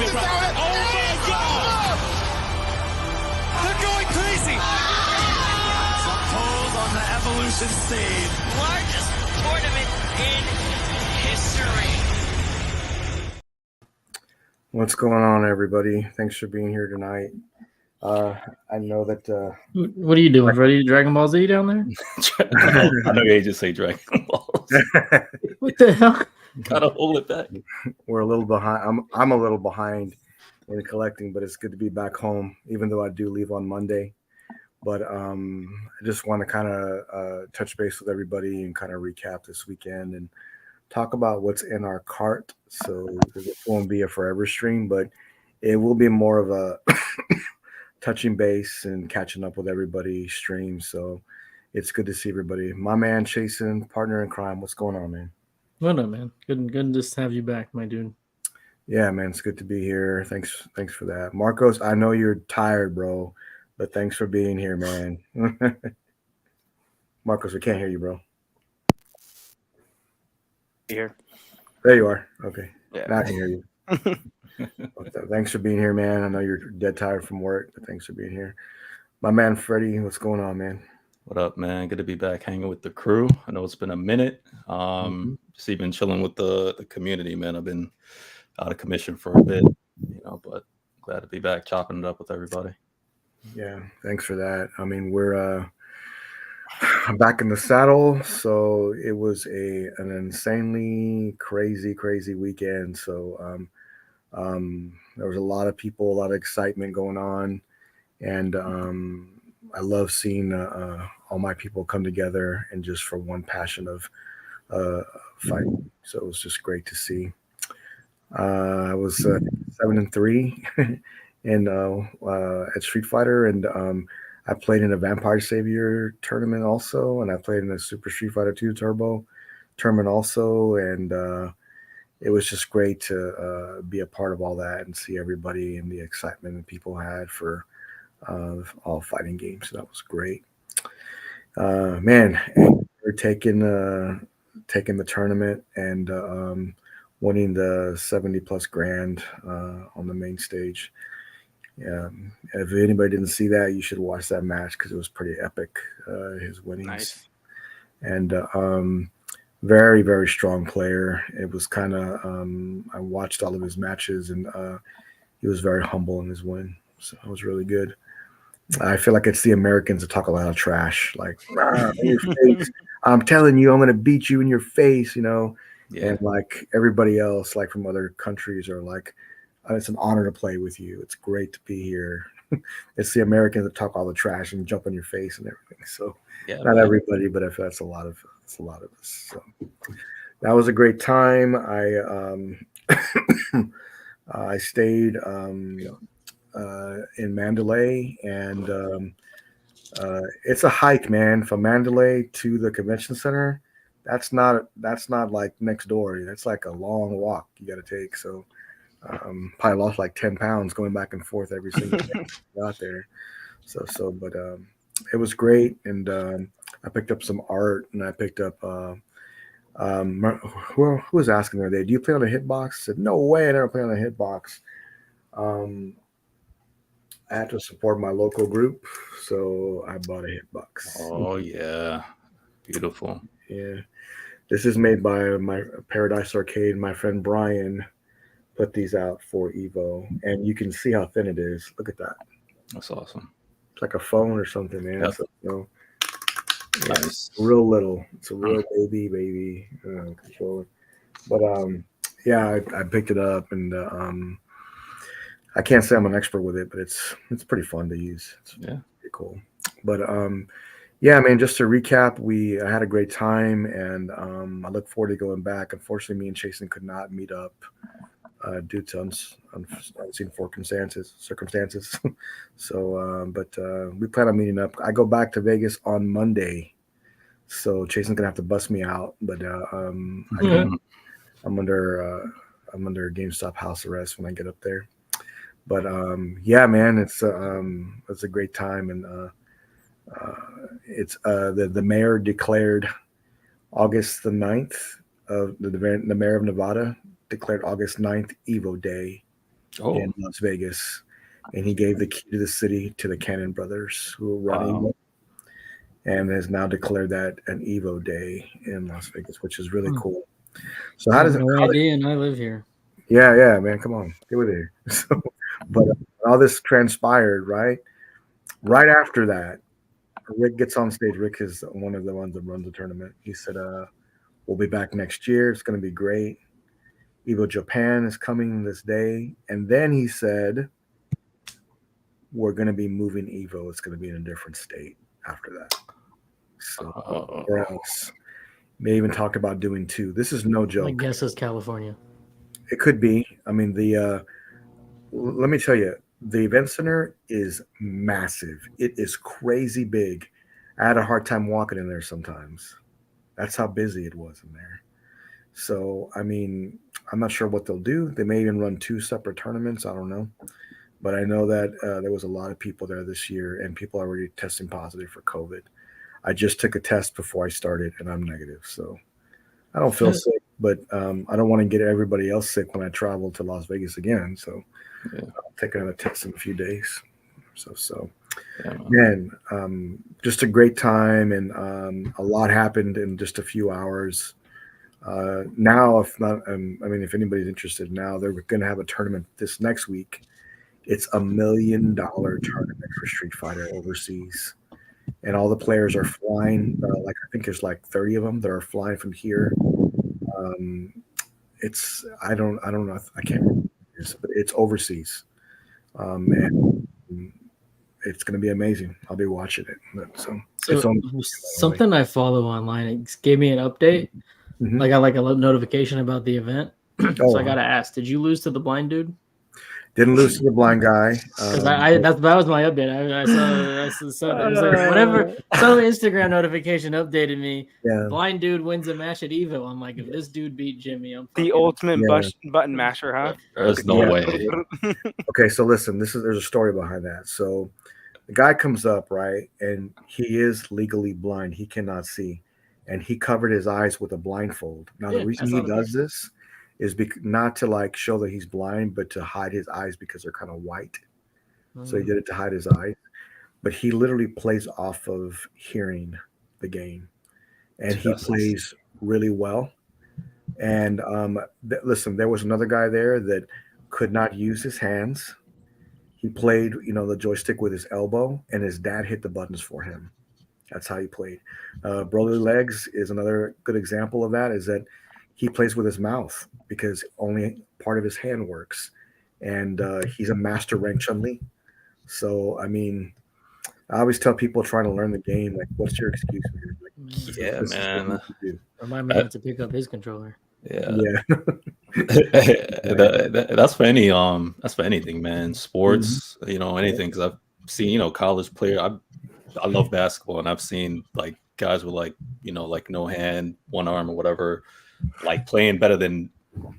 big rock. Oh my God! They're going crazy. Some toes on the Evolution stage. Largest tournament in history. What's going on, everybody? Thanks for being here tonight. I know that. What are you doing? Ready to Dragon Ball Z down there? I know you just say Dragon Balls. What the hell? Gotta hold it back. We're a little behind. I'm a little behind in collecting, but it's good to be back home, even though I do leave on Monday. But I just want to kind of touch base with everybody and kind of recap this weekend and talk about what's in our cart. So it won't be a forever stream, but it will be more of a touching base and catching up with everybody stream. So it's good to see everybody. My man, Chasen, partner in crime. What's going on, man? Well, no, man. Good to just have you back, my dude. Yeah, man. It's good to be here. Thanks for that. Marcos, I know you're tired, bro, but thanks for being here, man. Marcos, we can't hear you, bro. Here. There you are. Okay. Yeah. Now I can hear you. Thanks for being here, man. I know you're dead tired from work, but thanks for being here. My man, Freddie, what's going on, man? What up, man? Good to be back hanging with the crew. I know it's been a minute. Just even chilling with the community, man. I've been out of commission for a bit, but glad to be back chopping it up with everybody. Yeah, thanks for that. I mean, I'm back in the saddle, so it was an insanely crazy weekend. So there was a lot of people, a lot of excitement going on, and I love seeing all my people come together and just for one passion of fighting. So it was just great to see. I was 7-3 in at Street Fighter, and I played in a Vampire Savior tournament also, and I played in a Super Street Fighter 2 Turbo tournament also, and it was just great to be a part of all that and see everybody and the excitement that people had for all fighting games. So that was great. Man, we're taking the tournament and winning the 70+ grand on the main stage. Yeah, if anybody didn't see that, you should watch that match because it was pretty epic. His winnings, Nice. And very strong player. It was kind of I watched all of his matches, and he was very humble in his win. So it was really good. I feel like it's the Americans that talk a lot of trash, like in your face. I'm telling you, I'm gonna beat you in your face, Yeah. And like everybody else, like from other countries, are like, it's an honor to play with you. It's great to be here. It's the Americans that talk all the trash and jump on your face and everything. So not man. everybody, but I feel that's a lot of us. So that was a great time. I stayed in Mandalay, and it's a hike, man, from Mandalay to the convention center. That's not like next door. That's like a long walk you got to take. So probably lost like 10 pounds going back and forth every single day out there. But it was great, and I picked up some art, and I picked up who was asking the other day, do you play on a hitbox? I said, no way, I never play on a hitbox. I had to support my local group, so I bought a hitbox. Oh yeah, beautiful. Yeah, this is made by my Paradise Arcade. My friend Brian put these out for EVO, and you can see how thin it is. Look at that. That's awesome. It's like a phone or something, man. Yep. So, Nice. real little. It's a real baby controller. But yeah, I picked it up, and I can't say I'm an expert with it, but it's pretty fun to use. It's pretty cool. But yeah, man, just to recap, I had a great time, and I look forward to going back. Unfortunately, me and Chasen could not meet up due to unseen circumstances. So, but we plan on meeting up. I go back to Vegas on Monday, so Chasen's gonna have to bust me out. But I'm under GameStop house arrest when I get up there. But yeah, man, it's a great time, and it's the mayor declared August the 9th of the mayor of Nevada declared August 9th EVO Day in Las Vegas, and he gave the key to the city to the Cannon brothers who run EVO, and has now declared that an EVO day in Las Vegas, which is really cool. So I have no idea, and I live here. Yeah, man, come on, get with it. So, but all this transpired right after that. Rick gets on stage. Rick is one of the ones that runs the tournament. He said, "We'll be back next year. It's going to be great. EVO Japan is coming this day." And then he said, "We're going to be moving EVO. It's going to be in a different state after that." So, where else? May even talk about doing 2. This is no joke. My guess is California. It could be. I mean, let me tell you, the event center is massive. It is crazy big. I had a hard time walking in there sometimes. That's how busy it was in there. So, I mean, I'm not sure what they'll do. They may even run 2 separate tournaments. I don't know. But I know that there was a lot of people there this year, and people are already testing positive for COVID. I just took a test before I started, and I'm negative. So I don't feel sick, but I don't want to get everybody else sick when I travel to Las Vegas again. So I'll take another test in a few days. So man, just a great time, and a lot happened in just a few hours. Now, if not, if anybody's interested, now they're going to have a tournament this next week. It's $1 million tournament for Street Fighter overseas, and all the players are flying. I think there's 30 of them that are flying from here. It's I don't know, I can't remember, but it's overseas, and it's going to be amazing. I'll be watching it. So something I follow online, it gave me an update. I got a notification about the event. So I got to ask, did you lose to the blind dude? Didn't lose to the blind guy. Because that was my update. I saw it was whenever some Instagram notification updated me, blind dude wins a match at EVO. I'm like, if this dude beat Jimmy, I'm the ultimate button masher, huh? There's no way. Okay, so listen, there's a story behind that. So the guy comes up, right, and he is legally blind. He cannot see, and he covered his eyes with a blindfold. Now the reason he does this is not to show that he's blind, but to hide his eyes because they're kind of white. So he did it to hide his eyes. But he literally plays off of hearing the game, and he plays really well. And listen, there was another guy there that could not use his hands. He played, the joystick with his elbow, and his dad hit the buttons for him. That's how he played. Broly Legs is another good example of that, is that he plays with his mouth because only part of his hand works. And he's a master rank Chun-Li. So, I always tell people trying to learn the game, what's your excuse? Man. Remind me to pick up his controller. Yeah. That's for any that's for anything, man. Sports, anything. Because I've seen, college player. I love basketball, and I've seen guys with no hand, one arm, or whatever, playing better than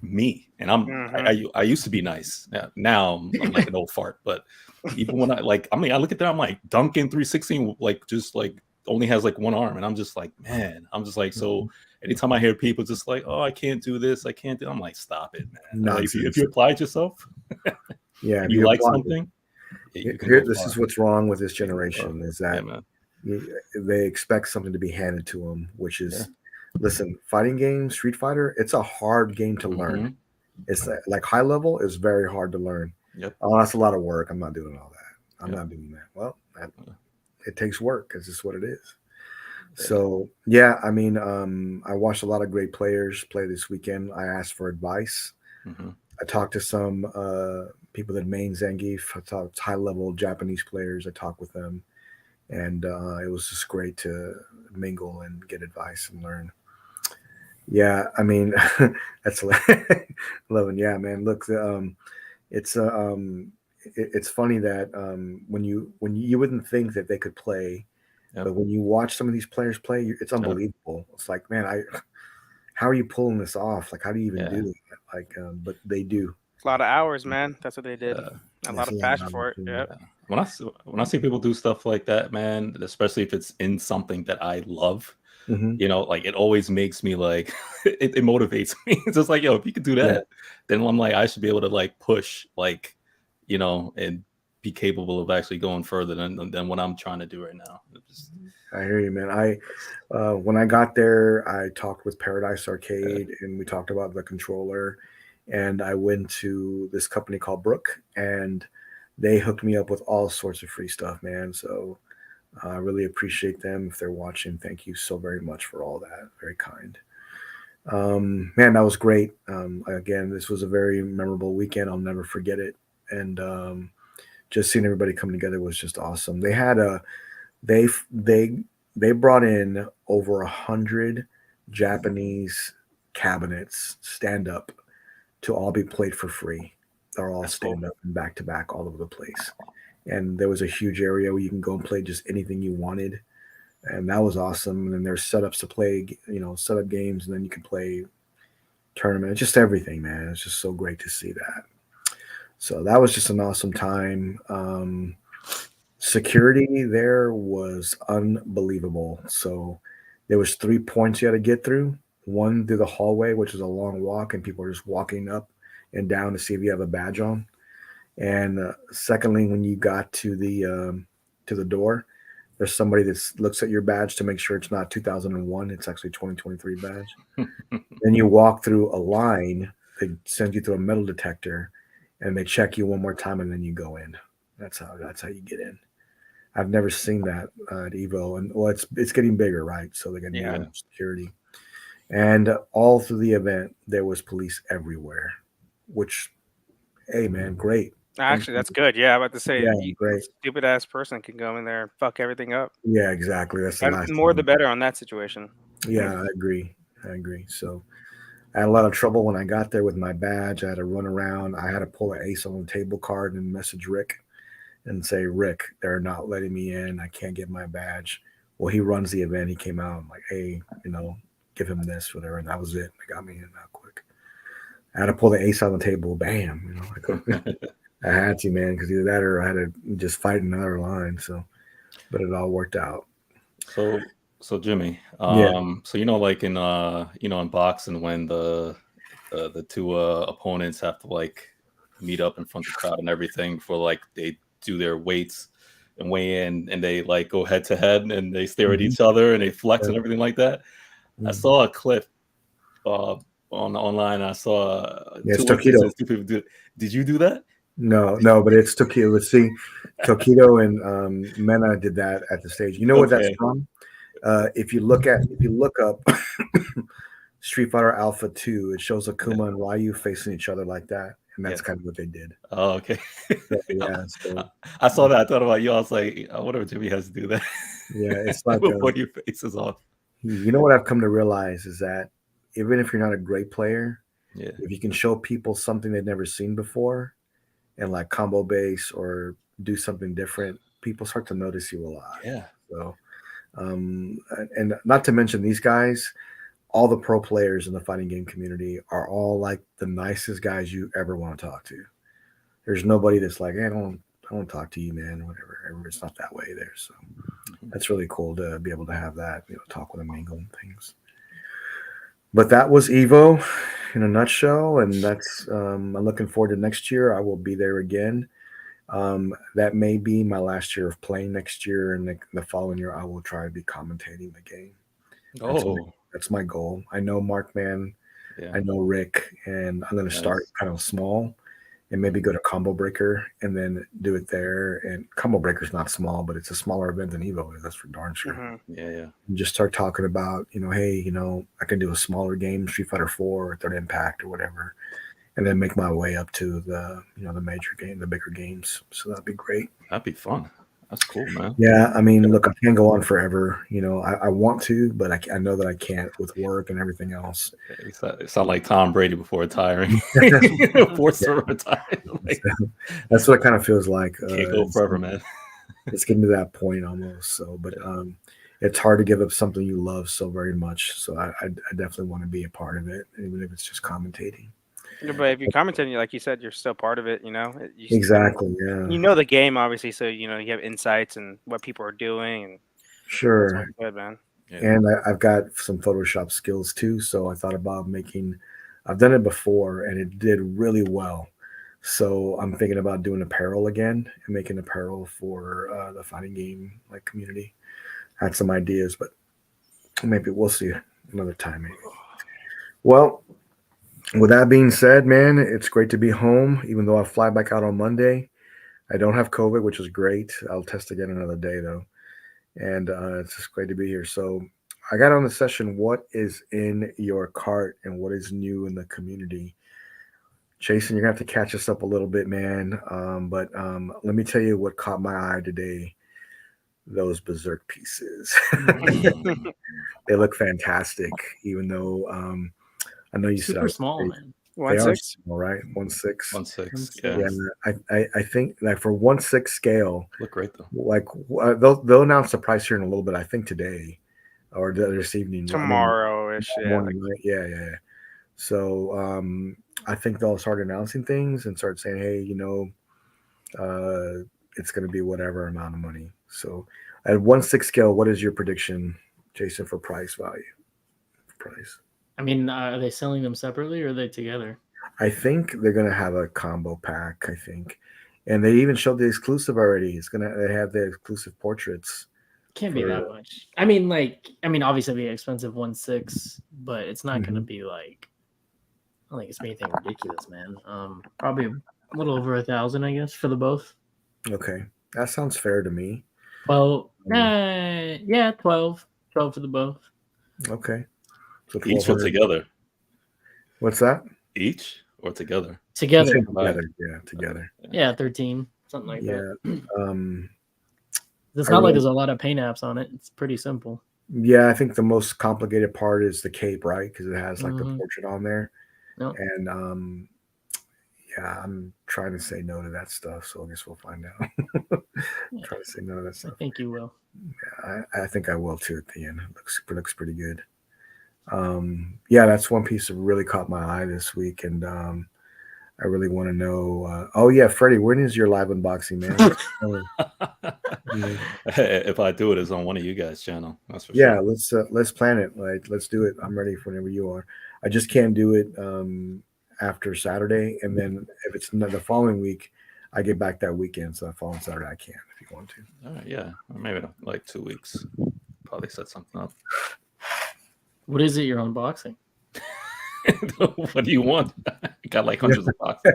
me. And I used to be nice. Now I'm like an old fart. But even when I look at that, I'm like Duncan 316, only has one arm, and I'm just man. I'm just so. Anytime I hear people just oh, I can't do this, I can't do. I'm like, stop it, man. If you applied yourself, you like something. This is what's wrong with this generation is that they expect something to be handed to them, which is, listen, fighting games, Street Fighter, it's a hard game to learn. It's high level is very hard to learn. Yep. Oh, that's a lot of work. I'm not doing all that. I'm not doing that. Well, it takes work. It's just what it is. So I watched a lot of great players play this weekend. I asked for advice. I talked to some people that main Zangief. I talked high level Japanese players. I talked with them, and it was just great to mingle and get advice and learn. Yeah, that's 11. Yeah, man. Look, it's funny that when you wouldn't think that they could play. But when you watch some of these players play, it's unbelievable. It's man, how are you pulling this off? How do you even do that? But they do. A lot of hours, man. That's what they did. A lot of passion for it. Yeah. When I see people do stuff like that, man, especially if it's in something that I love, you know, like it always makes me like it motivates me. It's just like, yo, if you could do that, then I'm like, I should be able to like push, like, you know, and be capable of actually going further than what I'm trying to do right now. I hear you, man. When I got there, I talked with Paradise Arcade and we talked about the controller, and I went to this company called Brook, and they hooked me up with all sorts of free stuff, man. So I really appreciate them. If they're watching, thank you so very much for all that. Very kind. Man, that was great. Again, this was a very memorable weekend. I'll never forget it. And just seeing everybody come together was just awesome. They had they they brought in over 100 Japanese cabinets stand up to all be played for free. They're all stand up and back to back all over the place. And there was a huge area where you can go and play just anything you wanted. And that was awesome. And then there's setups to play, you know, setup games, and then you can play tournament, just everything, man. It's just so great to see that. So that was just an awesome time. Security there was unbelievable. So there was 3 points you had to get through. One through the hallway, which is a long walk, and people are just walking up and down to see if you have a badge on. And secondly, when you got to the door, there's somebody that looks at your badge to make sure it's not 2001. It's actually 2023 badge. Then you walk through a line. They send you through a metal detector, and they check you one more time, and then you go in. That's how you get in. I've never seen that at EVO, and well, it's getting bigger, right? So they're getting more security. And all through the event, there was police everywhere, which, hey, man, great. Actually, that's good. Yeah, I'm about to say, great. Stupid ass person can go in there and fuck everything up. Yeah, exactly. That's the last more thing. the better on that situation. Yeah, I agree. So I had a lot of trouble when I got there with my badge. I had to run around. I had to pull an ace on the table card and message Rick and say, Rick, they're not letting me in. I can't get my badge. Well, he runs the event. He came out. I'm like, hey, you know, give him this, whatever. And that was it. They got me in that quick. I had to pull the ace on the table. Bam. You know, I had to, man, because either that or I had to just fight another line. So, but it all worked out. So Jimmy, so you know, like in you know, in boxing, when the two opponents have to like meet up in front of the crowd and everything for like they do their weights and weigh in, and they like go head to head and they stare at each other and they flex and everything like that. I saw a clip online. I saw two people do it. Did you do that? No, but it's Tokido. Let's see, Tokido and Mena did that at the stage. You know what that's from? If you look up Street Fighter Alpha 2, it shows Akuma and Ryu facing each other like that, and that's kind of what they did. Oh, okay. So, I saw that. I thought about you. I was like, I wonder if Jimmy has to do that. Yeah, it's like before your face is off. You know what I've come to realize is that even if you're not a great player, if you can show people something they've never seen before, and like combo base or do something different, people start to notice you a lot. Yeah. So, and not to mention these guys, all the pro players in the fighting game community are all like the nicest guys you ever want to talk to. There's nobody that's like, hey, I don't talk to you, man, whatever. It's not that way there. So that's really cool to be able to have that, you know, talk with a mingle and things. But that was EVO in a nutshell, and that's I'm looking forward to next year. I will be there again. That may be my last year of playing next year, and the following year I will try to be commentating the game. That's my goal. I know Mark, man. I know Rick, and I'm going to start kind of small and maybe go to Combo Breaker and then do it there. And Combo Breaker's not small, but it's a smaller event than EVO is. That's for darn sure. Yeah. And just start talking about, you know, hey, you know, I can do a smaller game, Street Fighter 4 or Third Impact or whatever, and then make my way up to the, you know, the major game, the bigger games. So that'd be great. That'd be fun. That's cool, man. Yeah, I mean, look, I can't go on forever. You know, I want to, but I know that I can't with work and everything else. It's not like Tom Brady before retiring. Forced to retire. Like, that's what it kind of feels like. Can't go forever, man. It's getting to that point almost. So, but it's hard to give up something you love so very much. So I definitely want to be a part of it, even if it's just commentating. Yeah, but if you're commentating, like you said, you're still part of it, you know? Exactly, yeah. You know the game, obviously, so, you know, you have insights and what people are doing. And sure. good, man. And I've got some Photoshop skills too. So I thought about I've done it before and it did really well. So I'm thinking about doing apparel again and making apparel for the fighting game like community. Had some ideas, but maybe we'll see another time. Maybe. Well, with that being said, man, it's great to be home. Even though I fly back out on Monday, I don't have COVID, which is great. I'll test again another day though, and it's just great to be here. So I got on the session. What is in your cart and what is new in the community? Jason, you're gonna have to catch us up a little bit, man. But let me tell you what caught my eye today. Those berserk pieces. They look fantastic, even though I know you said super small, man. 1/6, all right, 1/6. 1/6. Yeah, I think like for 1/6 scale, look great though. Like they'll announce the price here in a little bit. I think today or this evening, tomorrow-ish. Morning, right? Yeah. So I think they'll start announcing things and start saying, hey, it's going to be whatever amount of money. So at 1/6 scale, what is your prediction, Jason, for price value? Price. I mean, are they selling them separately or are they together? I think they're going to have a combo pack. I think, and they even showed the exclusive already. They have the exclusive portraits. Can't be that much. I mean, obviously it'd be expensive 1/6, but it's not going to be like. I don't think it's anything ridiculous, man. Probably a little over 1,000, I guess, for the both. Okay, that sounds fair to me. Well, yeah, 12 for the both. Okay. So each or together? What's that? Each or together? Together. Yeah, together. Yeah, 13, something like that. It's not like there's a lot of paint apps on it. It's pretty simple. Yeah, I think the most complicated part is the cape, right? Because it has like the portrait on there. Yep. And yeah, I'm trying to say no to that stuff, so I guess we'll find out. Try to say no to that stuff. I think you will. Yeah, I think I will too at the end. It looks pretty good. Yeah, that's one piece that really caught my eye this week, and I really want to know. Oh yeah, Freddie, when is your live unboxing, man? If I do it, it's on one of you guys' channel. That's for sure. Let's plan it. Like, let's do it. I'm ready for whenever you are. I just can't do it after Saturday, and then if it's the following week, I get back that weekend. So that following Saturday, I can if you want to. All right, yeah, or maybe like 2 weeks. Probably set something up. What is it you're unboxing? What do you want? Got like hundreds of boxes,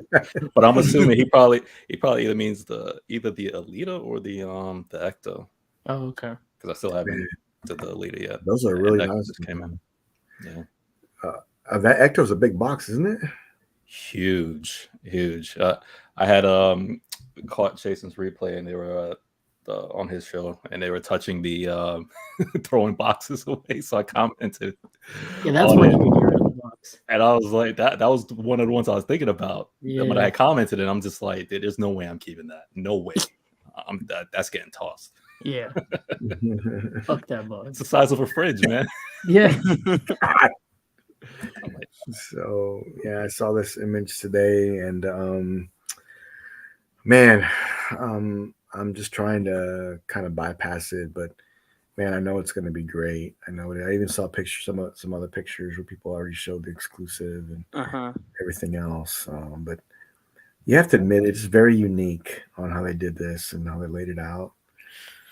but I'm assuming he probably either means either the Alita or the Ecto. Oh, okay. Because I still haven't did the Alita yet. Those are really nice. Just came in. Yeah. That Ecto's a big box, isn't it? Huge. I had caught Jason's replay, and they were on his show, and they were touching the throwing boxes away. So I commented. Yeah, that's one you can hear in the box. And I was like, that was one of the ones I was thinking about. Yeah. When I commented, and I'm just like, there's no way I'm keeping that. No way. That's getting tossed. Yeah. Fuck that box. It's the size of a fridge, man. Yeah. So yeah, I saw this image today, and man, I'm just trying to kind of bypass it, but man, I know it's going to be great. I know it. I even saw pictures, some other pictures where people already showed the exclusive and everything else. But you have to admit, it's very unique on how they did this and how they laid it out.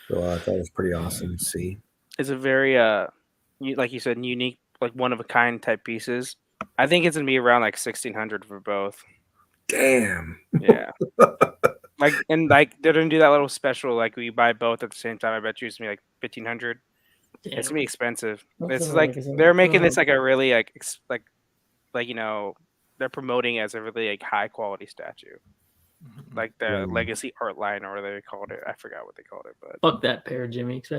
So I thought it was pretty awesome to see. It's a very, like you said, unique, like one of a kind type pieces. I think it's gonna be around like 1,600 for both. Damn. Yeah. Like they're gonna do that little special, like we buy both at the same time. I bet you it's gonna be like 1,500. Damn. It's gonna be expensive. It's like they're making this like a really like they're promoting as a really like high quality statue, like the legacy art line or whatever they called it. I forgot what they called it, but fuck that pair, Jimmy. If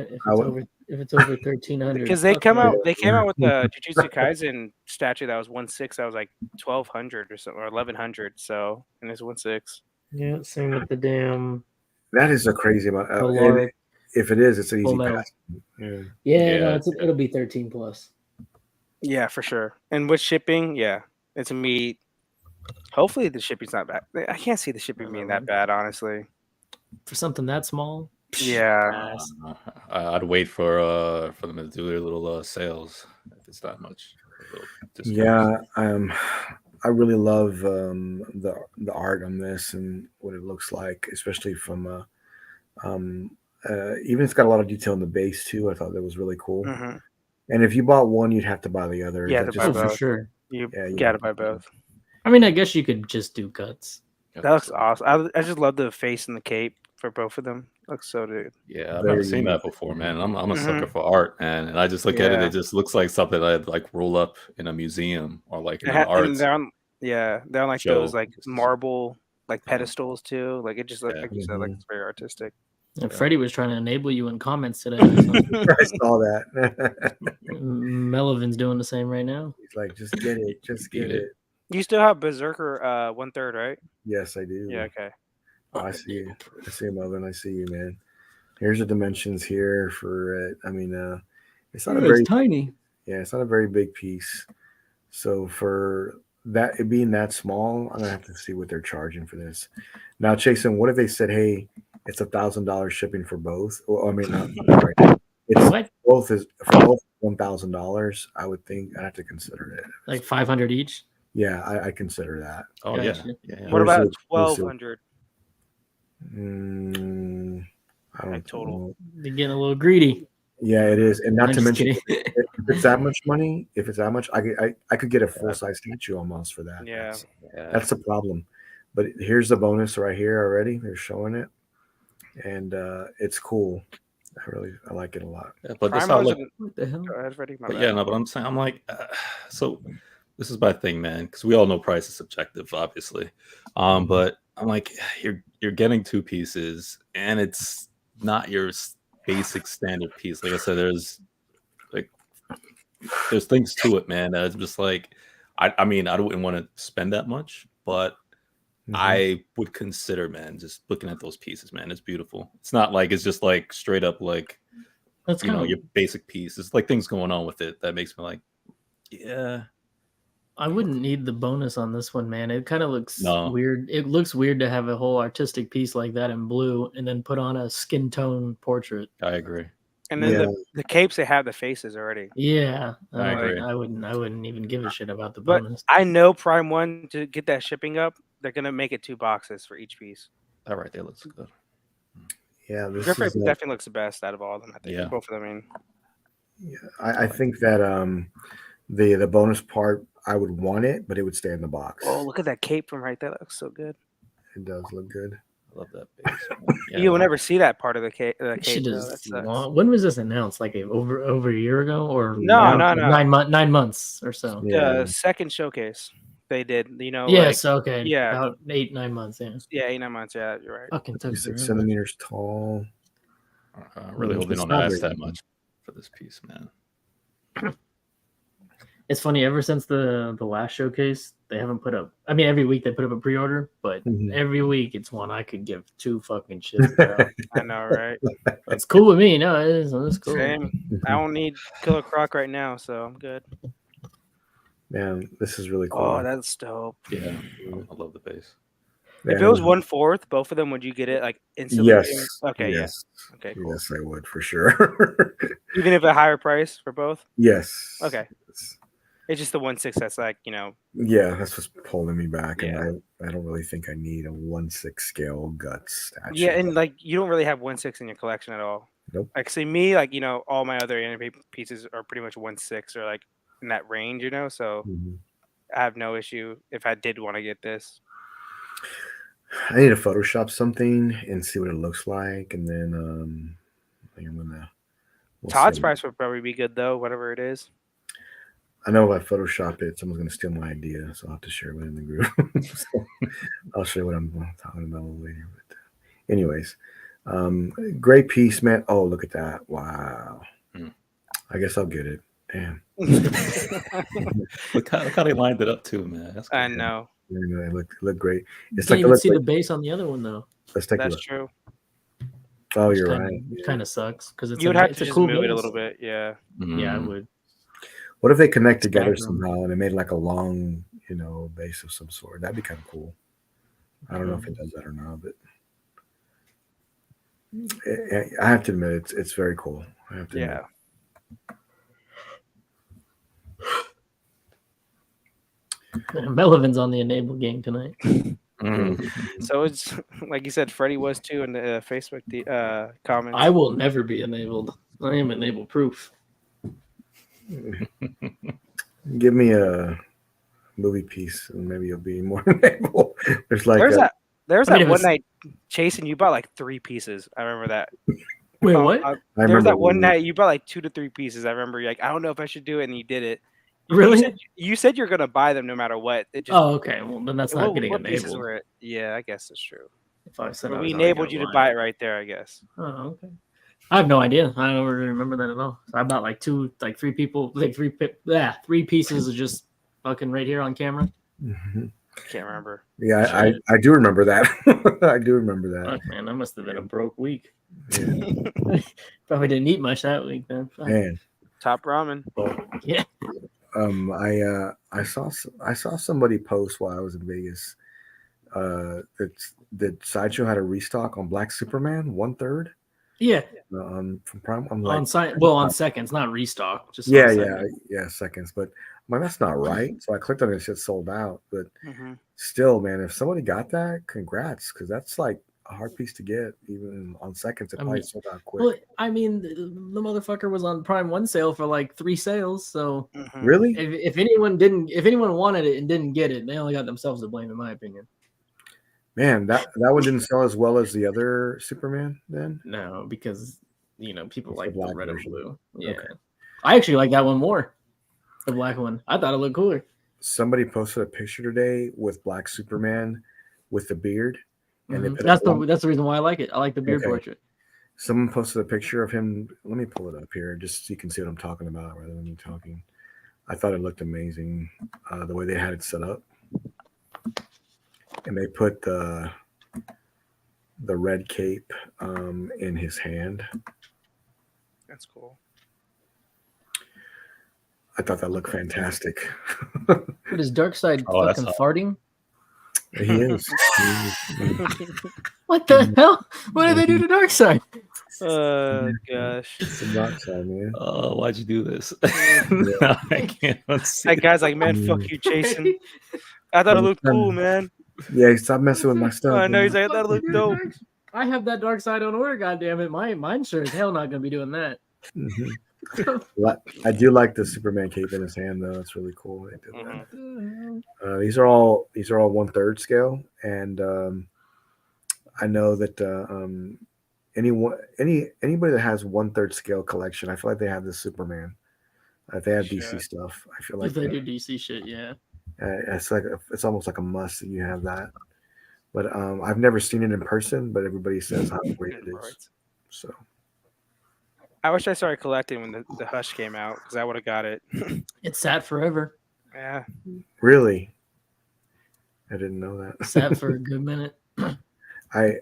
it's over 1,300, because they came out with the Jujutsu Kaisen statue that was 1/6. That was like 1,200 or something, or 1,100. So and it's 1/6. Yeah, same with the damn. That is a crazy amount. If it is, it's an easy pass. Yeah, no, it'll be 13 plus. Yeah, for sure. And with shipping, yeah, it's gonna be. Hopefully, the shipping's not bad. I can't see the shipping being that bad, honestly. For something that small, Yeah. I'd wait for them to do their little sales if it's that much. Yeah, I really love the art on this and what it looks like, especially from even it's got a lot of detail in the base too. I thought that was really cool. Mm-hmm. And if you bought one, you'd have to buy the other. Yeah, Is that to buy just for both. sure. You Yeah, you gotta have buy to. both. I mean, I guess you could just do cuts. That looks awesome. I just love the face and the cape for both of them. Looks so good. Yeah, I've Very never seen unique. that before, man. I'm a Mhm. sucker for art, man, and I just look at it. Yeah. It just looks like something I'd like roll up in a museum or like in It an ha- and arts they're on they're on like those show. like marble like pedestals too. Like it just Yeah. like you said, like it's very artistic. And Freddie was trying to enable you in comments today. Or something. I saw that. Melavin's doing the same right now. He's like, just get it, just get it. You still have Berserker 1/3, right? Yes, I do. Yeah, okay. Oh, I see you. I see you, Melvin. I see you, man. Here's the dimensions here for it. I mean, it's not a very tiny. Yeah, it's not a very big piece. So for that, it being that small, I'm gonna have to see what they're charging for this. Now, Jason, what if they said, "Hey, it's $1,000 shipping for both"? Well, I mean, sorry, it's What? both is for both $1,000. I would think I'd have to consider it. Like 500 each. Yeah, I consider that. Oh Gotcha. yeah. What about Where's the- 1,200? I don't Like total. know. They're getting a little greedy. Yeah, it is, and not I'm to just mention kidding. if it's that much money, if it's that much, I could get a full size statue almost for that. Yeah. That's the problem. But here's the bonus right here already. They're showing it, and it's cool. I like it a lot. Yeah, but that's how Primo's look. What the hell? Go ahead, Freddie. My But bad. yeah, no, but I'm saying I'm like, so this is my thing, man, because we all know price is subjective, obviously. But I'm like, you're getting two pieces, and it's not your basic standard piece. Like I said, there's things to it, man. That it's just like, I mean, I wouldn't want to spend that much, but I would consider, man, just looking at those pieces, man. It's beautiful. It's not like it's just like straight up like That's you know kind your basic piece. It's like things going on with it that makes me like, yeah. I wouldn't need the bonus on this one, man. It kind of looks No. weird. It looks weird to have a whole artistic piece like that in blue and then put on a skin tone portrait. I agree. And then Yeah. the capes, they have the faces already. Yeah, I agree. I wouldn't even give a shit about the But bonus. I know Prime 1 to get that shipping up, they're gonna make it 2 boxes for each piece. That right there looks good. Yeah, this Griffith is like- definitely looks the best out of all of them. I think Yeah. both of them. I mean, yeah, I think that the bonus part I would want it, but it would stay in the box. oh, look at that cape from right there. That looks so good. It does look good. I love that base. Yeah, You will never see that part of the cape. They should though. just That sucks. when was this announced? Like over a year ago, or No, no, no. 9 months or so. Yeah. Second showcase they did. You know. Yes, okay. yeah. About 8-9 months. Yeah, Yeah, 8-9 months. Yeah, you're right. fucking took 6 forever. centimeters tall. I really hope they It's don't not ask very- that much for this piece, man. It's funny. Ever since the last showcase, they haven't put up. I mean, every week they put up a pre-order, but Mhm. every week it's one I could give 2 fucking shits about. I know, right? It's cool with me. No, it's cool. Same. I don't need Killer Croc right now, so I'm good. Man, this is really cool. Oh, that's dope. Yeah, I love the base. If Man, it was 1/4, both of them, would you get it like instantly? yes. Okay. Yes. Yeah. Okay. Cool. Yes, I would for sure. Even if a higher price for both. yes. Okay. It's just the 1/6 that's like Yeah, that's what's holding me back, Yeah. and I don't really think I need a 1/6 scale guts statue. Yeah, and like you don't really have 1/6 in your collection at all. Nope. Like see me, like all my other anime pieces are pretty much 1/6 or like in that range, So Mhm. I have no issue if I did want to get this. I need to Photoshop something and see what it looks like, and then I think I'm gonna. we'll Todd's see. price would probably be good though, whatever it is. I know if I Photoshop it, someone's gonna steal my idea, so I'll have to share it in the group. So I'll show you what I'm talking about a little later. But anyways, great piece, man. Oh, look at that! Wow. I guess I'll get it. Damn. Look how they lined it up too, man. That's I cool. know. They look great. You It's can't like even let's see the base on the other one though. take a That's look. true. Oh, Which you're kinda, right. Which kind of sucks because it's You would have it's to a just cool move it a base. little bit. Yeah. Yeah, I Mm. would. What if they connect together background. somehow and they made like a long, base of some sort? That'd be kind of cool. I don't know if it does that or not, but I have to admit, it's very cool. I have to admit. Melavin's on the enable game tonight. So it's like you said, Freddie was too in the Facebook comments. I will never be enabled. I am enable proof. Give me a movie piece, and maybe you'll be more enabled. There's that one night, Jason, you bought like 3 pieces. I remember that. Wait, what? There was that one night you bought like 2 to 3 pieces. I remember you're like, I don't know if I should do it, and you did it. Really? You said you're gonna buy them no matter what. It just, okay. Well, then that's not getting enabled. Yeah, I guess it's true. If I said we enabled you to buy it right there, I guess. Oh, okay. I have no idea. I don't really remember that at all. So I bought like 3 people, like 3 pieces of just fucking right here on camera. Mm-hmm. Can't remember. Yeah, I do remember that. I do remember that. Fuck, man, that must have been a broke week. Yeah. Probably didn't eat much that week then. Fuck. Man, top ramen. Yeah. I saw somebody post while I was in Vegas. That Sideshow had a restock on Black Superman 1/3. Yeah. From Prime. I'm like, on seconds, not restock. Just seconds. But I'm like, that's not right. So I clicked on it. It said sold out. But still, man, if somebody got that, congrats, because that's like a hard piece to get. Even on seconds, it probably sold out quick. Well, I mean, the motherfucker was on Prime 1 sale for like 3 sales. So really, if anyone wanted it and didn't get it, they only got themselves to blame, in my opinion. Man, that one didn't sell as well as the other Superman then? No, because people like the red and blue. Yeah. Okay. I actually like that one more. The black one. I thought it looked cooler. Somebody posted a picture today with Black Superman with the beard. And that's the reason why I like it. I like the beard portrait. Someone posted a picture of him. Let me pull it up here just so you can see what I'm talking about rather than me talking. I thought it looked amazing the way they had it set up. And they put the red cape in his hand. That's cool. I thought that looked fantastic. What is Darkseid fucking farting? He is. What the hell? What did they do to Darkseid? Oh gosh. It's the Darkseid, man. Why'd you do this? I can't see. That guy's like, man, fuck you, Jason. I thought it looked cool, man. Yeah, stop messing with my stuff. I know, he's like, I thought it looked dope. I have that Darkseid on order, goddammit. Mine sure as hell not gonna be doing that. I do like the Superman cape in his hand, though. It's really cool. They did that. These are all 1/3 scale, and I know that anybody that has 1/3 scale collection, I feel like they have this Superman. If they have DC stuff, I feel like if they do DC shit, yeah. It's almost like a must that you have that. But I've never seen it in person, but everybody says how great it is. So I wish I started collecting when the Hush came out because I would have got it. It sat forever. Yeah. Really? I didn't know that. Sat for a good minute. I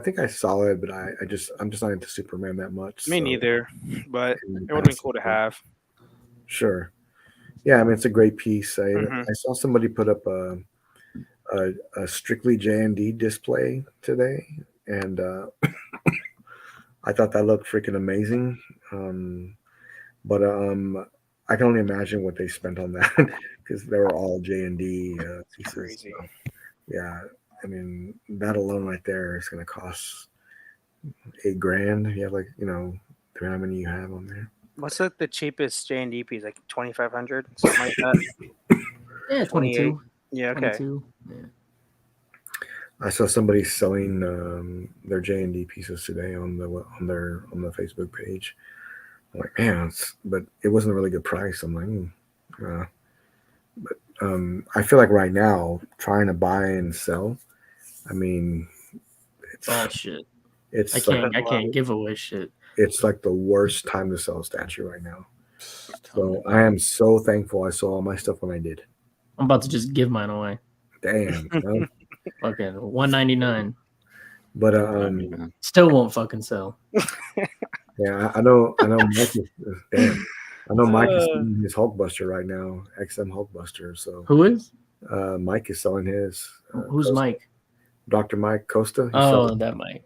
think I saw it, but I'm just not into Superman that much. Me neither, but it would have been cool to have. Sure. Yeah, I mean it's a great piece. I saw somebody put up a strictly J&D display today, and I thought that looked freaking amazing. But I can only imagine what they spent on that because they were all J&D pieces. Crazy. So, yeah, I mean that alone right there is going to cost $8,000. You have how many you have on there? What's the cheapest J&D piece? Like 2,500, something like that. Yeah, 22. Yeah, okay. 22. Yeah. I saw somebody selling their J&D pieces today on the Facebook page. I'm like, man, but it wasn't a really good price. I'm like, but I feel like right now trying to buy and sell, I mean, it's all shit. It's I can't give away shit. It's like the worst time to sell a statue right now. So I am so thankful I saw all my stuff when I did. I'm about to just give mine away. Damn. Okay, $199. But still won't fucking sell. Yeah, I know Mike is damn. I know Mike is selling his Hulkbuster right now, XM Hulkbuster. So who is? Mike is selling his. Who's Costa. Mike? Dr. Mike Costa. That Mike.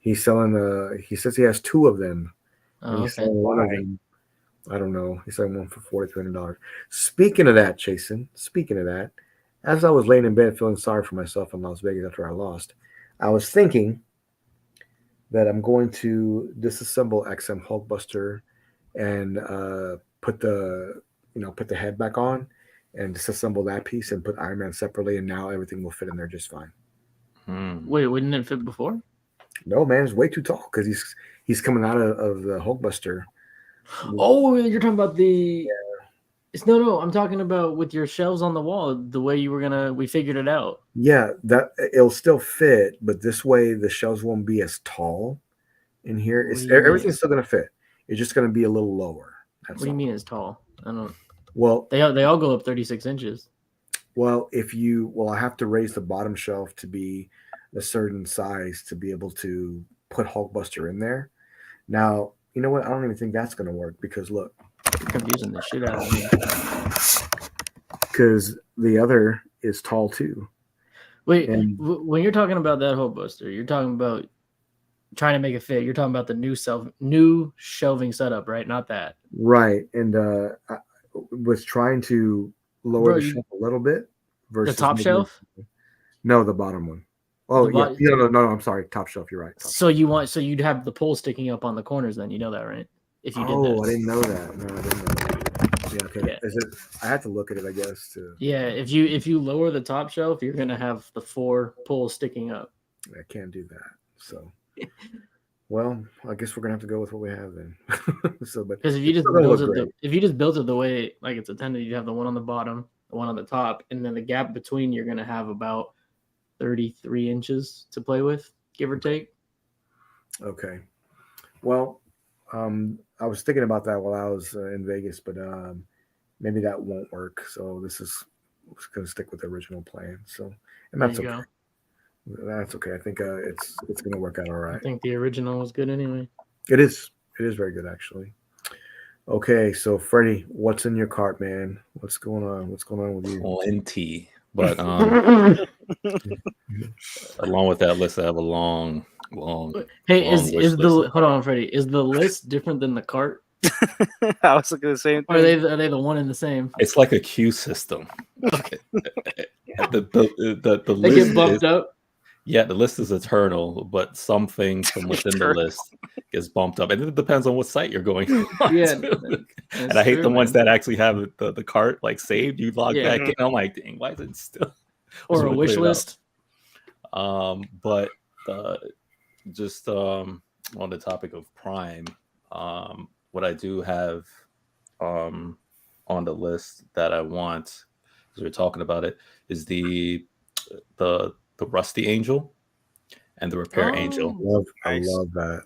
He's selling he says he has 2 of them. And Oh, he's okay. selling one of them. I don't know. He's selling one for $4,300. Speaking of that, Jason, as I was laying in bed feeling sorry for myself in Las Vegas after I lost, I was thinking that I'm going to disassemble XM Hulkbuster and put the head back on and disassemble that piece and put Iron Man separately, and now everything will fit in there just fine. Wait, wouldn't it fit before? No, man, it's way too tall because he's coming out of the Hulkbuster. Oh, you're talking about the. Yeah. It's no. I'm talking about with your shelves on the wall. The way you were gonna, we figured it out. Yeah, that it'll still fit, but this way the shelves won't be as tall. In here, everything's still gonna fit. It's just gonna be a little lower. What do you mean it's tall? I don't. Well, they all go up 36 inches. Well, I have to raise the bottom shelf to be a certain size to be able to put Hulkbuster in there. Now, you know what? I don't even think that's gonna work because look, you're confusing the shit out of me. Because the other is tall too. Wait, when you're talking about that Hulkbuster, you're talking about trying to make it fit. You're talking about the new shelving setup, right? Not that. Right, and I was trying to lower the shelf a little bit. Versus the top shelf? No, the bottom one. Oh yeah, no. I'm sorry, top shelf. You're right. So you'd have the pole sticking up on the corners, then you know that, right? If you did that. Oh, I didn't know that. No, I didn't know that. Yeah, okay. Yeah. Is it? I have to look at it, I guess. Yeah, if you lower the top shelf, you're gonna have the 4 poles sticking up. I can't do that. So, well, I guess we're gonna have to go with what we have then. So, but because if you just built it the way like it's intended, you have the one on the bottom, the one on the top, and then the gap between you're gonna have about 33 inches to play with, give or take. Okay. Well, I was thinking about that while I was in Vegas, but maybe that won't work. So this is going to stick with the original plan. So, and that's okay. That's okay. I think it's going to work out all right. I think the original was good anyway. It is very good actually. Okay, so Freddie, what's in your cart, man? What's going on? What's going on with you? Plenty, but along with that list, I have a long. Hey, hold on, Freddie? Is the list different than the cart? I was looking at the same thing. Or are they the one and the same? It's like a queue system. Okay. the list get bumped up. Yeah, the list is eternal, but something from within the list gets bumped up, and it depends on what site you're going on. Yeah, and I hate the ones that actually have the cart like saved. You log back in. I'm like, dang, why is it still? Or a wish list. But just on the topic of Prime, what I do have on the list that I want, because we're talking about it, is the Rusty Angel and the Repair Angel. I love that.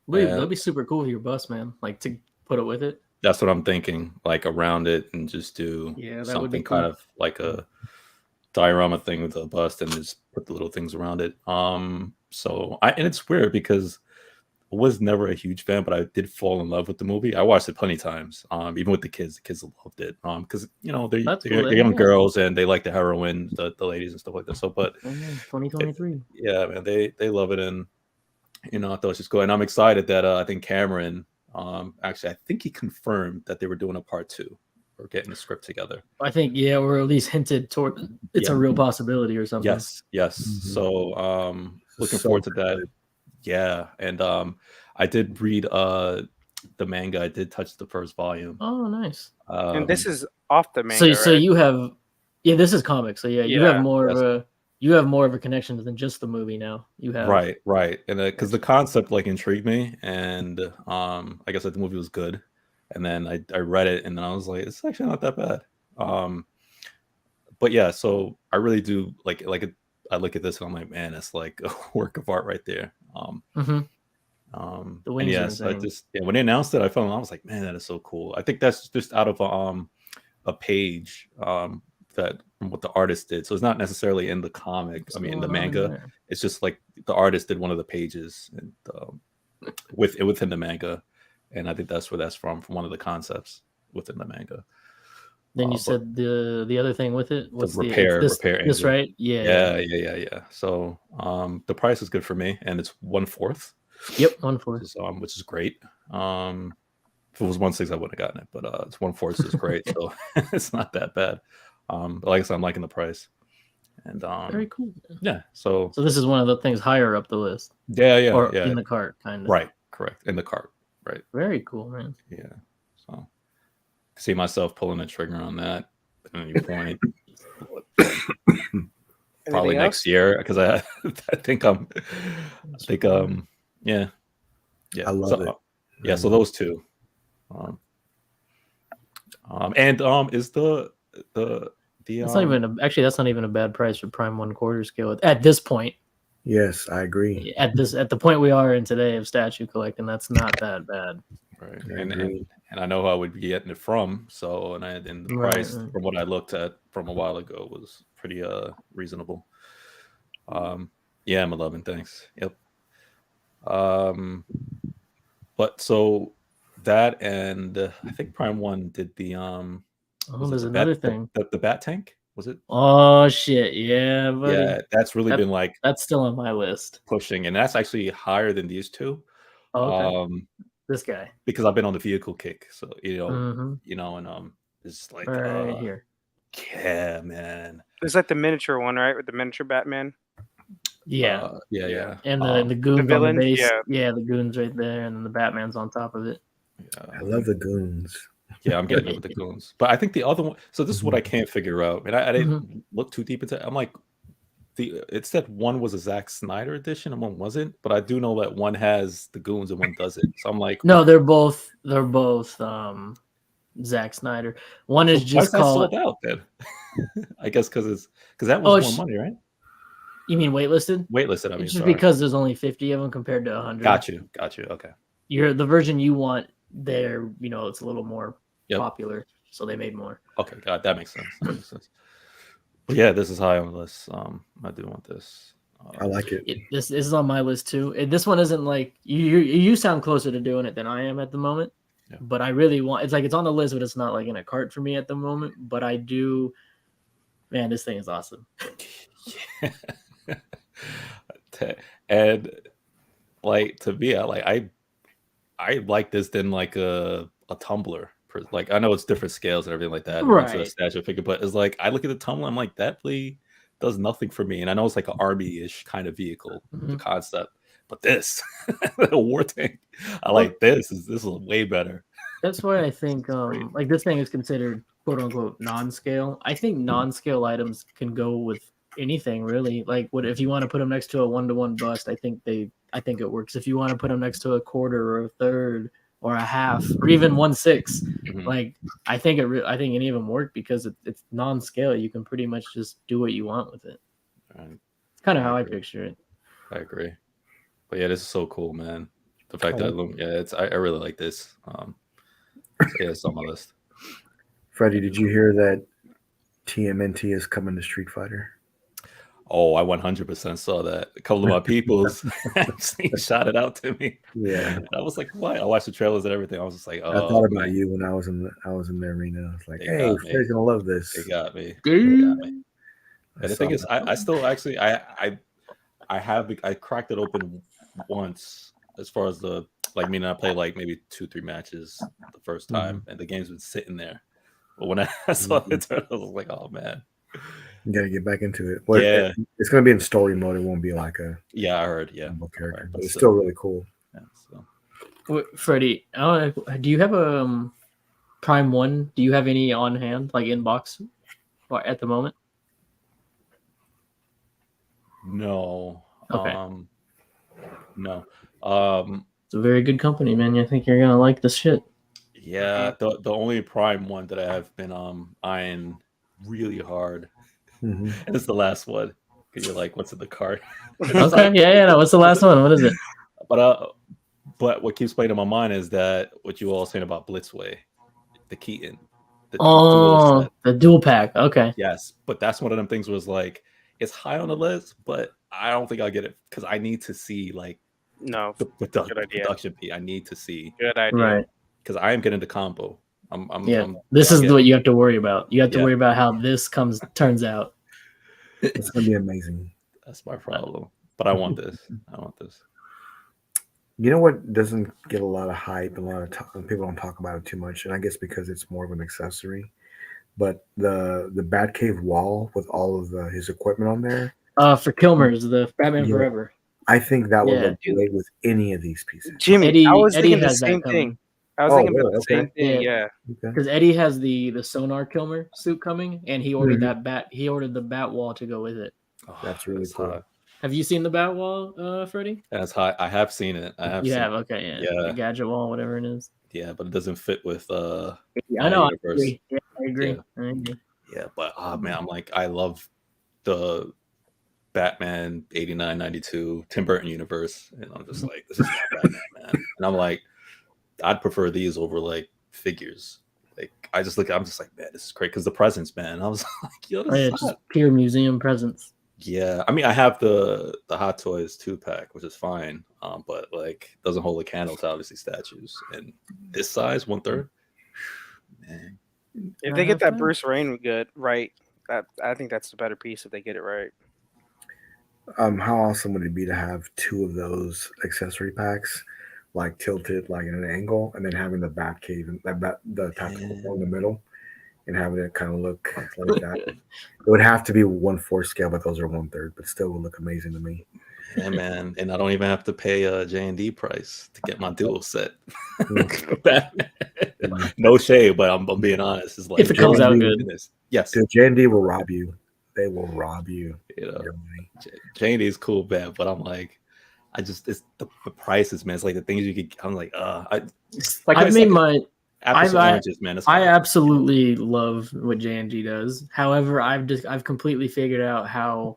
That'd be super cool with your bus, man. Like to put it with it. That's what I'm thinking. Like around it, and just do something cool. Kind of like a diorama thing with a bust, and just put the little things around it. And it's weird because I was never a huge fan, but I did fall in love with the movie. I watched it plenty of times, even with the kids. The kids loved it because they're young girls and they like the heroine, the ladies and stuff like that. So, but 2023, man, they love it, and I thought it was just cool. And I'm excited that I think Cameron, actually, I think he confirmed that they were doing a part 2 or getting the script together. I think, or at least hinted toward it's a real possibility or something. Yes. Mm-hmm. So, looking forward to that. Yeah, and I did read the manga. I did touch the first volume. Oh, nice. And this is off the manga. So you have, this is comics. So you have more of a connection than just the movie now. You have right, and because the concept intrigued me, and I guess the movie was good, and then I read it, and then I was like, it's actually not that bad. But yeah, so I really do like it. I look at this and I'm like, man, it's like a work of art right there. The wings are when they announced it, I was like, man, that is so cool. I think that's just out of a page that from what the artist did. So it's not necessarily in the comic. In the manga. It's just like the artist did one of the pages and within the manga, and I think that's where that's from one of the concepts within the manga. Then you said the other thing with it. What's the repair this engine. right? Yeah. So the price is good for me, and it's 1/4. Yep, 1/4. Which is great. If it was 1/6, I wouldn't have gotten it, but it's 1/4 is great, so it's not that bad. But like I said, I'm liking the price, and very cool. Yeah, so this is one of the things higher up the list. Yeah, or in the cart, kind of. Right, correct, in the cart, right. Very cool, man. Yeah, so see myself pulling the trigger on that at any point. Probably next year, because I think yeah. I love it. Yeah, so those two. And is the that's not even that's not even a bad price for Prime 1/4 scale at this point. Yes, I agree. At the point we are in today of statue collecting, that's not that bad. Right, and I know who I would be getting it from. So and the price from what I looked at from a while ago was pretty reasonable. Yeah, I'm 11. Thanks. Yep. But so that, and I think Prime 1 did the there's another thing. The bat tank, was it? Oh shit, yeah, buddy. Yeah, that's really been like that's still on my list. Pushing, and that's actually higher than these two. Okay. This guy. Because I've been on the vehicle kick, so Mm-hmm. and it's like right here. Yeah, man. It's like the miniature one, right? With the miniature Batman. Yeah. And the goons the villains, on the base. Yeah, the goons right there, and then the Batman's on top of it. I love the goons. Yeah, I'm getting it with the goons. But I think the other one, so this is what I can't figure out. And I didn't look too deep into it. I'm like, it said one was a Zack Snyder edition and one wasn't, but I do know that one has the goons and one doesn't. So I'm like, no, they're both Zack Snyder. One is just called sold out then. I guess because that was more money, right? You mean waitlisted? Waitlisted, I mean, just because there's only 50 of them compared to 100. Got you. Okay. The version you want there, it's a little more popular, so they made more. Okay, God, that makes sense. But yeah, this is high on the list. I do want this. I like it. This is on my list too. This one isn't like you sound closer to doing it than I am at the moment. Yeah. But I really want. It's on the list, but it's not like in a cart for me at the moment. But I do. Man, this thing is awesome. Yeah. And like to me, I like this than like a tumbler. Like I know it's different scales and everything like that, right? A statue figure, but it's like I look at the tumbler, I'm like that really does nothing for me. And I know it's like an army-ish kind of vehicle, the concept, but this a war tank, I like this. This is way better. That's why I think like this thing is considered quote unquote non-scale. I think non-scale items can go with anything really. Like if you want to put them next to a 1-to-1 bust, I think it works. If you want to put them next to a quarter or a third or a half or even 1/6, like I think any of them work because it's non-scale. You can pretty much just do what you want with it. Right. It's kind of how I picture it. I agree. But yeah, this is so cool, man. The fact that I really like this. So yeah, it's on my list. Freddie, did you hear that TMNT is coming to Street Fighter? Oh, I 100% saw that. A couple of my peoples actually shot it out to me. Yeah, and I was like, "What?" I watched the trailers and everything. I was just like, "Oh." I thought about you when I was in the arena. I was like, "Hey, Freddie's gonna love this." They got me. And the thing is, I still actually I cracked it open once. As far as I played like maybe 2-3 matches the first time, and the game's been sitting there. But when I saw the turn, I was like, "Oh man." You gotta get back into it. Well, yeah, it's gonna be in story mode. It won't be like a I heard character, right, but it's still really cool. Yeah, so. Wait, Freddie, do you have a Prime 1? Do you have any on hand, like in box, at the moment? No. Okay. No. It's a very good company, man. I think you're gonna like this shit. Yeah, the only Prime 1 that I have been eyeing really hard. And it's the last one because you're like, what's in the cart? Okay, yeah. What's the last one? What is it? But what keeps playing in my mind is that what you all saying about Blitzway, the Keaton. The dual pack. Okay. Yes, but that's one of them things was like it's high on the list, but I don't think I'll get it because I need to see the production piece. I need to see. Good idea. Right. Because I am getting the combo. This is what you have to worry about. You have to worry about how this turns out. It's gonna be amazing. That's my problem. But I want this. You know what doesn't get a lot of hype, people don't talk about it too much, and I guess because it's more of an accessory. But the Batcave wall with all of his equipment on there. For Kilmer's, the Batman Forever. I think that would look great with any of these pieces. Jimmy, I was thinking the same thing. I was thinking about the same thing. Yeah. Because Eddie has the Sonar Kilmer suit coming, and he ordered He ordered the Bat wall to go with it. Oh, that's really cool. Hot. Have you seen the Bat wall, Freddie? That's hot. I have seen it. Okay, yeah. The gadget wall, whatever it is. Yeah, but it doesn't fit with I know. I agree. Yeah, but man, I love the Batman 89, 92 Tim Burton universe, and I'm just like, this is not Batman, man. And I'm like, I'd prefer these over like figures. Like I'm just like, man, this is great because the presents, man. I was like, yo, this is just pure museum presents. Yeah, I mean, I have the Hot Toys 2-pack, which is fine, but like doesn't hold a candle to obviously statues. And this size, 1/3, man. If they get that Bruce Wayne right, I think that's the better piece if they get it right. How awesome would it be to have 2 of those accessory packs, like tilted, like in an angle, and then having the Batcave and the tactical in the middle, and having it kind of look like that. It would have to be 1/4 scale, but those are 1/3, but still would look amazing to me. Yeah, man, and I don't even have to pay a J&D price to get my dual set. No shade, but I'm being honest. It's like if it comes out good, yes, J&D will rob you. They will rob you. You know, J&D is cool, man, but I'm like, it's the prices, man. It's like the things you could. I'm like, I made my. Oranges, man. I absolutely love what J&G does. However, I've completely figured out how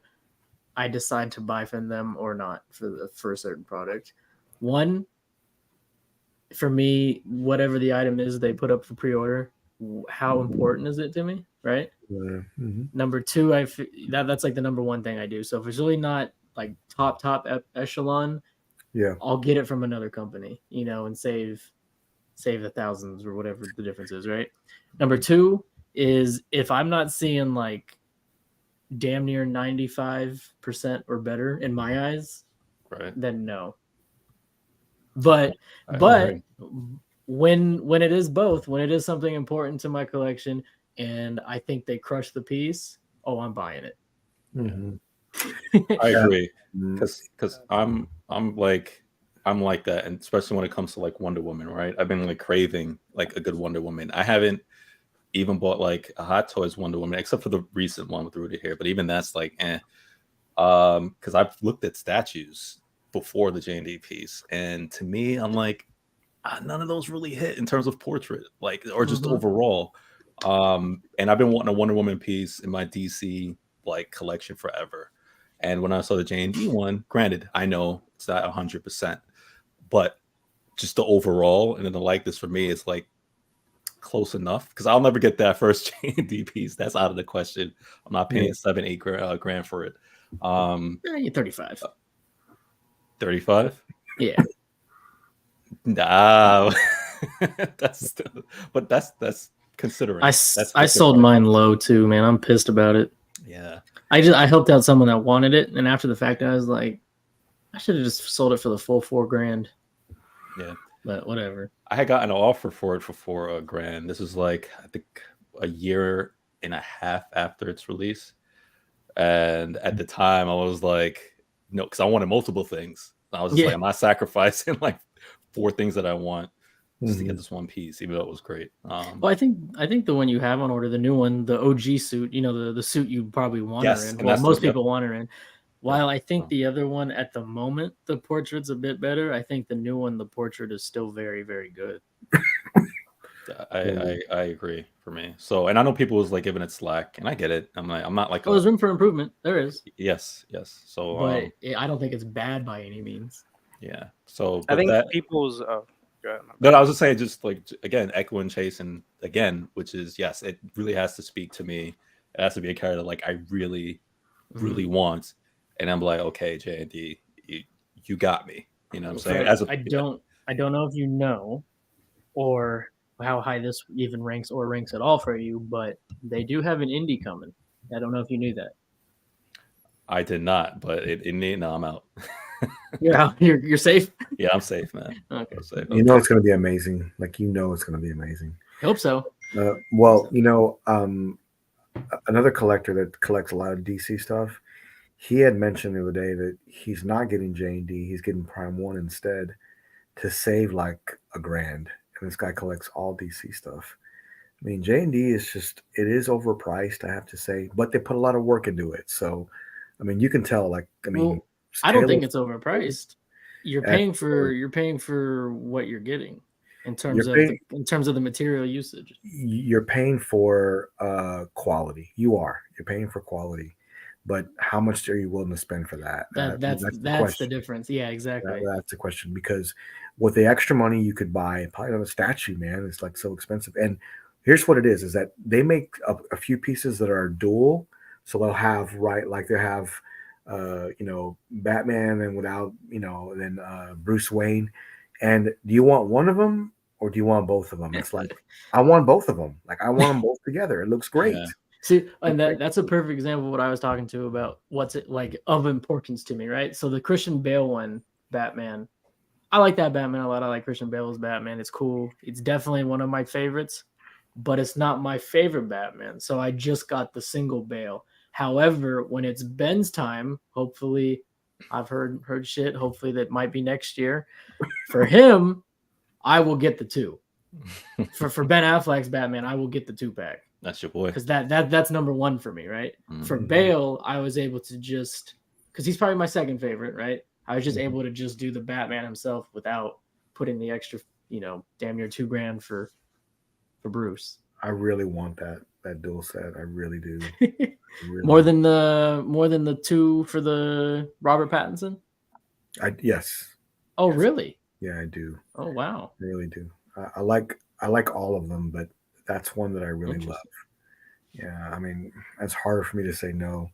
I decide to buy from them or not for a certain product. One, for me, whatever the item is they put up for pre-order, how important is it to me, right? Yeah. Mm-hmm. Number 2, that's like the number 1 thing I do. So if it's really not like top echelon, I'll get it from another company, and save the thousands or whatever the difference is, right? Number 2 is if I'm not seeing like damn near 95% or better in my eyes, right? Then no. But when it is both, when it is something important to my collection and I think they crush the piece, I'm buying it. Mm-hmm. I agree because I'm like that, and especially when it comes to like Wonder Woman, right? I've been like craving like a good Wonder Woman. I haven't even bought like a Hot Toys Wonder Woman, except for the recent one with Rudy here. But even that's like, because I've looked at statues before the J&D piece, and to me, I'm like, none of those really hit in terms of portrait, like, or just overall. And I've been wanting a Wonder Woman piece in my DC like collection forever. And when I saw the J&D one, granted, I know it's not 100%, but just the overall and then the likeness for me is like close enough because I'll never get that first J&D piece. That's out of the question. I'm not paying $7-8 grand for it. You're 35. 35? Yeah. Nah. that's considering. I sold mine low too, man. I'm pissed about it. Yeah. I helped out someone that wanted it, and after the fact, I was like, I should have just sold it for the full $4 grand. Yeah. But whatever. I had gotten an offer for it for $4 grand. This was like, I think, a year and a half after its release. And at the time, I was like, no, because I wanted multiple things. I was just like, I'm not sacrificing like 4 things that I want just to get this one piece, even though it was great. Well, I think the one you have on order, the new one, the OG suit, the suit you probably want her in. Well, most people want her in. While I think the other one at the moment, the portrait's a bit better, I think the new one, the portrait is still very, very good. I agree for me. So, and I know people was like giving it slack, and I get it. I'm not like. There's room for improvement. There is. Yes. So, but I don't think it's bad by any means. Yeah. So I think people's. No, I was just saying, just like again, echoing Chase, and again, which is yes, it really has to speak to me. It has to be a character like I really, really want, and I'm like, okay, J&D, you got me. You know what I'm saying? I don't know if you know, or how high this even ranks or ranks at all for you, but they do have an indie coming. I don't know if you knew that. I did not, but no, I'm out. You're safe. Yeah, I'm safe, man. Okay. I'm safe. You know it's going to be amazing. Like it's going to be amazing. Hope so. Another collector that collects a lot of DC stuff, he had mentioned the other day that he's not getting J&D, he's getting Prime 1 instead to save like $1,000. And this guy collects all DC stuff. I mean, J&D is it is overpriced, I have to say, but they put a lot of work into it. So, I mean, you can tell, I don't think it's overpriced. You're paying for what you're getting in terms of the material usage. You're paying for quality. You're paying for quality, but how much are you willing to spend for that? That's the difference. Yeah, exactly. That's the question, because with the extra money you could buy probably on a statue, man, it's like so expensive. And here's what it is that they make a few pieces that are dual, so they'll have Batman and without then Bruce Wayne. And do you want one of them or do you want both of them? It's like I want both of them. Like I want them both together. It looks great. Yeah. See, and that's a perfect example of what I was talking to about what's it like of importance to me, right? So the Christian Bale one, Batman, I like that Batman a lot. I like Christian Bale's Batman. It's cool. It's definitely one of my favorites, but it's not my favorite Batman. So I just got the single Bale. However, when it's Ben's time, hopefully, I've heard shit. Hopefully that might be next year. For him, I will get the 2. For Ben Affleck's Batman, I will get the 2-pack. That's your boy. Because that's number 1 for me, right? Mm-hmm. For Bale, I was able to because he's probably my second favorite, right? I was just able to just do the Batman himself without putting the extra, damn near $2,000 for Bruce. I really want that dual set. I really do. Really more than the 2 for the Robert Pattinson? Yes. Oh, yes. Really? Yeah, I do. Oh, wow. I really do. I like all of them, but that's one that I really love. Yeah, I mean, it's harder for me to say no.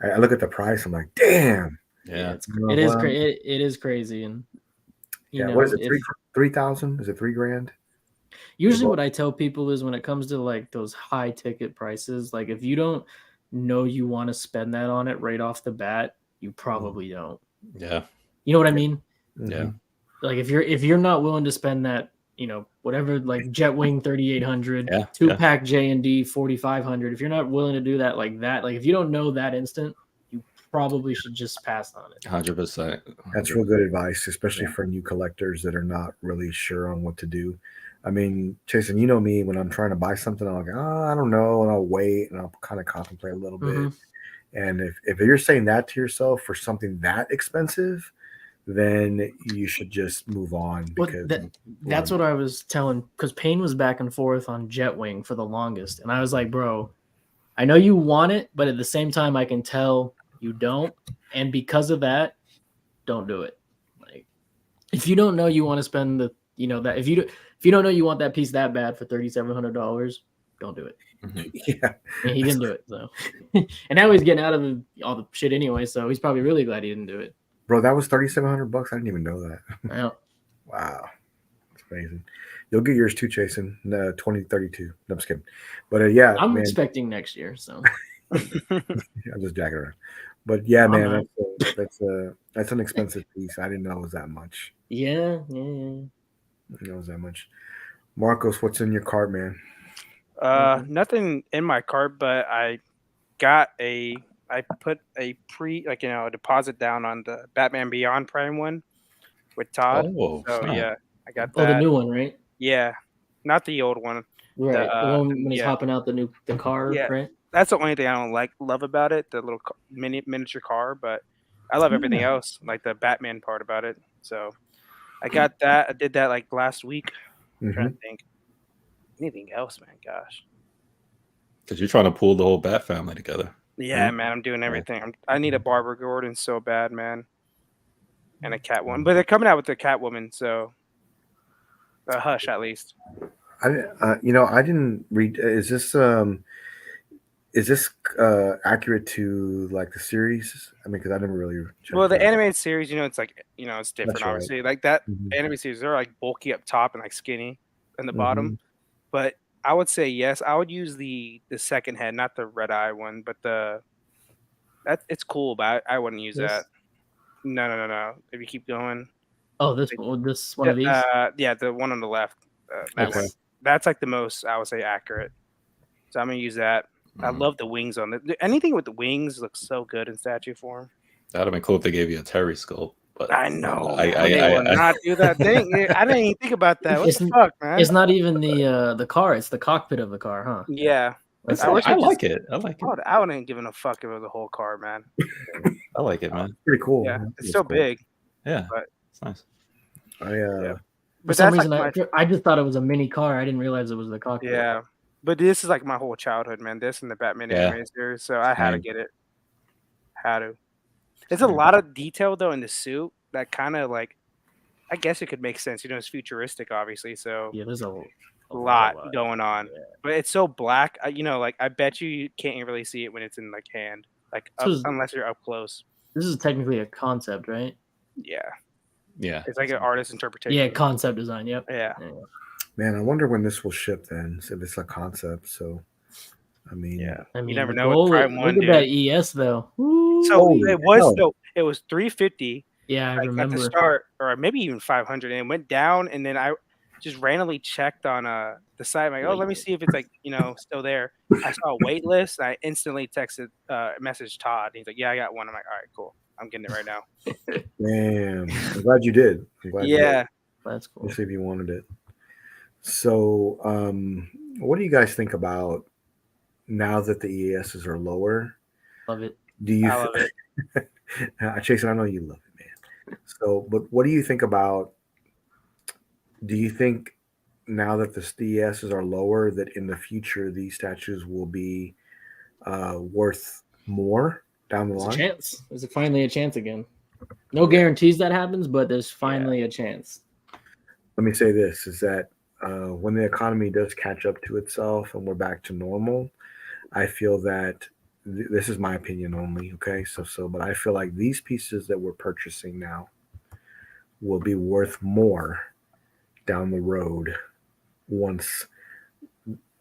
I look at the price. I'm like, damn. Yeah, it is crazy. And what is it? 3,000? Is it $3,000? Usually, what I tell people is when it comes to like those high ticket prices, like if you don't know you want to spend that on it right off the bat, you probably don't. Yeah. You know what I mean? Yeah. Like if you're not willing to spend that, whatever, like Jetwing 3,800, 2-pack J&D 4,500. If you're not willing to do that like that, like if you don't know that instant, you probably should just pass on it. 100%. That's real good advice, especially for new collectors that are not really sure on what to do. I mean, Jason, you know me, when I'm trying to buy something, I'm like, I don't know, and I'll wait and I'll kind of contemplate a little bit. And if you're saying that to yourself for something that expensive, then you should just move on. Because that's what I was telling, because Payne was back and forth on Jetwing for the longest. And I was like, bro, I know you want it, but at the same time, I can tell you don't. And because of that, don't do it. Like, if you don't know you want to spend that if you don't know you want that piece that bad for $3,700, don't do it. Yeah. And he didn't do it. So, and now he's getting out of all the shit anyway. So he's probably really glad he didn't do it. Bro, that was $3,700. I didn't even know that. Wow. That's amazing. You'll get yours too, Jason. 2032. No, I'm just kidding. But yeah, I'm expecting next year. So I'm just jacking around. But yeah, man, that's an expensive piece. I didn't know it was that much. Yeah. I didn't know it was that much. Marcos, what's in your cart, man? Nothing in my cart, but I put a a deposit down on the Batman Beyond Prime 1 with Todd. Oh, so yeah, I got that. Oh, the new one, right? Yeah, not the old one. Right, the one when he's hopping out the car, right? That's the only thing I don't love about it, the little miniature car. But I love everything else, like the Batman part about it. So I got that. I did that like last week. I'm trying to think. Anything else, man? Gosh. Because you're trying to pull the whole Bat family together. Yeah, man, I'm doing everything. I need a Barbara Gordon so bad, man, and a Catwoman. But they're coming out with the Catwoman, so Hush at least. I didn't read. Is this accurate to like the series? I mean, because I never really. Well, the animated series, it's like it's different, obviously. Like that animated series, they're like bulky up top and like skinny in the bottom. But I would say yes. I would use the second head, not the red eye one, but it's cool, but I wouldn't use that. No. If you keep going, Oh, this one of these. yeah, the one on the left. That one. That's like the most I would say accurate. So I'm gonna use that. I love the wings on it. Anything with the wings looks so good in statue form. That'd have been cool if they gave you a Terry sculpt. But I know. I will not do that thing. I didn't even think about that. What the fuck, man? It's not even the car. It's the cockpit of the car, huh? Yeah. I like it. I like it. I wouldn't give a fuck if it was the whole car, man. I like it, man. Pretty cool. Yeah, it's so big. Yeah, but it's nice. For some reason, I just thought it was a mini car. I didn't realize it was the cockpit. Yeah, but this is like my whole childhood, man. This and the Batman animated series, so I had to get it. Had to. There's a lot of detail though in the suit that kind of like, I guess it could make sense. You know, it's futuristic, obviously. So yeah, there's a lot going on, but it's so black. You know, like I bet you can't really see it when it's in like hand, like unless you're up close. This is technically a concept, right? Yeah. Yeah. It's like an artist interpretation. Yeah, concept design. Yep. Yeah. Man, I wonder when this will ship then. If it's a concept, so I mean, you never know. With Prime One, look at that ES though. So it was 350. Yeah, I remember at the start, or maybe even 500, and it went down. And then I just randomly checked on the site. I'm like, let me see if it's like still there. I saw a wait list. I instantly texted message Todd. He's like, yeah, I got one. I'm like, all right, cool. I'm getting it right now. Damn, I'm glad you did. That's cool. Let's see if you wanted it. So, what do you guys think about now that the ESs are lower? Love it. I love it. Jason, I know you love it, man. So, but what do you think about? Do you think now that the ESs are lower, that in the future these statues will be worth more down the line? There's a chance. There's finally a chance again. No guarantees that happens, but there's finally a chance. Let me say this: is that when the economy does catch up to itself and we're back to normal, I feel that this is my opinion only. Okay, but I feel like these pieces that we're purchasing now will be worth more down the road once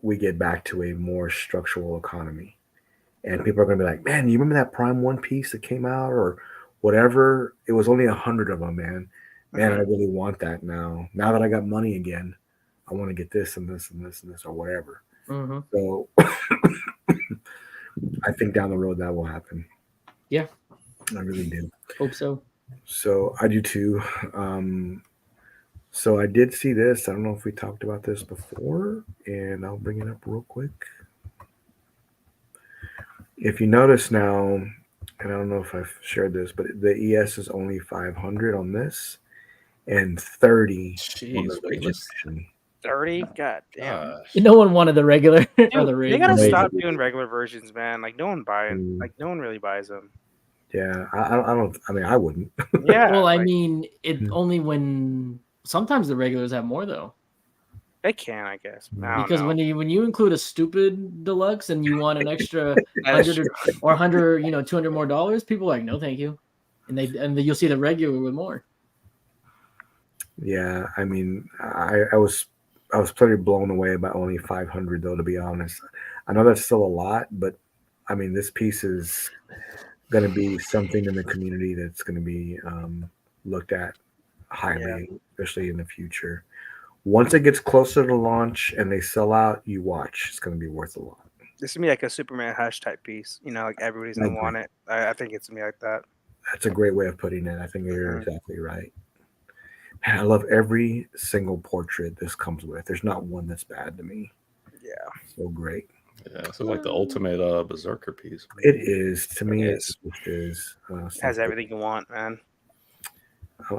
we get back to a more structural economy. And people are going to be like, man, you remember that Prime One piece that came out or whatever? It was only 100 of them, man. Man, I really want that now. Now that I got money again, I want to get this and this and this and this or whatever. Mm-hmm. So I think down the road that will happen. Yeah. I really do. Hope so. So I do too. So I did see this. I don't know if we talked about this before, and I'll bring it up real quick. If you notice now, and I don't know if I've shared this, but the ES is only 500 on this and 30 on the registration. 30? God damn. No one wanted the regular. Dude, they gotta stop doing regular versions, man. Like no one really buys them. Yeah, I don't. I mean, I wouldn't. Yeah. Well, I mean, only when sometimes the regulars have more though. They can, I guess. Because when you include a stupid deluxe and you want an extra 100 or 100, $200 more dollars, people are like, no, thank you, and you'll see the regular with more. Yeah, I mean, I was pretty blown away by only 500 though. To be honest, I know that's still a lot, but I mean, this piece is going to be something in the community that's going to be looked at highly, especially in the future. Once it gets closer to launch and they sell out, you watch. It's going to be worth a lot. This is going to be like a Superman hush type piece. Like everybody's going to want it. I think it's going to be like that. That's a great way of putting it. I think you're exactly right. Man, I love every single portrait this comes with. There's not one that's bad to me. Yeah. So great. Yeah, this is like the ultimate Berserker piece. It is. To me, it is. It has everything you want, man.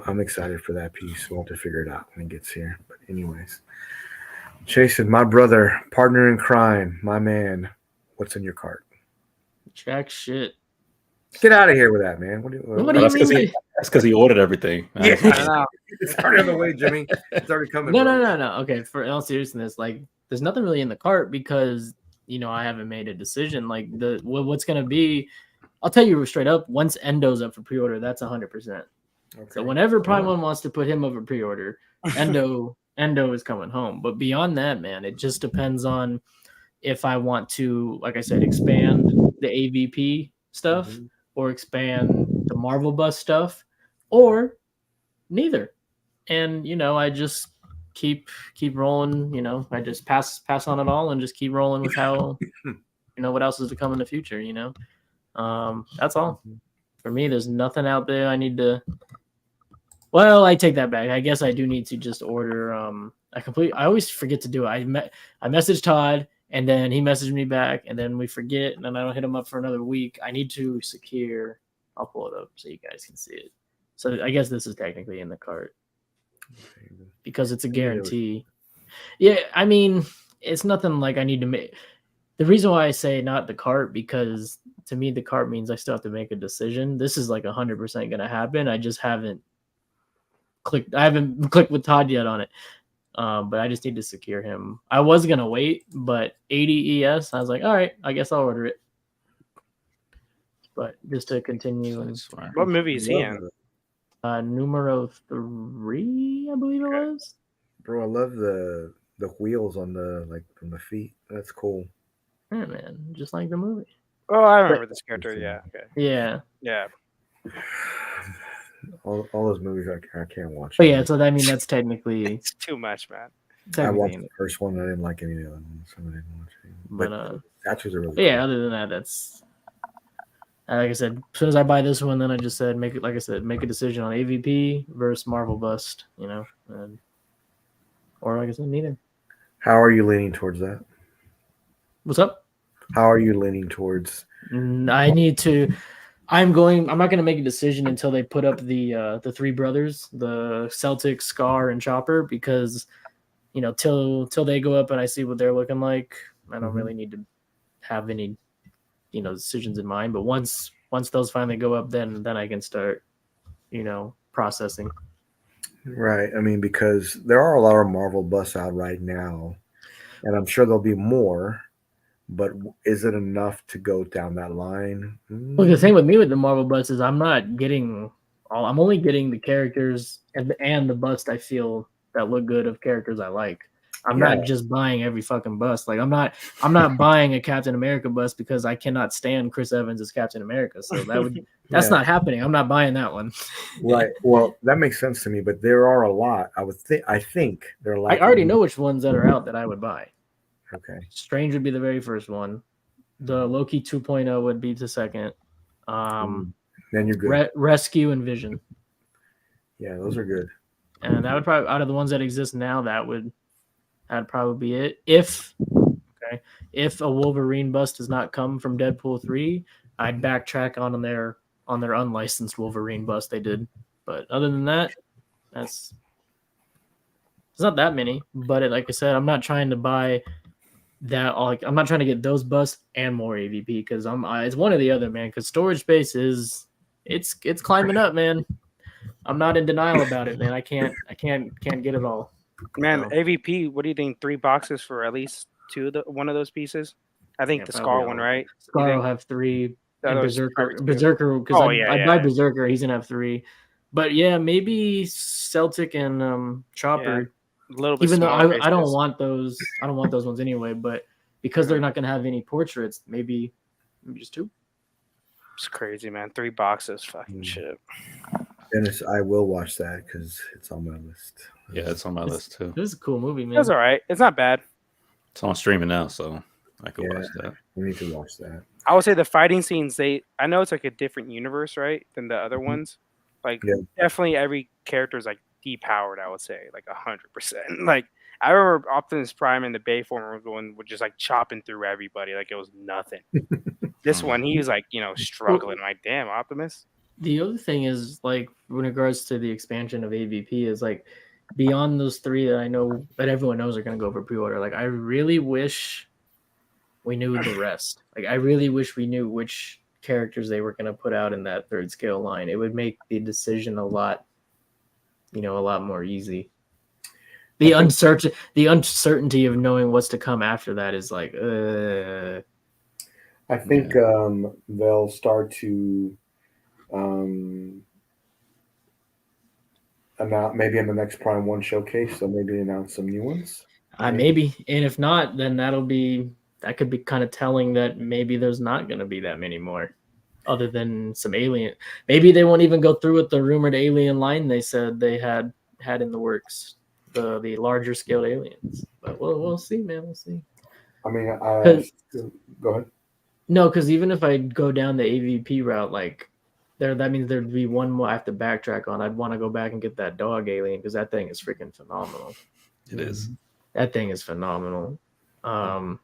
I'm excited for that piece. We'll have to figure it out when it gets here. But anyways, Jason, my brother, partner in crime, my man, what's in your cart? Jack shit. Get out of here with that, man. What do you mean? That's because he ordered everything. Yeah, I don't know. It's already on the way, Jimmy. It's already coming. No. Okay, for all seriousness, like, there's nothing really in the cart because I haven't made a decision. Like what's gonna be, I'll tell you straight up. Once Endo's up for pre-order, that's 100%. Okay. So whenever Prime One wants to put him up for pre-order, Endo Endo is coming home. But beyond that, man, it just depends on if I want to, like I said, expand the AVP stuff or expand the Marvel Bus stuff, or neither. And I just keep rolling. I just pass on it all and just keep rolling with how what else is to come in the future. That's all. For me, there's nothing out there I need to. Well, I take that back. I guess I do need to just order. I always forget to do it. I messaged Todd, and then he messaged me back, and then we forget, and then I don't hit him up for another week. I need to secure. I'll pull it up so you guys can see it. So I guess this is technically in the cart because it's a guarantee. Yeah, I mean, it's nothing like I need to make. The reason why I say not the cart, because to me the cart means I still have to make a decision. This is like 100% going to happen. I just haven't clicked with Todd yet on it. But I just need to secure him. I was going to wait, but 80 ES, I was like, all right, I guess I'll order it. But just to continue. What movie is he in? Numero 3, I believe it was. Bro, I love the wheels on the feet. That's cool. Yeah, man, just like the movie. Oh, I remember this character. Yeah. Okay. Yeah. All those movies I can't watch. But yeah, so that's technically it's too much, man. I watched the first one. I didn't like any of the other ones, so I didn't watch it. But statues are really cool. Yeah. Other than that, that's like I said. As soon as I buy this one, then I just said make a decision on AVP versus Marvel Bust. Or like I said, neither. How are you leaning towards that? What's up? How are you leaning towards? I need to. I'm not going to make a decision until they put up the three brothers, the Celtic, Scar, and Chopper, because till they go up and I see what they're looking like, I don't really need to have any decisions in mind. But once those finally go up, then I can start processing. Right. I mean, because there are a lot of Marvel busts out right now, and I'm sure there'll be more. But is it enough to go down that line? Well, the thing with me with the Marvel bust is I'm only getting the characters and the bust I feel that look good of characters I like. I'm not just buying every fucking bust. Like I'm not buying a Captain America bust because I cannot stand Chris Evans as Captain America. So that's not happening. I'm not buying that one. Right. Well, that makes sense to me, but there are a lot. I think there are. I already know which ones that are out that I would buy. Okay. Strange would be the very first one. The Loki 2.0 would be the second. Then you're good. Rescue and Vision. Yeah, those are good. And that would probably, out of the ones that exist now, that'd probably be it. If a Wolverine bust does not come from Deadpool 3, I'd backtrack on their unlicensed Wolverine bust they did. But other than that, it's not that many. But like I said, I'm not trying to buy that. I'm not trying to get those busts and more AVP because it's one or the other, man. Because storage space it's climbing up, man. I'm not in denial about it, man. I can't get it all. Man, AVP, what do you think? 3 boxes for at least one of those pieces? I think the Scar one, right? Scar will have 3. And Berserker, because I buy Berserker, he's gonna have 3. But yeah, maybe Celtic and Chopper. A little bit. Even though I don't want those ones anyway. But because they're not gonna have any portraits, maybe just 2. It's crazy, man. 3 boxes, fucking shit. Dennis, I will watch that because it's on my list. Yeah, it's on my list too. It was a cool movie, man. It's all right. It's not bad. It's on streaming now, so I can watch that. We need to watch that. I would say the fighting scenes, I know it's like a different universe, right, than the other ones. Like, definitely every character is like depowered, I would say, like 100%. Like, I remember Optimus Prime in the Bay form was just like chopping through everybody like it was nothing. This one, he was like, struggling. I'm like, damn, Optimus. The other thing is, like, in regards to the expansion of AVP, is like beyond those 3 that I know that everyone knows are going to go for pre-order. Like, I really wish we knew the rest. Like, I really wish we knew which characters they were going to put out in that 3rd scale line. It would make the decision a lot more easy. The uncertainty of knowing what's to come after that is like, I think they'll start to maybe in the next Prime 1 showcase, so maybe announce some new ones. Maybe, and if not, then that could be kind of telling that maybe there's not going to be that many more, other than some alien. Maybe they won't even go through with the rumored alien line they said they had in the works, the larger scale aliens. But we'll see, man. We'll see. I mean, go ahead. No, because even if I go down the AVP route, like that means there'd be one more I have to backtrack on. I'd want to go back and get that dog alien because that thing is freaking phenomenal. It is. That thing is phenomenal. And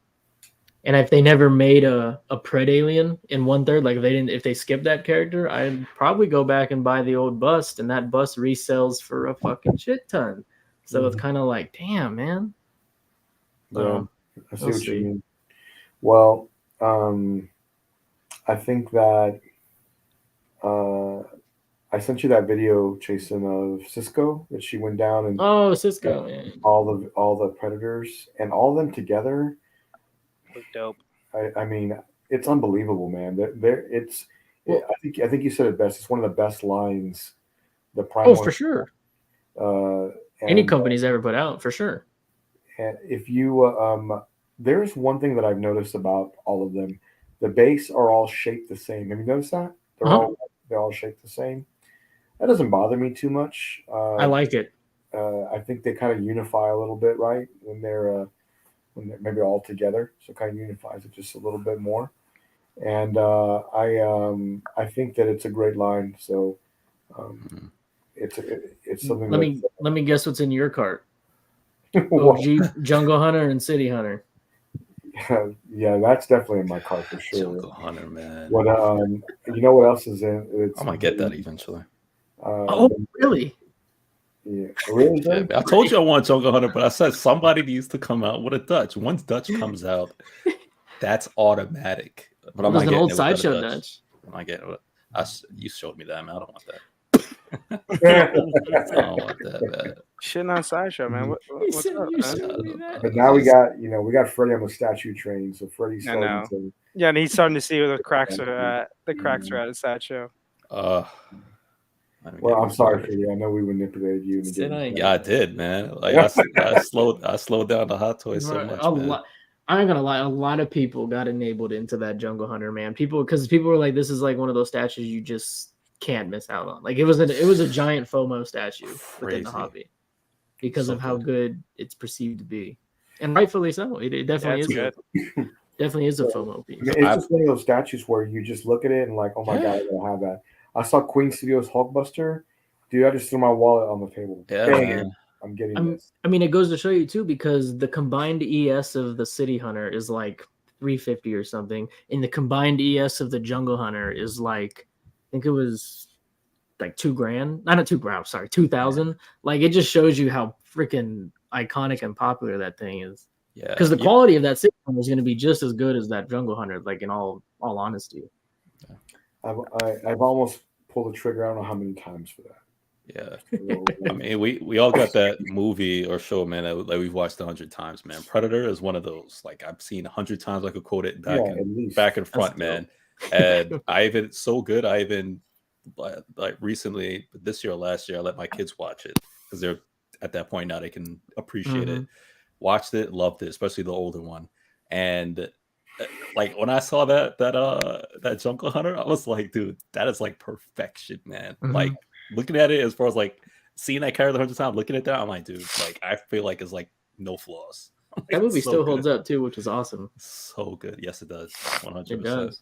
if they never made a Pred alien in 1/3, like if they skipped that character, I'd probably go back and buy the old bust, and that bust resells for a fucking shit ton. So it's kind of like, damn, man. Yeah, I see what you mean. Well, I think that I sent you that video, Jason, of Cisco that she went down and Cisco, yeah. all the predators and all of them together. Dope. I mean, it's unbelievable, man. I think you said it best. It's one of the best lines the Prime. For sure. Any company's ever put out, for sure. And if you there's one thing that I've noticed about all of them. The base are all shaped the same. Have you noticed that? They're all shaped the same. That doesn't bother me too much. I like it. I think they kind of unify a little bit, right? When they're maybe all together, so it kind of unifies it just a little bit more. And I think that it's a great line. So it's something. Let me guess what's in your cart. OG Jungle Hunter and City Hunter. Yeah, that's definitely in my cart for sure. Jungle Hunter, man. What you know what else is in? I might get that eventually. Really? Yeah, really? Yeah, I told you I want Jungle Hunter, but I said somebody needs to come out with a Dutch. Once Dutch comes out, that's automatic. But I'm not getting an old it sideshow Dutch. I'm not getting it. You showed me that, man. I don't want that. I don't want that, man. Shitting on sideshow, man. What's up, man? But now we got Freddie on the statue train, so Freddie's starting to. Yeah, and he's starting to see where the cracks are at. The cracks are at his sideshow. Well, I'm sorry, Freddie. I know we manipulated you. Yeah, I did, man. Like I slowed down the hot toys so much. I'm not gonna lie, a lot of people got enabled into that Jungle Hunter, man. Because people were like, this is like one of those statues you just can't miss out on. Like it was a giant FOMO statue within the hobby because of how good it's perceived to be, and rightfully so. It definitely is good. Definitely is a FOMO piece. It's just one of those statues where you just look at it and like, oh my god, I gotta have that. I saw Queen Studios Hulkbuster, dude. I just threw my wallet on the table. Yeah, man. I'm getting this. I mean, it goes to show you too, because the combined ES of the City Hunter is like 350 or something, and the combined ES of the Jungle Hunter is like, I think it was like $2,000. Not $2,000, sorry, 2,000. Like it just shows you how freaking iconic and popular that thing is. Yeah, because the quality of that City Hunter is going to be just as good as that Jungle Hunter. Like in all honesty. Yeah. I've almost pulled the trigger. I don't know how many times for that. Yeah, I mean, we all got that movie or show, man, that we've watched 100 times, man. Predator is one of those, like I've seen 100 times. I could quote it back and front, man. And it's so good. I even like recently, this year or last year, I let my kids watch it because they're at that point now they can appreciate it. Watched it, loved it, especially the older one. And like when I saw that Jungle Hunter, I was like, dude, that is like perfection, man. Like looking at it as far as like seeing that character 100 times, looking at that, I'm like, dude, like I feel like it's like no flaws. Like, that movie still holds up too, which is awesome. So good. Yes, it does. 100%. It does.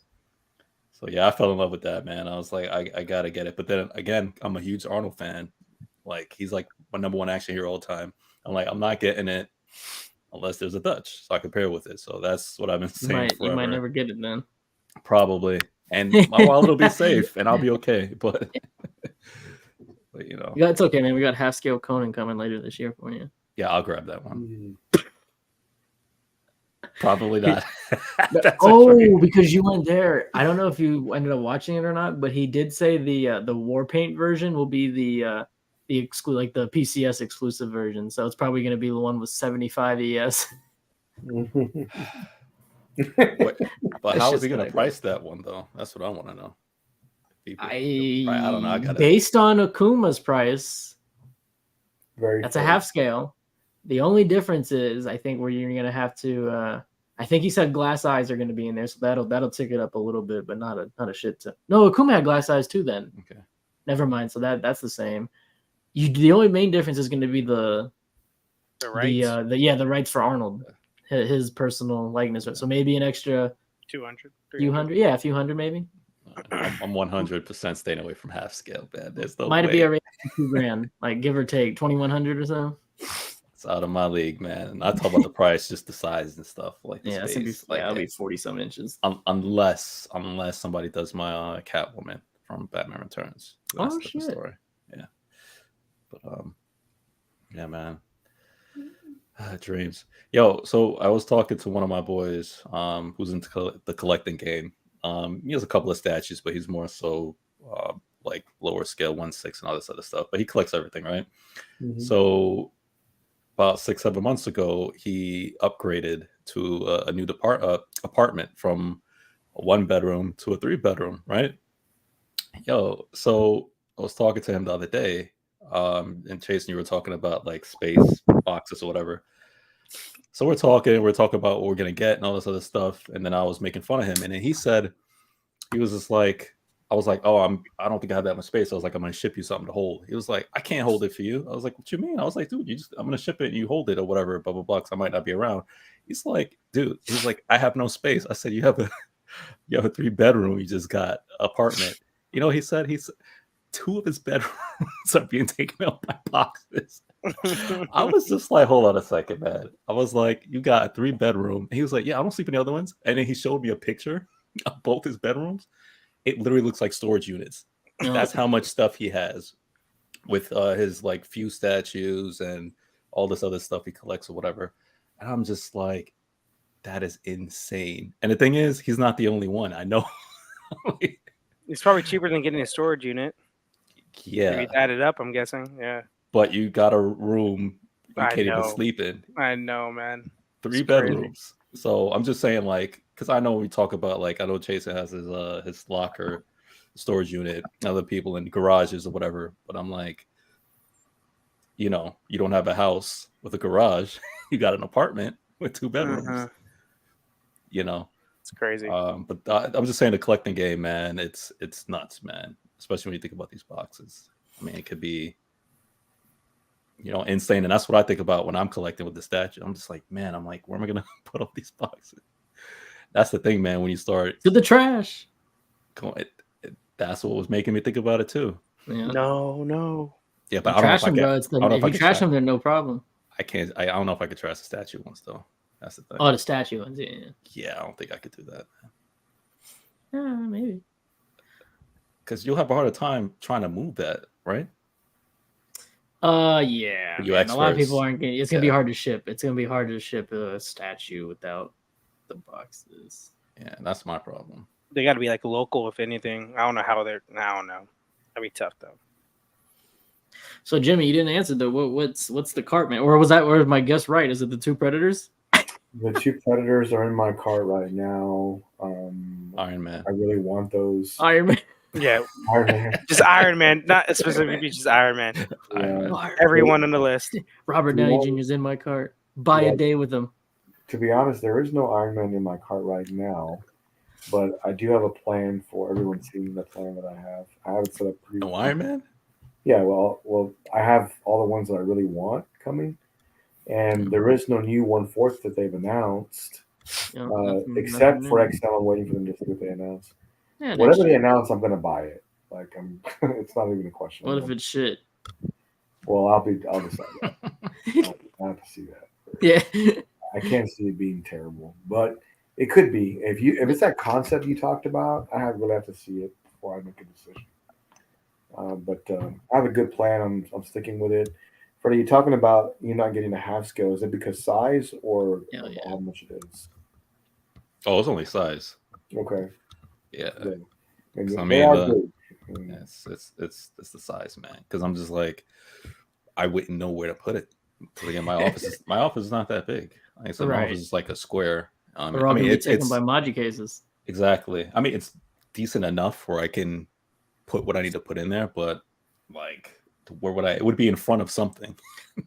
So yeah, I fell in love with that, man. I was like, I gotta get it. But then again, I'm a huge Arnold fan. Like he's like my number one action hero all the time. I'm like, I'm not getting it unless there's a Dutch, so I can pair with it. So that's what I've been saying. You might never get it then. Probably. And my wallet will be safe and I'll be okay. But you know. Yeah, it's okay, man. We got half scale Conan coming later this year for you. Yeah, I'll grab that one. Probably not. Because you went there. I don't know if you ended up watching it or not, but he did say the war paint version will be the like the PCS exclusive version. So it's probably going to be the one with 75 ES. But how is he going to price that one though? That's what I want to know. I don't know. Based on Akuma's price, That's a half scale. The only difference is, I think, where you're gonna have to. I think he said glass eyes are gonna be in there, so that'll tick it up a little bit, but not a shit ton. No, Akuma had glass eyes too. Then Okay. Never mind. So that's the same. The only main difference is going to be the rights. The rights for Arnold, his personal likeness. So maybe an extra 200, few hundred, yeah, a few hundred maybe. I'm 100% staying away from half scale, man. There's no Might way. be a $2,000, like give or take 2,100 or so. It's out of my league, man. Not talk about the price, just the size and stuff. Like the space. It'll be 40-some inches. Unless somebody does my Catwoman from Batman Returns. That's the story. Yeah. But yeah, man. Dreams. Yo, so I was talking to one of my boys who's into the collecting game. He has a couple of statues, but he's more so like lower scale 1/6 and all this other stuff. But he collects everything, right? Mm-hmm. So about 6-7 months ago, he upgraded to a new apartment from a 1-bedroom to a 3-bedroom, right? Yo, so I was talking to him the other day, and Chase, you were talking about like space boxes or whatever. So we're talking about what we're gonna get and all this other stuff, and then I was making fun of him, and then he said, he was just like, I was like, oh, I don't think I have that much space. I was like, I'm gonna ship you something to hold. He was like, I can't hold it for you. I was like, what you mean? I was like, dude, I'm gonna ship it and you hold it or whatever, blah blah blah, because I might not be around. He's like, dude, he's like, I have no space. I said, you have a 3-bedroom, you just got apartment. You know, he said 2 of his bedrooms are being taken out by boxes. I was just like, hold on a second, man. I was like, you got a 3-bedroom. And he was like, yeah, I don't sleep in the other ones. And then he showed me a picture of both his bedrooms. It literally looks like storage units. That's how much stuff he has with his like few statues and all this other stuff he collects or whatever. And I'm just like, that is insane. And the thing is, he's not the only one. I know. It's probably cheaper than getting a storage unit. Yeah. If you add it up, I'm guessing. Yeah. But you got a room you can't even sleep in. I know, man. 3 bedrooms. Crazy. So I'm just saying, like, because I know we talk about, like, I know Jason has his locker, storage unit, other people in garages or whatever. But I'm like, you know, you don't have a house with a garage. You got an apartment with 2 bedrooms. Uh-huh. You know. It's crazy. But I'm just saying, the collecting game, man, it's nuts, man. Especially when you think about these boxes. I mean, it could be, you know, insane. And that's what I think about when I'm collecting with the statue. I'm just like, man, I'm like, where am I gonna put all these boxes? That's the thing, man. When you start to the trash, that's what was making me think about it too. Yeah. No. Yeah, but I don't know if I can. If you trash them, then no problem. I can't. I don't know if I could trash the statue ones though. That's the thing. Oh, the statue ones, yeah. Yeah, I don't think I could do that. Maybe. Because you'll have a harder time trying to move that, right? Yeah. A lot of people aren't getting. It's gonna be hard to ship. It's gonna be hard to ship a statue without the boxes. Yeah, that's my problem. They got to be like local, if anything. I don't know how they're. I don't know. That'd be tough though. So Jimmy, you didn't answer though. What's the cart, man? Or was my guess right? Is it the 2 Predators? The 2 Predators are in my cart right now. Iron Man. I really want those. Iron Man. Yeah, Iron Man. Just Iron Man, not specifically just Iron Man. Yeah. Everyone on the list. Robert Downey Jr. is in my cart. Buy a day with him. To be honest, there is no Iron Man in my cart right now, but I do have a plan for everyone seeing the plan that I have. I have it set up pretty. No Iron Man? Yeah, well, I have all the ones that I really want coming, and there is no new 1/4 that they've announced, except for XL. I'm waiting for them to see what they announce. Yeah, whatever they announce, I'm gonna buy it. Like it's not even a question. What if it's shit? Well, I'll decide that. I have to see that. Yeah, I can't see it being terrible, but it could be. If it's that concept you talked about, I really have to see it before I make a decision. But I have a good plan. I'm sticking with it. Freddie, you're talking about you're not getting a half scale. Is it because size or how much it is? Oh, it's only size. Okay. Yeah. I mean, it's the size, man. Because I'm just like, I wouldn't know where to put it. Again, my office is not that big. Like I said, my office is like a square. They're all it's taken by Maji cases. Exactly. I mean, it's decent enough where I can put what I need to put in there, but like where would I? It would be in front of something.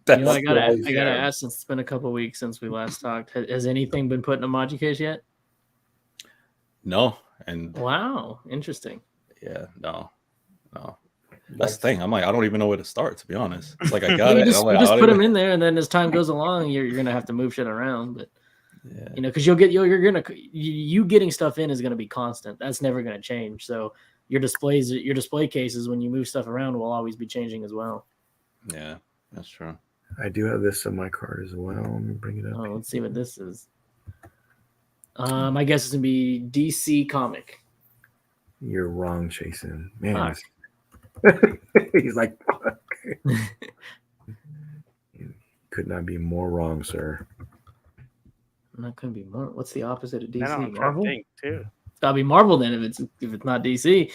You know, I gotta ask, since it's been a couple weeks since we last talked. Has anything been put in a Maji case yet? No, and wow, interesting. Yeah, no. That's the thing. I'm like, I don't even know where to start, to be honest. It's like I got you it. just, like, you just put them in there, and then as time goes along, you're gonna have to move shit around. But you know, because you getting stuff in is gonna be constant. That's never gonna change. So your display cases, when you move stuff around, will always be changing as well. Yeah, that's true. I do have this on my card as well. Let me bring it up. Oh, let's see what this is. I guess it's gonna be DC comic. You're wrong, Jason. Man, Fuck. he's like, fuck. Could not be more wrong, sir. Not gonna be more. What's the opposite of DC? I know, I'm trying to Marvel. think, too. It's gotta be Marvel then, if it's not DC.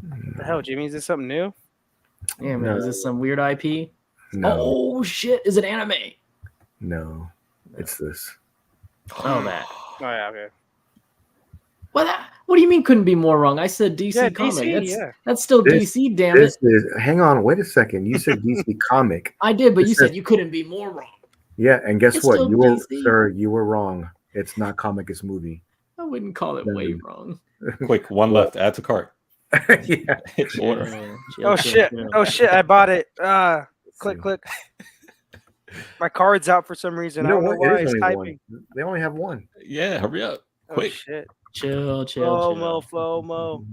The hell, Jimmy? Is this something new? Yeah, man. Is this some weird IP? No, Oh shit! Is it anime? no, it's this. Oh, that. Oh yeah, okay. What do you mean couldn't be more wrong? I said DC comic. DC, That's still DC, damn it. Hang on, wait a second. You said DC comic. I did, but you said you couldn't be more wrong. Yeah, and guess It's what? still You were, DC. sir, you were wrong. It's not comic, it's movie. I wouldn't call it way wrong. Quick, one left. Add to cart. Yeah. It's order. Oh shit! Oh shit! I bought it. Click. My card's out for some reason. I don't know why it's typing. They only have one. Yeah, hurry up. Quick. Oh shit! Chill. FOMO.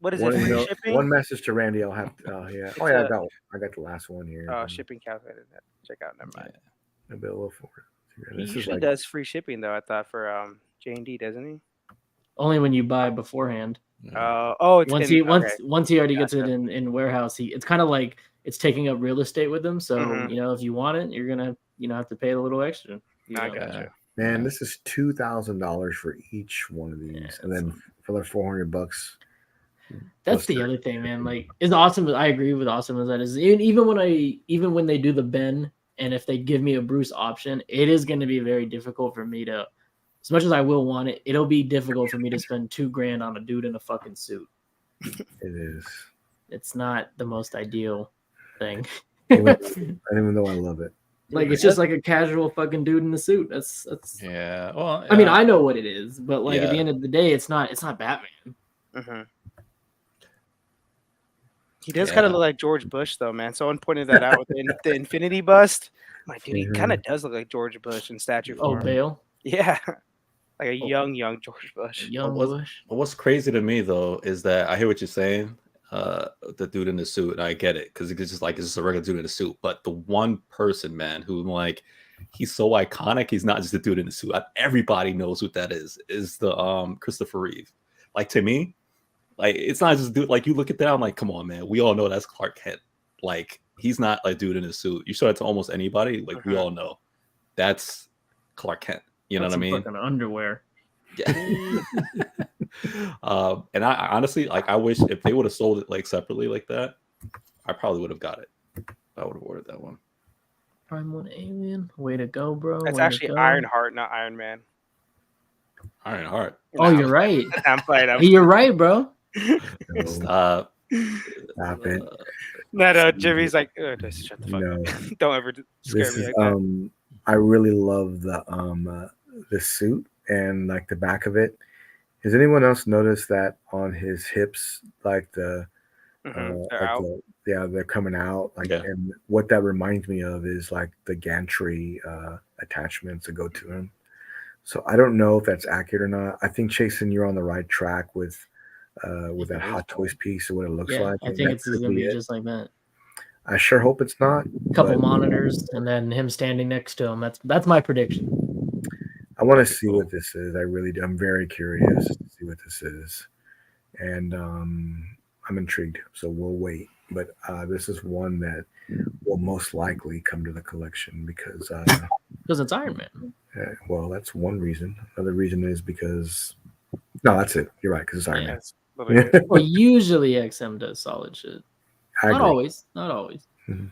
What is it? Free shipping? One message to Randy. I'll have. Yeah. Oh yeah, I got the last one here. Oh, shipping calculator. Check out. Never mind. Available for it. He usually does free shipping though. I thought for J&D, doesn't he? Only when you buy beforehand. It's once he already gets it in warehouse, it's kind of like it's taking up real estate with them. So you know, if you want it, you're gonna have to pay a little extra. I gotcha. Man, this is $2,000 for each one of these, and then for the $400. That's the other thing, man. Like, it's awesome. I agree with awesome as that is. Even when they do the Ben, and if they give me a Bruce option, it is going to be very difficult for me to. As much as I will want it, it'll be difficult for me to spend $2,000 on a dude in a fucking suit. It is. It's not the most ideal thing. Even though I love it. Like, it's just like a casual fucking dude in a suit. That's yeah. Well, I mean, I know what it is, but like at the end of the day, it's not Batman. Mm-hmm. He does kind of look like George Bush, though, man. Someone pointed that out with the Infinity bust. I'm like, dude, he kind of does look like George Bush in statue form. Oh, Bale. Yeah, like a young George Bush. Bush. What's crazy to me though is that I hear what you're saying. The dude in the suit, and I get it because it's just a regular dude in a suit. But the one person, man, who like he's so iconic, he's not just a dude in a suit. Everybody knows who that is the Christopher Reeve. Like, to me, like, it's not just dude. Like, you look at that, I'm like, come on, man. We all know that's Clark Kent. Like, he's not like dude in a suit. You show that to almost anybody, like we all know that's Clark Kent. You know what I mean? Fucking underwear. Yeah. And I honestly, like, I wish if they would have sold it like separately like that, I probably would have got it. I would have ordered that one. Prime 1 Alien. Way to go, bro. That's actually Ironheart, not Iron Man. Ironheart. Oh, you're right. I'm playing. You're right, bro. Stop it. No, Jimmy's like, just shut the fuck up. Don't ever scare me again. I really love the suit and like the back of it. Has anyone else noticed that on his hips, like they're coming out, like, and what that reminds me of is like the gantry attachments that go to him. So I don't know if that's accurate or not. I think, Chasen, you're on the right track with that Hot Toys piece and what it looks like. I think it's going to be just like that. I sure hope it's not. A couple monitors and then him standing next to him. That's my prediction. I want to see what this is. I really do. I'm very curious to see what this is. And I'm intrigued. So we'll wait. But this is one that will most likely come to the collection because it's Iron Man. Well, that's one reason. Another reason is because that's it. You're right, because it's Iron Man. Well, usually XM does solid shit. Not always. Mm-hmm.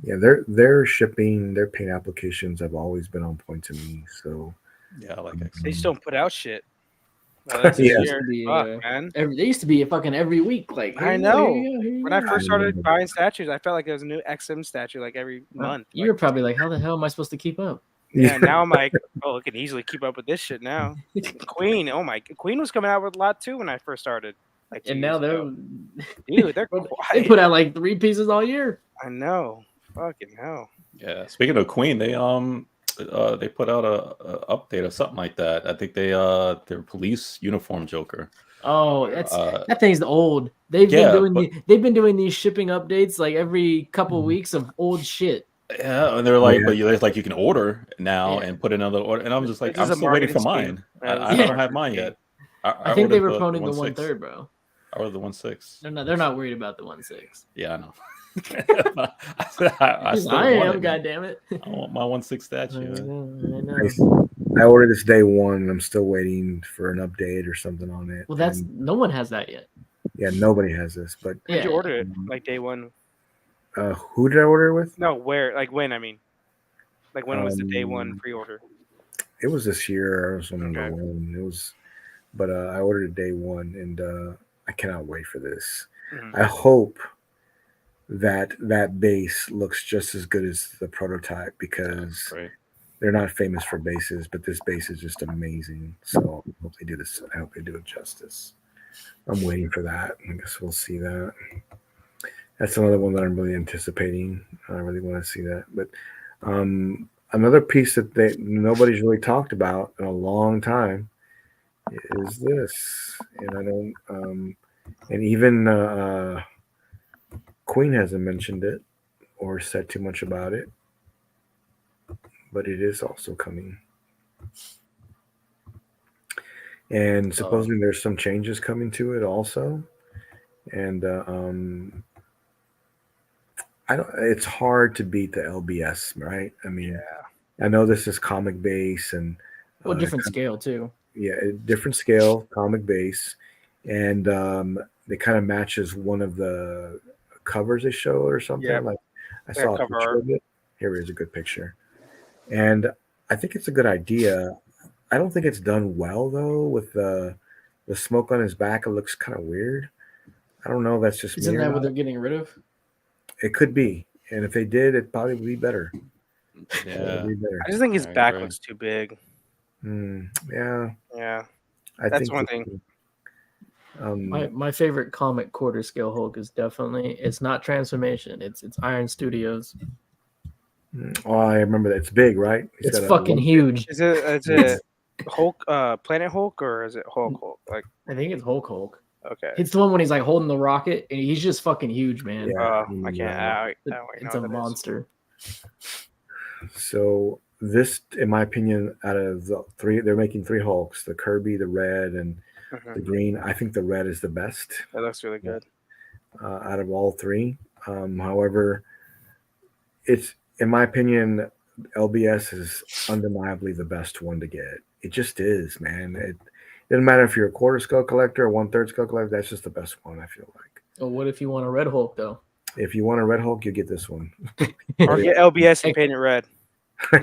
Yeah, their shipping, their paint applications have always been on point to me. So yeah, I like XM. They just don't put out shit. Oh, that's Yeah. this year. Fuck, man. They used to be fucking every week. Like I here know. you go, here you When I go. first started buying statues, I felt like there was a new XM statue like every month. You were probably like, how the hell am I supposed to keep up? Yeah, now I'm like, oh, I can easily keep up with this shit now. Queen, oh my, Queen was coming out with a lot too when I first started. Like, And now they're dude, they're they put out like 3 pieces all year. I know, fucking hell. Yeah. Speaking of Queen, they put out a update or something like that. I think their police uniform Joker. Oh, that thing's old. They've been doing these shipping updates like every couple weeks of old shit. Yeah, and they're like, but there's like you can order now and put another order, and I'm just like, I'm still waiting for mine. I don't have mine yet. I think they were promoting the 1/3, bro. I ordered the 1/6. They're not worried about the 1/6. Yeah, I know. I am, goddammit. I want my 1/6 statue. I know. I ordered this day one, and I'm still waiting for an update or something on it. Well, no one has that yet. Yeah, nobody has this. But did you order it like day one? Who did I order it with? No, where? Like when? I mean, like when was the day one pre-order? It was this year. I was remember when it was, but I ordered it day one, and I cannot wait for this. Mm-hmm. I hope that base looks just as good as the prototype because they're not famous for bases, but this base is just amazing. So I hope they do this. I hope they do it justice. I'm waiting for that. I guess we'll see that. That's another one that I'm really anticipating. I really want to see that. But another piece that nobody's really talked about in a long time is this, and I don't, and even Queen hasn't mentioned it or said too much about it, but it is also coming. And supposedly there's some changes coming to it also, and it's hard to beat the LBS, right? I mean, I know this is comic base and different scale too. Yeah, different scale, comic base, and it kind of matches one of the covers they showed or something. Yeah. Like I saw a picture of it. Here is a good picture, and I think it's a good idea. I don't think it's done well though. With the smoke on his back, it looks kind of weird. I don't know if that's just Isn't that what they're getting rid of? It could be, and if they did, it'd probably be better. Yeah, be better. I just think his back looks too big. Yeah. That's one thing. My favorite comic quarter scale Hulk is definitely it's not Transformation. It's Iron Studios. Oh, I remember that. It's big, right? It's fucking huge. Is it Hulk, Planet Hulk, or is it Hulk? Like I think it's Hulk. Okay. It's the one when he's like holding the rocket and he's just fucking huge, man. Yeah, I can't. It's a monster. So this, in my opinion, out of the three, they're making 3 Hulks: the Kirby, the red, and the green. I think the red is the best. That looks really good. Out of all 3. However, it's in my opinion, LBS is undeniably the best one to get. It just is, man. It doesn't matter if you're a quarter scale collector or 1/3 scale collector. That's just the best one, I feel like. Well, what if you want a Red Hulk though? If you want a Red Hulk, you get this one. Or get LBS and paint it red.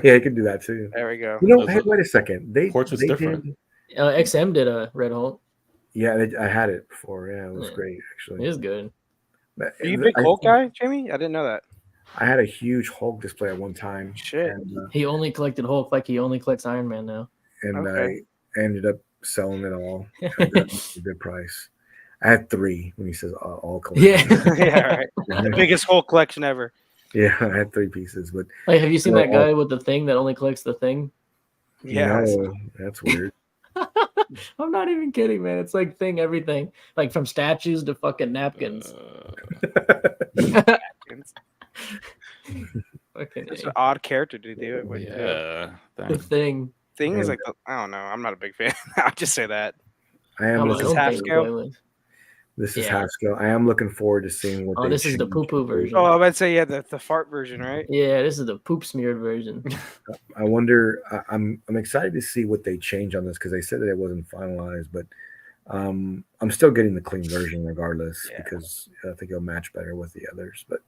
Yeah, you can do that too. There we go. You know, hey, wait a second. They different. XM did a Red Hulk. Yeah, I had it before. Yeah, it was great actually. It is good. Are you a big Hulk guy, Jamie? I didn't know that. I had a huge Hulk display at one time. Shit. And, he only collected Hulk like he only collects Iron Man now. And I ended up selling it all at a good price. I had 3 when he says all collections. Yeah, right. The biggest Hulk collection ever. Yeah, I had 3 pieces. But like, have you seen that guy with the thing that only collects the thing? Yeah, no, that's weird. I'm not even kidding, man. It's like thing everything, like from statues to fucking napkins. It's an odd character to do it with. Yeah, the thing is like I don't know. I'm not a big fan. I'll just say that. I am. This is half scale. This is half scale. I am looking forward to seeing what. This is the poo poo version. Oh, I would say the fart version, right? Yeah, this is the poop smeared version. I wonder. I'm excited to see what they change on this because they said that it wasn't finalized, but I'm still getting the clean version regardless because I think it'll match better with the others. But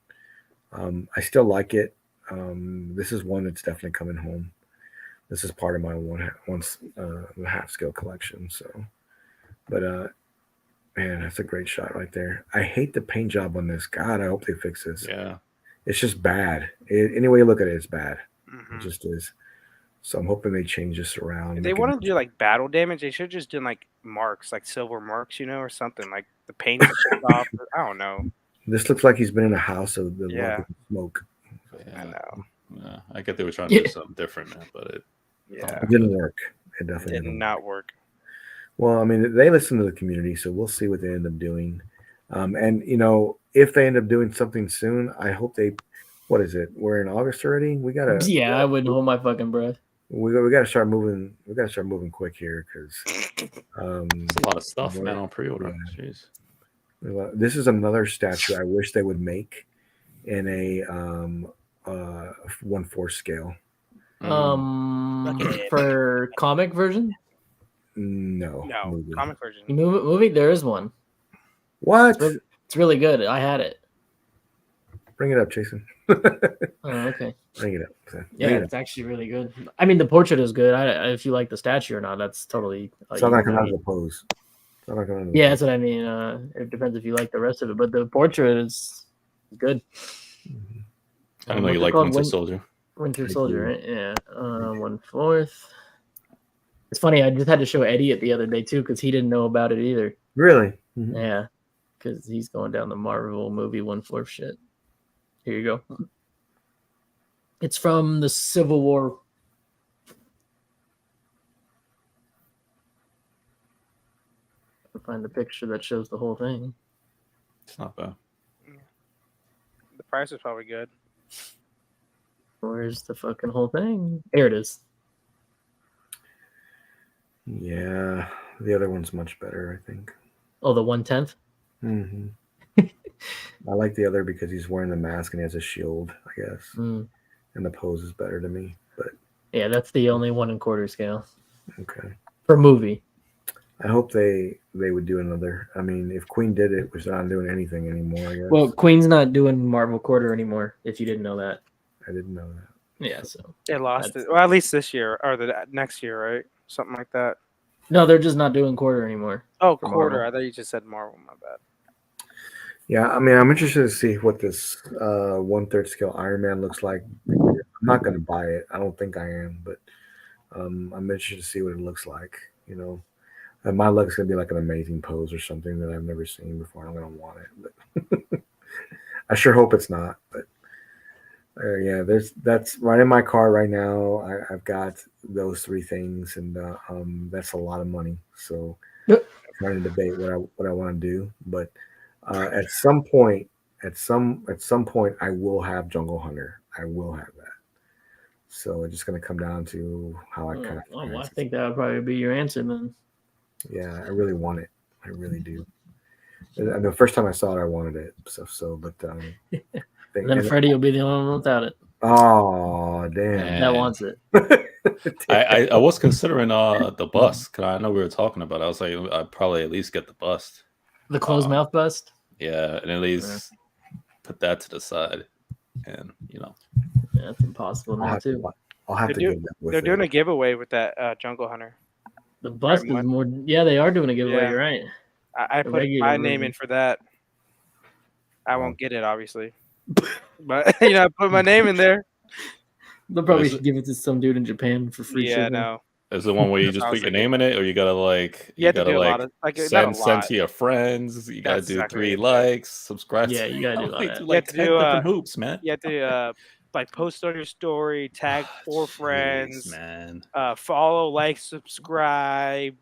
I still like it. This is one that's definitely coming home. This is part of my one half scale collection. So But man, that's a great shot right there. I hate the paint job on this. God, I hope they fix this. Yeah. It's just bad. Any way you look at it, it's bad. Mhm. It just is. So I'm hoping they change this around. If they want to do like battle damage, they should just do like marks, like silver marks, or something like the paint chipped off. I don't know. This looks like he's been in a house of the Yeah. smoke. I know. Yeah, I get they were trying to do something different, man, but it didn't work. It definitely did not work. Well, I mean, they listen to the community, so we'll see what they end up doing. And if they end up doing something soon, I hope they. What is it? We're in August already. We gotta. Yeah, I wouldn't hold my fucking breath. We gotta start moving. We gotta start moving quick here because it's a lot of stuff, man, on pre-order. Yeah. Jeez. This is another statue I wish they would make in a 1/4 scale. For comic version? No, movie. Comic version. Movie, there is one. What? It's really good. I had it. Bring it up, Jason. Okay. Bring it up. It's actually really good. I mean, the portrait is good. If you like the statue or not, that's totally. It's not gonna come out of the pose. Yeah, that's what I mean. It depends if you like the rest of it, but the portrait is good. I don't know you like Winter Soldier. Winter Soldier, right? Yeah. 1/4. It's funny. I just had to show Eddie it the other day too because he didn't know about it either. Really? Mm-hmm. Yeah, because he's going down the Marvel movie 1/4 shit. Here you go. It's from the Civil War. I'll find the picture that shows the whole thing. It's not bad. The price is probably good. Where's the fucking whole thing? Here it is. Yeah, the other one's much better, I think. Oh, the 1/10? Mm-hmm. I like the other because he's wearing the mask and he has a shield, I guess. And the pose is better to me. But yeah, that's the only 1/4 scale. Okay. For movie. I hope they would do another. I mean, if Queen did it, we're not doing anything anymore, I guess. Well, Queen's not doing Marvel quarter anymore, if you didn't know that. I didn't know that. Yeah, so they lost it. Well, at least this year or the next year, right? Something like that. No, they're just not doing quarter anymore. Oh, quarter. I thought you just said Marvel. My bad. Yeah, I mean, I'm interested to see what this 1/3 scale Iron Man looks like. I'm not going to buy it. I don't think I am, but I'm interested to see what it looks like. And my luck's going to be like an amazing pose or something that I've never seen before. I'm going to want it, but I sure hope it's not. But yeah, that's right in my car right now. I've got those 3 things, and that's a lot of money. So I'm trying to debate what I want to do, but at some point, I will have Jungle Hunter. I will have that. So it's just going to come down to how I kind of. Well, I think that would probably be your answer, man. Yeah, I really want it. I really do. And the first time I saw it, I wanted it. But then Freddie will be the only one without it. Oh, damn! That wants it. I was considering the bust because I know we were talking about it. I was like, I'd probably at least get the bust. The closed mouth bust? Yeah, and at least put that to the side. And, Yeah, that's impossible now, too. I'll have to give that with They're doing a giveaway with that Jungle Hunter. The bust is more... Yeah, they are doing a giveaway. Yeah. You're right. I put my name in for that. I won't get it, obviously. But, I put my name in there. They'll probably give it to some dude in Japan for free shipping. Yeah, no. Is the one where you just put your name in it, or you gotta you gotta do a lot of, send to your friends? You gotta do 3 likes, subscribe. Yeah, you gotta do all that. You have to do 10 different hoops, man. You have to post on your story, tag 4 friends, man. Follow, like, subscribe.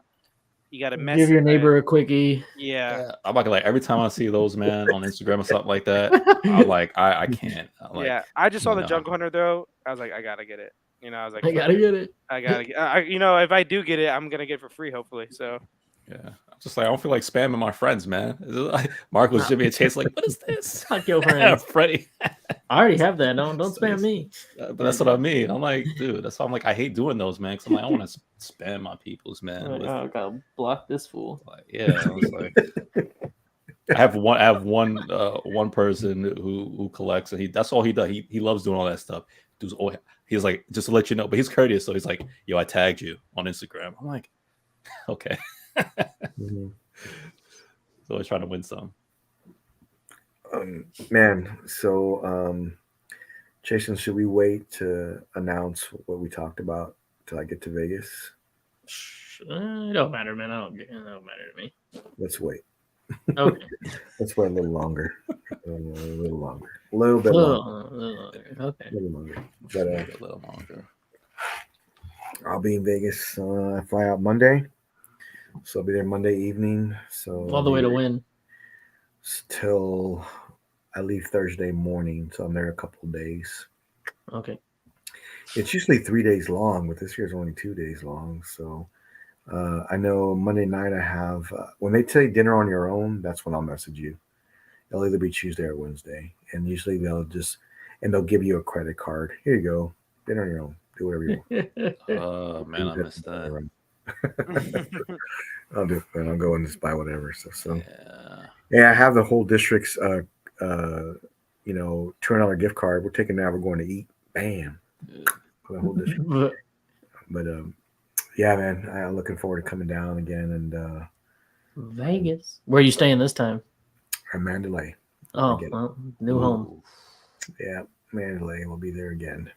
You gotta give your neighbor a quickie. Yeah. I'm not gonna every time I see those, man, on Instagram or something like that, I'm like, I can't. I just saw the Jungle Hunter though. I was like, I gotta get it. I was like, I gotta get it. I gotta get. If I do get it, I'm gonna get it for free, hopefully. So. Yeah, I'm just like, I don't feel like spamming my friends, man. Mark was giving me a chase, like, what is this? Fuck your friends, Freddie. I already have that. Don't spam me. But that's what I mean. I'm like, dude, that's why I'm like, I hate doing those, man. Because I'm like, I want to spam my people's, man. I gotta block this fool. Yeah, I was like, I have one person who collects, and that's all he does. He loves doing all that stuff. He's like, just to let you know, but he's courteous, so he's like, yo, I tagged you on Instagram. I'm like, okay. So we're trying to win some. Man, so Jason, should we wait to announce what we talked about till I get to Vegas? It don't matter, man. It don't matter to me. Let's wait. Okay. Let's wait a little longer. A little longer. A little bit longer. Okay. A little longer. But, A little longer. I'll be in Vegas. I fly out Monday. So I'll be there Monday evening. So All the way to win. Till I leave Thursday morning. So I'm there a couple of days. Okay. It's usually 3 days long, but this year's only 2 days long. So I know Monday night I have, when they say dinner on your own, that's when I'll message you. It'll either be Tuesday or Wednesday. And usually they'll give you a credit card. Here you go. Dinner on your own. Do whatever you want. Oh, man, I missed that. I'll do it, man. I'll go and just buy whatever. So yeah, I have the whole district's, $200 gift card. We're taking that. We're going to eat. Bam. For the whole district. But yeah, man, I'm looking forward to coming down again and Vegas. Where are you staying this time? at Mandalay. Oh, well, new home. Yeah, Mandalay. We'll be there again.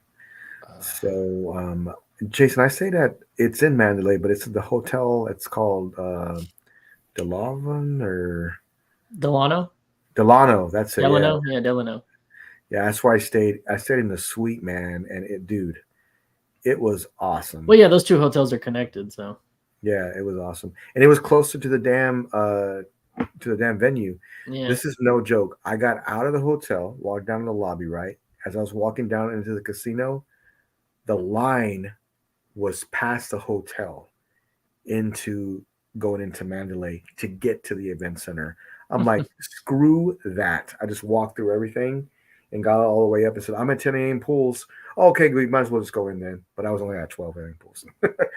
So, Jason, I say that it's in Mandalay, but it's the hotel. It's called Delavan or Delano. Delano. That's it. Delano. Yeah, Delano. Yeah, that's where I stayed. I stayed in the suite, man, and it was awesome. Well, yeah, those two hotels are connected, so. Yeah, it was awesome, and it was closer to the damn venue. Yeah. This is no joke. I got out of the hotel, walked down to the lobby. Right as I was walking down into the casino, the line was past the hotel going into Mandalay to get to the event center. I'm like, screw that. I just walked through everything and got all the way up and said, I'm at 10 a.m. pools. Oh, okay, we might as well just go in then. But I was only at 12 a.m. pools.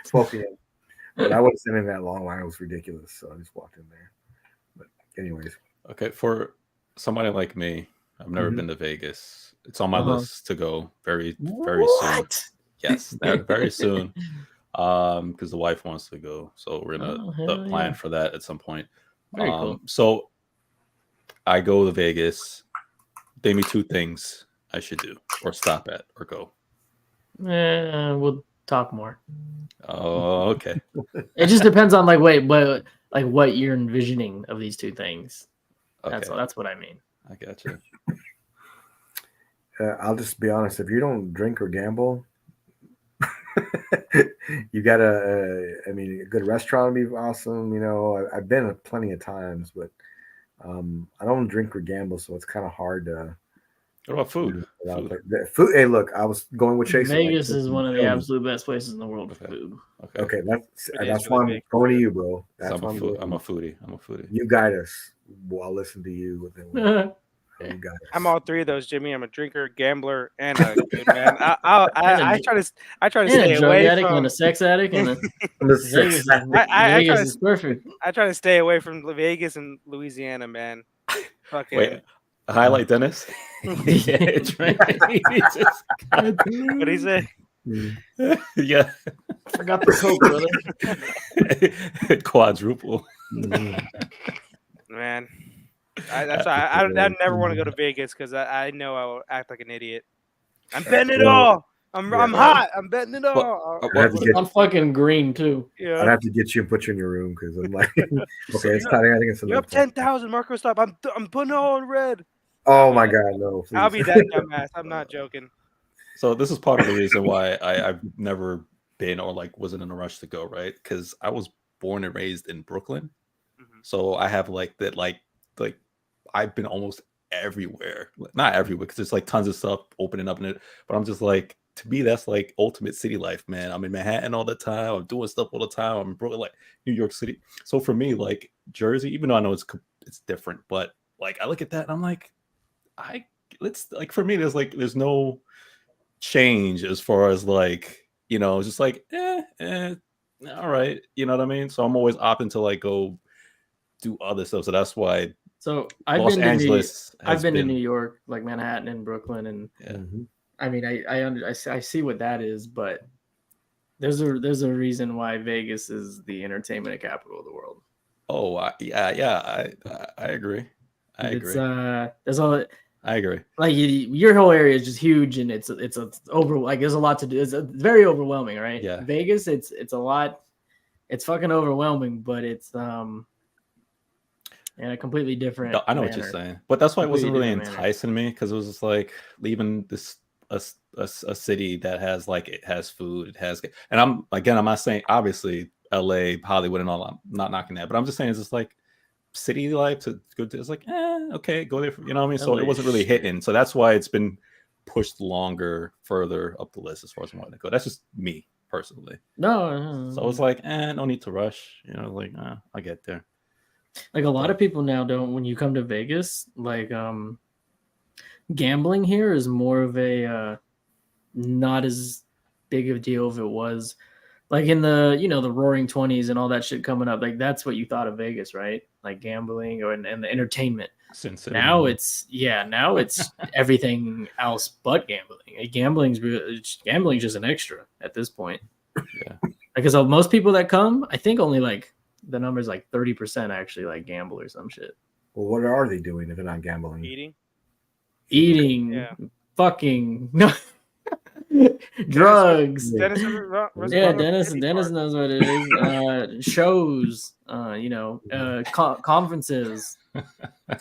12 p.m. But I wasn't sitting in that long line. It was ridiculous. So I just walked in there. But anyways. Okay, for somebody like me, I've never been to Vegas. It's on my list to go very, very soon. Yes, very soon. Because the wife wants to go. So we're gonna plan for that at some point. Very cool. So I go to Vegas. Name me 2 things I should do or stop at or go. We'll talk more. Oh, okay. It just depends on what you're envisioning of these 2 things. Okay. That's what I mean. I got you. I'll just be honest. If you don't drink or gamble, you got a good restaurant would be awesome. I've been plenty of times, but I don't drink or gamble, so it's kind of hard to. What about food? Food. Hey, look, I was going with Chase. Vegas is one of the absolute best places in the world for food. Okay, that's why I'm going to you, bro. That's I'm a foodie. You guide us. Well, I'll listen to you. You guys. I'm all 3 of those, Jimmy. I'm a drinker, gambler, and a good man. I try to stay away addict from and a sex addict and Vegas is perfect. I try to stay away from Vegas and Louisiana, man. Fucking. Wait, highlight Dennis. Yeah, it's right. What did he say? Yeah, Forgot the Coke, brother. Quadruple. Man. That's why I never want to go to Vegas because I know I will act like an idiot. I'm betting it all. I'm hot. I'm betting it all. I'm fucking green too. Yeah. I'd have to get you and put you in your room because I'm like, okay, it's time. I think it's you're up 10,000, Marco. Stop. I'm putting it all in red. Oh my God, no! Please. I'll be that dumbass. I'm not joking. So this is part of the reason why I've never been or wasn't in a rush to go, right? Because I was born and raised in Brooklyn, so I have I've been almost everywhere. Not everywhere, because there's tons of stuff opening up in it. But I'm just to me, that's ultimate city life, man. I'm in Manhattan all the time. I'm doing stuff all the time. I'm in Brooklyn, New York City. So for me, Jersey, even though I know it's different, but I look at that and I'm for me, there's no change as far as it's just all right, you know what I mean? So I'm always opting to go do other stuff. So that's why. So I've been to New York, Manhattan and Brooklyn, and I mean I see what that is, but there's a reason why Vegas is the entertainment capital of the world. Oh, yeah. I agree. I agree. There's all. I agree. Like your whole area is just huge, and it's over. Like there's a lot to do. It's very overwhelming, right? Yeah. Vegas, it's a lot. It's fucking overwhelming, but it's in a completely different. I know what you're saying, but that's why it wasn't really enticing me, because it was just like leaving this a city that has like, it has food, it has, and I'm not saying obviously LA, Hollywood, and all. I'm not knocking that, but I'm just saying it's just like city life to go to. It's like, okay, go there. You know what I mean? So it wasn't really hitting. So that's why it's been pushed further up the list as far as I want to go. That's just me personally. No. So it's like, no need to rush. You know, like I get there. Like a lot of people now don't. When you come to Vegas, like gambling here is more of a not as big of a deal if it was like in the the Roaring 20s and all that shit coming up. Like that's what you thought of Vegas, right? Like gambling and the entertainment. Now it's everything else but gambling. Gambling's just an extra at this point. Yeah, because of most people that come, I think only like the number's like 30% actually like gamble or some shit. Well, what are they doing if they're not gambling? Eating, yeah. Fucking no. Drugs. Dennis knows what it is. Shows, conferences. Well,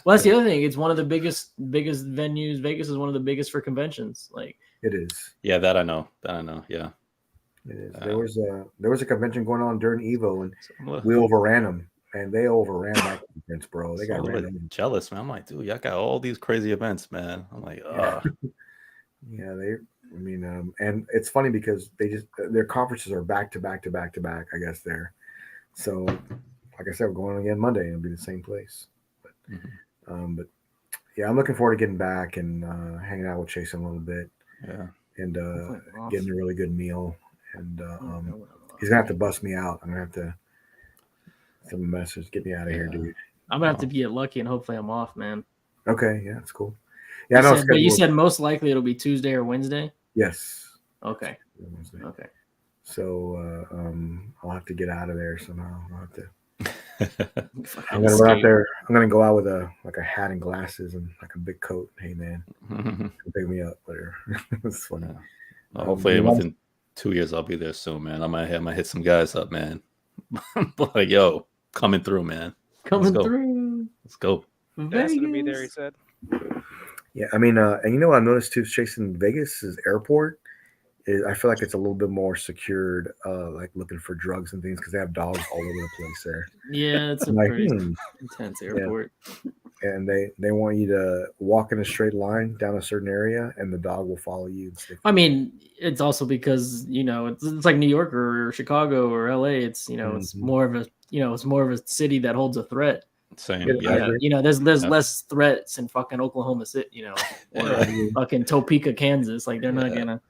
that's the other thing. It's one of the biggest venues. Vegas is one of the biggest for conventions. Like it is. Yeah, that I know. Yeah, it is. There was a convention going on during EVO, and we overran them. And they overran that conference, bro. They got jealous, man. I'm like, dude, y'all got all these crazy events, man. I'm like, yeah, and it's funny because their conferences are back to back to back to back, I guess there. So, like I said, we're going again Monday, and it'll be the same place. But yeah, I'm looking forward to getting back and hanging out with Chase a little bit. Yeah, and getting a really good meal. And he's gonna have to bust me out. I'm gonna have to send a message, get me out of here, dude. I'm gonna have to get lucky, and hopefully I'm off, man. Okay, yeah, that's cool. Yeah, I know. But you said most likely it'll be Tuesday or Wednesday. Yes. Okay. Wednesday. Okay. So I'll have to get out of there somehow. I'll have to. I'm gonna run out there. I'm gonna go out with a hat and glasses and like a big coat. Hey man, pick me up, whatever. It's funny. Well, hopefully within 2 years I'll be there soon, man. I might hit some guys up, man. Like, yo, coming through, man. Coming through. Let's go. Vegas. To be there, he said. Yeah, I mean, and you know what I've noticed too, chasing Vegas is airport. I feel like it's a little bit more secured, like looking for drugs and things because they have dogs all over the place there. Yeah, it's a pretty intense airport. Yeah. And they want you to walk in a straight line down a certain area, and the dog will follow you. I mean, it's also because it's like New York or Chicago or LA. It's it's more of a city that holds a threat. Same. Yeah. There's less threats in fucking Oklahoma City, or fucking Topeka, Kansas. Like they're not gonna.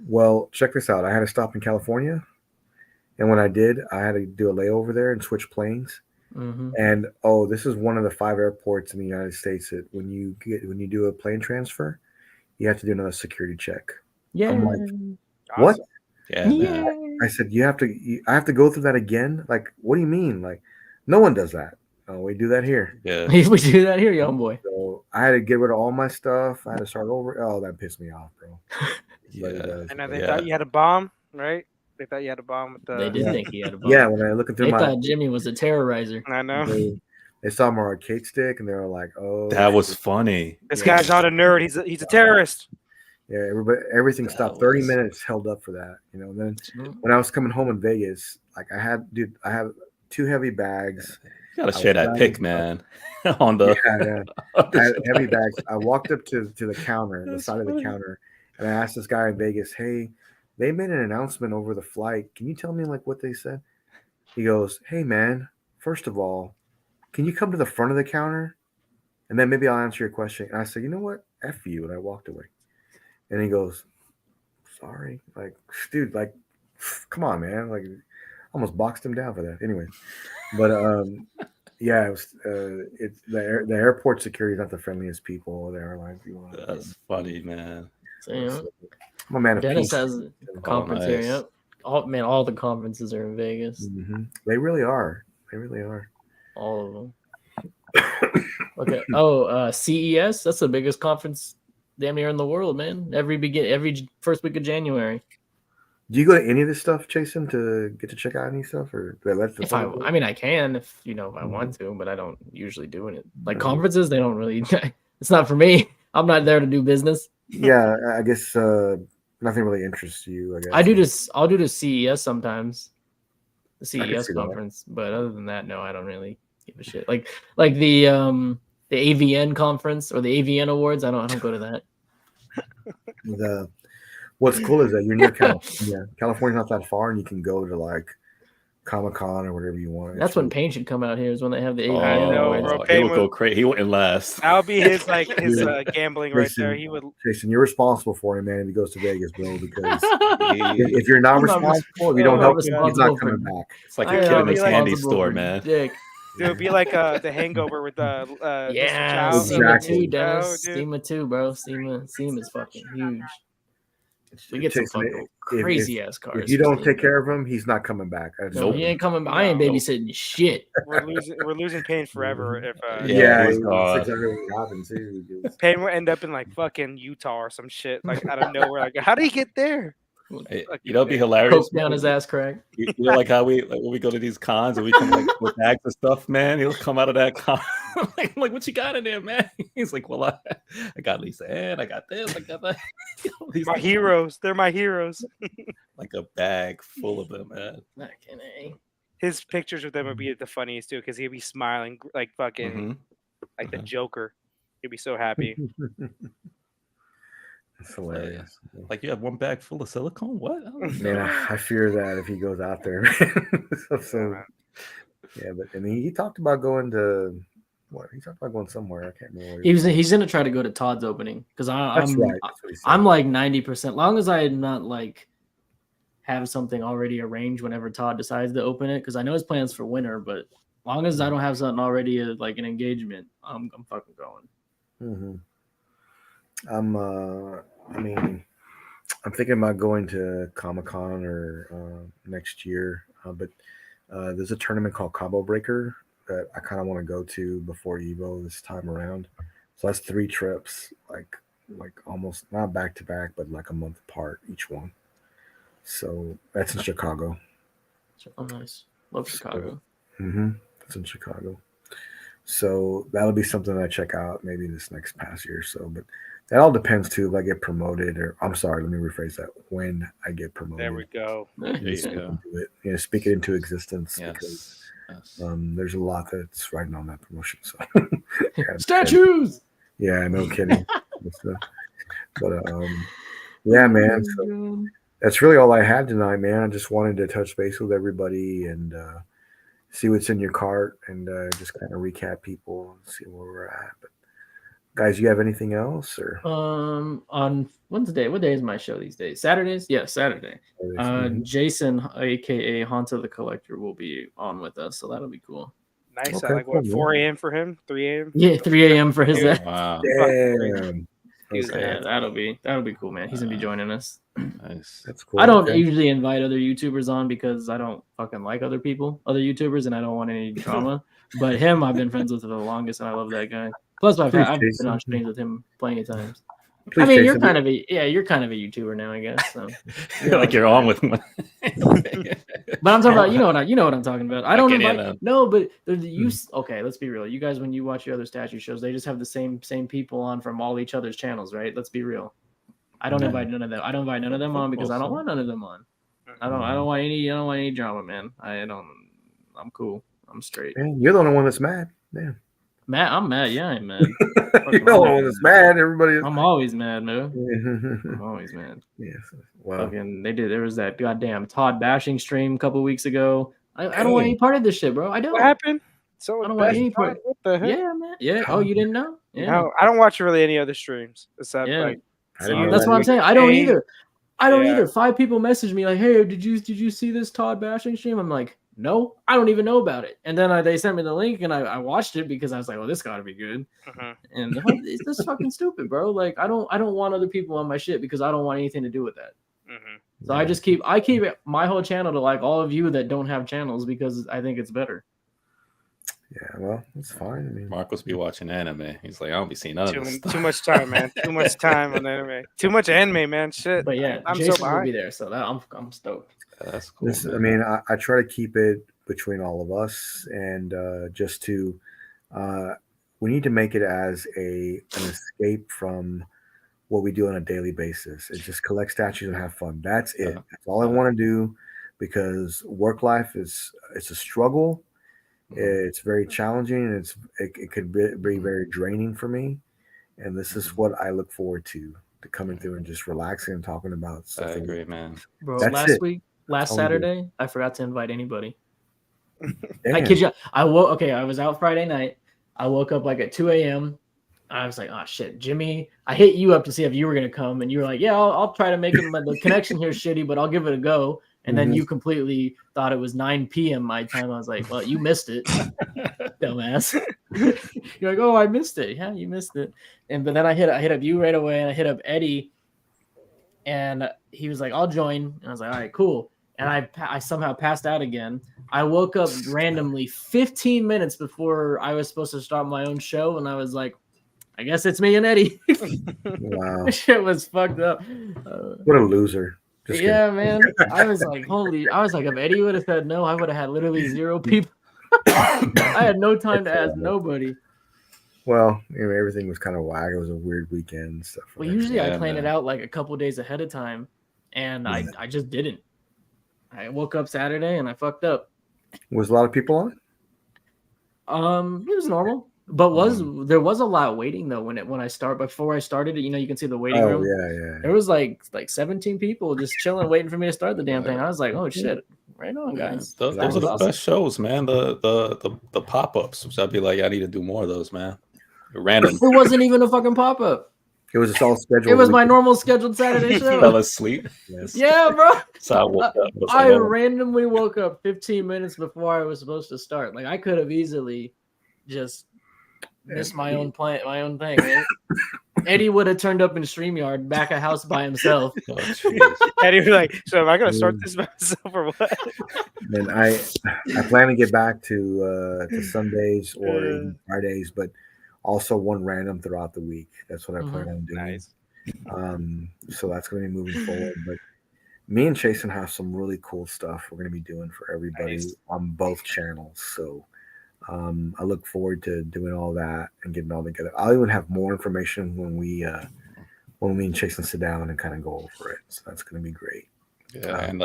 Well, check this out. I had to stop in California, and when I did, I had to do a layover there and switch planes. Mm-hmm. And this is one of the 5 airports in the United States that when you do a plane transfer, you have to do another security check. Yeah. I'm like, what? Yeah. I said, I have to go through that again? Like, what do you mean? Like, no one does that. Oh, we do that here. Yeah. We do that here, young boy. So I had to get rid of all my stuff. I had to start over. Oh, that pissed me off, bro. Yeah. I know they thought you had a bomb, right? They thought you had a bomb with the. They did think he had a bomb. Yeah, when I looking through they thought Jimmy was a terrorizer. I know. They saw my arcade stick and they were like, "Oh, that was funny. This guy's not a nerd. He's a terrorist." Yeah, everything stopped. 30 minutes held up for that, And then when I was coming home in Vegas, like I had 2 heavy bags. You gotta share that pic, man. On the I had heavy bags. I walked up to the counter, the side of the counter, and I asked this guy in Vegas, "Hey, they made an announcement over the flight. Can you tell me like what they said?" He goes, "Hey man, first of all, can you come to the front of the counter? And then maybe I'll answer your question." And I said, "You know what? F you." And I walked away. And he goes, "Sorry." Like, dude, like, come on, man. Like, almost boxed him down for that. Anyway. But yeah, it was it's the airport security is not the friendliest people. The airlines. That's funny, man. So, I'm a man of Dennis peace. has a conference here. Yep. All the conferences are in Vegas. Mm-hmm. They really are. They really are. All of them. Okay. CES. That's the biggest conference damn near in the world, man. Every first week of January. Do you go to any of this stuff, Jason, to get to check out any stuff, or that's the If fun of it? I mean, I can if I want to, but I don't usually do it. Like conferences, they don't really. It's not for me. I'm not there to do business. Yeah, I guess nothing really interests you. I guess I'll do the CES sometimes, the CES see that. conference. But other than that, no, I don't really give a shit. Like the AVN conference or the AVN awards. I don't go to that. What's cool is that you're near California. California's not that far, and you can go to like Comic-Con or whatever you want. That's when Payne should come out here. Is when they have the AVN. I know, awards. bro. He would go crazy. He wouldn't last. That would be his gambling right Jason, there. He would. Jason, you're responsible for him, man. If he goes to Vegas, bro, because if you're not responsible, if you don't help him, he's not coming back. It's like your kid in a candy store, man. Dick. It would be like the Hangover with yeah, Mr. Chow. SEMA Exactly. 2, Dennis. Dude. SEMA 2, bro. SEMA is fucking huge. We get some Jason, fucking crazy ass cars. If you don't take care of him, he's not coming back. No, he ain't coming back. I ain't babysitting shit. We're losing Payne forever if Yeah, he's that's gone. exactly what happened too. because- Payne will end up in like fucking Utah or some shit like out of nowhere. Like, how did he get there? Hey, you know, it'd be hilarious. Coke down his ass crack. You know, like how when we go to these cons and we come like with bags of stuff, man. He'll come out of that con. I'm like, what you got in there, man? He's like, well, I got Lisa Ann, I got this, I got that. These My heroes, they're my heroes. like a bag full of them, man. Fucking A. His pictures with them would be the funniest too, because he'd be smiling like fucking Mhm. like the Joker. He'd be so happy. It's hilarious. Like you have one bag full of silicone? What? Man, I fear that if he goes out there. so, yeah, but I mean, he talked about going to what? He talked about going somewhere. I can't remember. He's gonna try to go to Todd's opening because That's right. That's what he said. I'm like 90%. Long as I not like have something already arranged whenever Todd decides to open it, because I know his plans for winter, but long as I don't have something already like an engagement, I'm fucking going. Mm-hmm. I mean, I'm thinking about going to Comic-Con or next year, but there's a tournament called Combo Breaker that I kind of want to go to before EVO this time around. So that's 3 trips, like almost not back to back, but like a month apart each one. So that's in Chicago. Oh, nice. Love Chicago. It's in Chicago. So that'll be something I check out maybe this next past year or so. But that all depends too if I get promoted or I'm sorry, let me rephrase that. When I get promoted. There we go. There you go. Speak it into existence because Yes. there's a lot that's riding on that promotion. So Statues. yeah, no kidding. but yeah, man. So that's really all I had tonight, man. I just wanted to touch base with everybody and see what's in your cart and just kind of recap people and see where we're at. But guys, you have anything else or on Wednesday? What day is my show these days? Saturdays? Yeah, Saturday. Jason, aka Hanta the Collector, will be on with us, so that'll be cool. Nice. Okay, I like what, cool, 4 a.m. for him? 3 a.m. Yeah, 3 a.m. for his. Wow. Damn. Yeah, that'll be cool, man. He's gonna be joining us. Nice. That's cool. I don't Okay. usually invite other YouTubers on because I don't fucking like other YouTubers, and I don't want any drama. But him, I've been friends with for the longest, and I love that guy. Plus, I've been on streams with him plenty of times. Please, I mean, Jason, you're kind of a YouTuber now, I guess. So. Like you're on with one. But I'm talking about, you know what I'm talking about. I don't get invite in, no, but okay, let's be real. You guys, when you watch your other statue shows, they just have the same people on from all each other's channels, right? Let's be real. I don't invite none of them. I don't invite none of them on because I don't want none of them on. I don't want any drama, man. I'm cool. I'm straight. Man, you're the only one that's mad. Man. Mad, I'm mad. Yeah, I'm mad. You're the only one that's mad. Everybody is. I'm always mad, man. I'm always mad. Yes. Wow. Fucking, there was that goddamn Todd bashing stream a couple weeks ago. I don't want any part of this shit, bro. I don't. What happened? So I don't want any part. What the heck? Yeah, man. Yeah. Oh, you didn't know? Yeah. No, I don't watch really any other streams except Yeah. like. That's what I'm saying. I don't either. I don't either. 5 people messaged me like, "Hey, did you see this Todd bashing stream?" I'm like, "No, I don't even know about it." And then they sent me the link, and I watched it because I was like, "Well, this got to be good." And it's just fucking stupid, bro. Like, I don't want other people on my shit because I don't want anything to do with that. So I keep my whole channel to like all of you that don't have channels because I think it's better. Yeah, well, it's fine. I mean, Marcos be watching anime. He's like, I don't be seeing none of this stuff. Too much time, man. Too much time on anime. Too much anime, man. Shit. But yeah, I'm Jason so will be behind. there, so that I'm stoked. That's cool. I mean, I try to keep it between all of us, and just to, we need to make it as an escape from what we do on a daily basis. It's just collect statues and have fun. That's it. That's all I want to do, because work life it's a struggle. It's very challenging, and it could be very draining for me. And this is what I look forward to coming through and just relaxing and talking about stuff. I agree, man. Bro, That's last Saturday, I forgot to invite anybody. Damn. I kid you. I was out Friday night. I woke up like at 2 a.m. I was like, oh shit, Jimmy. I hit you up to see if you were gonna come, and you were like, yeah, I'll try to make it. The connection here is shitty, but I'll give it a go. And then you completely thought it was 9 p.m. my time. I was like, well, you missed it, dumbass. You're like, oh, I missed it. Yeah, you missed it. But then I hit up you right away, and I hit up Eddie, and he was like, I'll join. And I was like, all right, cool. And I somehow passed out again. I woke up randomly 15 minutes before I was supposed to start my own show, and I was like, I guess it's me and Eddie. Wow. This shit was fucked up. What a loser. Just yeah, man. I was like, if Eddie would have said no, I would have had literally 0 people. I had no time to ask nobody. Well, everything was kind of whack. It was a weird weekend and stuff. Well, usually I plan it out like a couple days ahead of time, and I just didn't. I woke up Saturday and I fucked up. Was a lot of people on? It was normal. But there was a lot waiting though before I started it, you can see the waiting room. Yeah. There was like 17 people just chilling, waiting for me to start the damn thing. I was like, oh shit, right on, guys. Those are the best shows, man. The pop-ups, which I'd be like, I need to do more of those, man. Random. It wasn't even a fucking pop-up. It was just all scheduled. It was my normal scheduled Saturday show. Fell asleep. Yes. Yeah, bro. So I woke up. I randomly woke up 15 minutes before I was supposed to start. Like I could have easily just missed my own thing. Right? Eddie would have turned up in StreamYard back at house by himself. Eddie was like, so am I gonna start this by myself or what? And I plan to get back to Sundays or even Fridays, but also one random throughout the week. That's what I plan on doing. Nice. So that's going to be moving forward. But me and Jason have some really cool stuff we're going to be doing for everybody on both channels. So I look forward to doing all that and getting all together. I'll even have more information when me and Jason sit down and kind of go over it. So that's going to be great. Yeah, and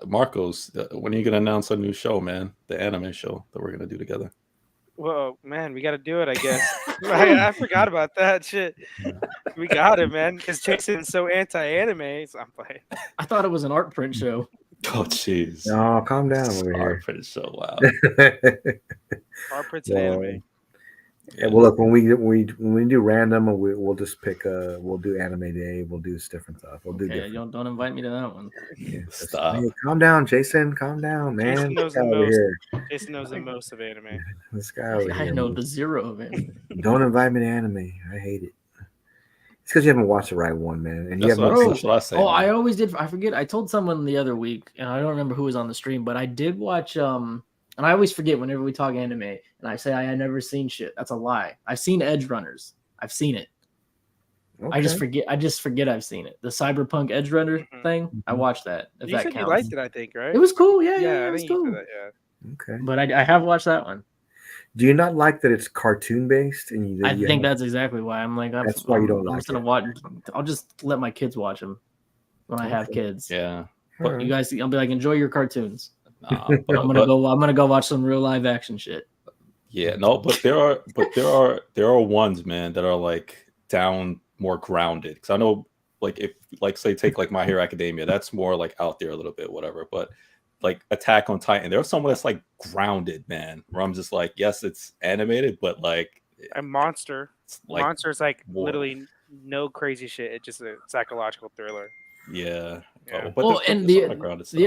Marcos, when are you going to announce a new show, man? The anime show that we're going to do together. Well, man, we got to do it, I guess. I forgot about that shit. We got it, man, because Jason's so anti-anime. So I'm playing. I thought it was an art print show. Oh, jeez. No, calm down over here. Art print show, wow. Art print's anime. Yeah, well, look, when we do random, we'll just pick we'll do anime day. We'll do different stuff. We'll do different. Don't invite me to that one. Yeah, Stop. Hey, calm down, Jason. Calm down, man. Jason knows the most. Jason knows the most of anime. This guy over I here. know the zero of it. Don't invite me to anime. I hate it. It's because you haven't watched the right one, man. And That's what I say. Oh, I always did. I forget. I told someone the other week, and I don't remember who was on the stream, but I did watch. And I always forget whenever we talk anime, and I say I had never seen shit. That's a lie. I've seen Edge Runners. I've seen it. Okay. I just forget I've seen it. The Cyberpunk Edge Runner thing. I watched that. If you that said counts. You liked it, I think, right? It was cool. Yeah, I it was think you cool. said that, yeah. Okay. But I have watched that one. Do you not like that it's cartoon based? And I think that's exactly why I'm like. That's why you don't like it. Watch. I'll just let my kids watch them when I have kids. Yeah. But you guys, I'll be like, enjoy your cartoons. Nah, I'm gonna go watch some real live action shit. Yeah, no, but there are ones, man, that are like down more grounded. Because I know, like, if say take like My Hero Academia, that's more like out there a little bit, whatever. But like Attack on Titan, there's someone that's like grounded, man. Where I'm just like, yes, it's animated, but like a Monster. Like Monster's like literally no crazy shit. It's just a psychological thriller. Yeah. Yeah. But and the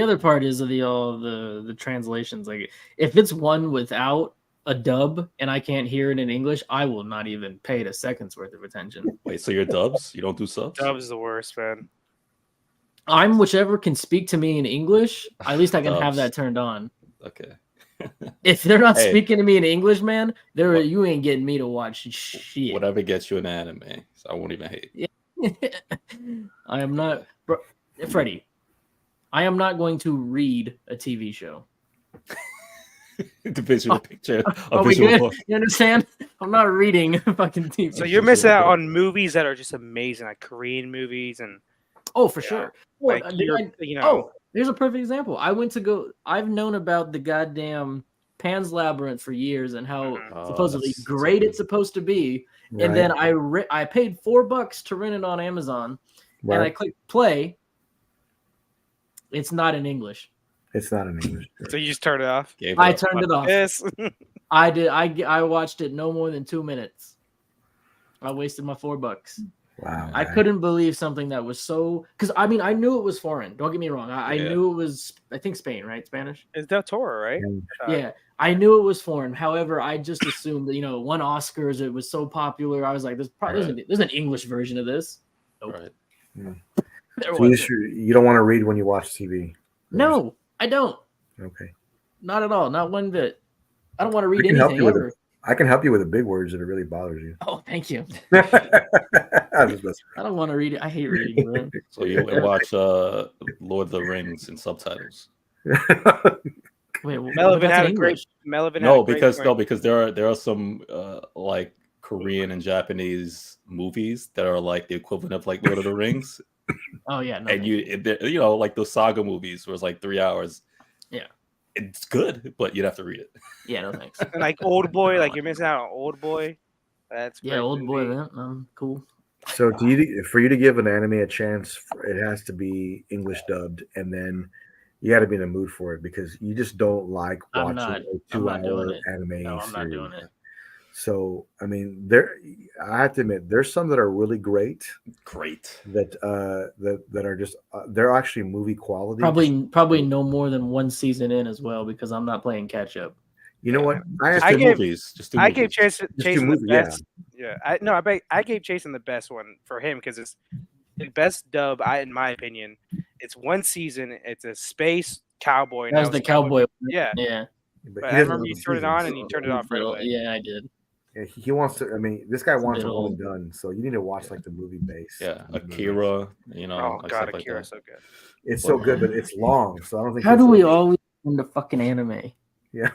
other part is the translations. Like if it's one without a dub and I can't hear it in English, I will not even pay it a second's worth of attention. Wait, so you're dubs? You don't do subs? Dubs is the worst, man. I'm whichever can speak to me in English. At least I can have that turned on. Okay. If they're not Hey. speaking to me in English, man, What- you ain't getting me to watch shit. Whatever gets you an anime, so I won't even hate. I am not, bro, Freddie. I am not going to read a TV show. The visual picture, a Are we visual good? book. You understand? I'm not reading a fucking TV. So you're missing out on movies that are just amazing, like Korean movies and Oh, for sure. like Well, you know. Oh, here's a perfect example. I've known about the goddamn Pan's Labyrinth for years and how Mhm. supposedly that's great so it's supposed to be. Right. And then I paid $4 to rent it on Amazon, and I Right. clicked play. It's not in English. It's not in English. So you just turn it off. Gave I up. turned it off. Yes. I did. I watched it no more than 2 minutes. I wasted my $4. Wow. I couldn't believe something that was so, because I mean I knew it was foreign. Don't get me wrong. I Yeah. knew it was, I think Spain, right? Spanish. It's Del Toro, right? Yeah, I knew it was foreign. However, I just assumed that won Oscars. It was so popular. I was like, there's an English version of this. Nope. Right. There So wasn't. you don't want to read when you watch TV. No, I don't. Okay. Not at all. Not one bit. I don't want to read can help anything you with ever. I can help you with the big words if it really bothers you. Oh, thank you. I'm just messing I don't want to read it. I hate reading, man. So you would watch Lord of the Rings in subtitles. Wait, Melvin had a great. Melvin. No, had a great because point. because there are some like Korean and Japanese movies that are like the equivalent of like Lord of the Rings, Oh yeah, no. and you know like those saga movies where it's like 3 hours. Yeah. It's good, but you'd have to read it. Yeah, no thanks. And like Old Boy, like you're missing out on Old Boy. That's Yeah, great old boy, movie. man. Cool. So for you to give an anime a chance, it has to be English dubbed, and then you got to be in the mood for it because you just don't like I'm watching not- a I'm not doing 2-hour it. anime No, I'm series. not doing it. So I mean, I have to admit, there's some that are really great Great. that are just they're actually movie quality. Probably no more than one season in as well because I'm not playing catch up. You know what? Just I do gave- movies. Just do I movies. gave Jason the movie, yeah. best. Yeah, I gave Jason the best one for him because it's the best dub. In my opinion, it's one season. It's a space cowboy. and That was the cowboy. Yeah, Yeah. But but he I doesn't remember have you the turned it seasons. on and you turned it off right away. Yeah, I did. Yeah, he wants to. I mean, this guy It's a wants bit it all old. done. So you need to watch like the movie base. Yeah, Akira. You know, Oh like god, stuff like Akira's that. so good. It's so good, but it's long. So I don't think. How it's do we like- always into fucking anime? Yeah.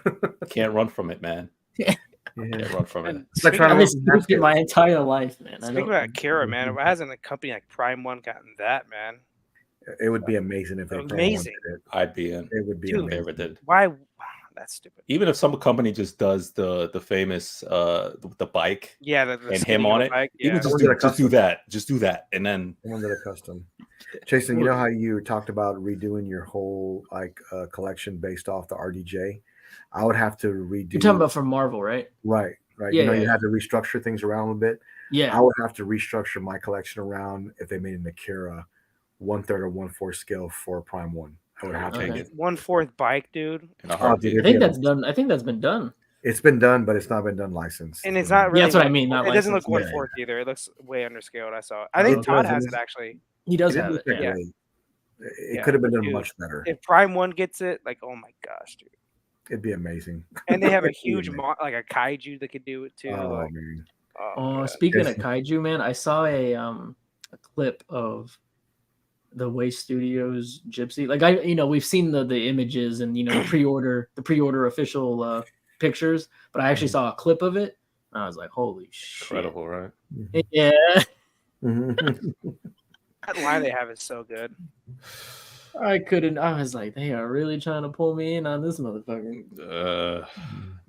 Can't run from it, man. Yeah. Can't run from it. It's like Speaking trying to I've run been from speaking Netflix. my entire life, man. I Speaking don't- about Akira, man, why hasn't a company like Prime One gotten that, man? It would be amazing if they Amazing. did it. I'd be in. It would be Dude, If they amazing. ever did. Why? Wow, that's stupid. Even if some company just does the famous the bike Yeah, the and spinning him on the it, bike, even yeah. just Someone do, get a just do custom. that. Just do that. And then Someone that are custom. Jason, you know how you talked about redoing your whole collection based off the RDJ? I would have to redo. You're talking about from Marvel, right? right. Yeah, you know, yeah, you yeah. had to restructure things around a bit. Yeah. I would have to restructure my collection around if they made an Akira 1/3 or 1/4 scale for Prime One. I would have to. take Okay. it 1/4 bike, dude, in a Oh, heartbeat. dude, I think yeah. that's done. I think that's been done. It's been done, but it's not been done licensed. and it's not really. Yeah, that's what I mean, not It doesn't look licensed. 1/4 either. It looks way underscaled. I saw it. I think it Todd does, has it it actually. He does It have it. didn't look Yeah. great. It Yeah, could have been done dude. much better. If Prime One gets it, like, oh my gosh, dude. It'd be amazing. And they have a It'd be huge amazing. like a kaiju that could do it too. Oh, like, man. oh, Oh, my God. speaking of Yes. kaiju, man, I saw a clip of the Way Studios Gypsy. Like we've seen the images and the pre-order official pictures, but I actually saw a clip of it. And I was like, holy shit! Incredible, right? Yeah, Mhm. That line they have is so good. I couldn't. I was like, they are really trying to pull me in on this motherfucker.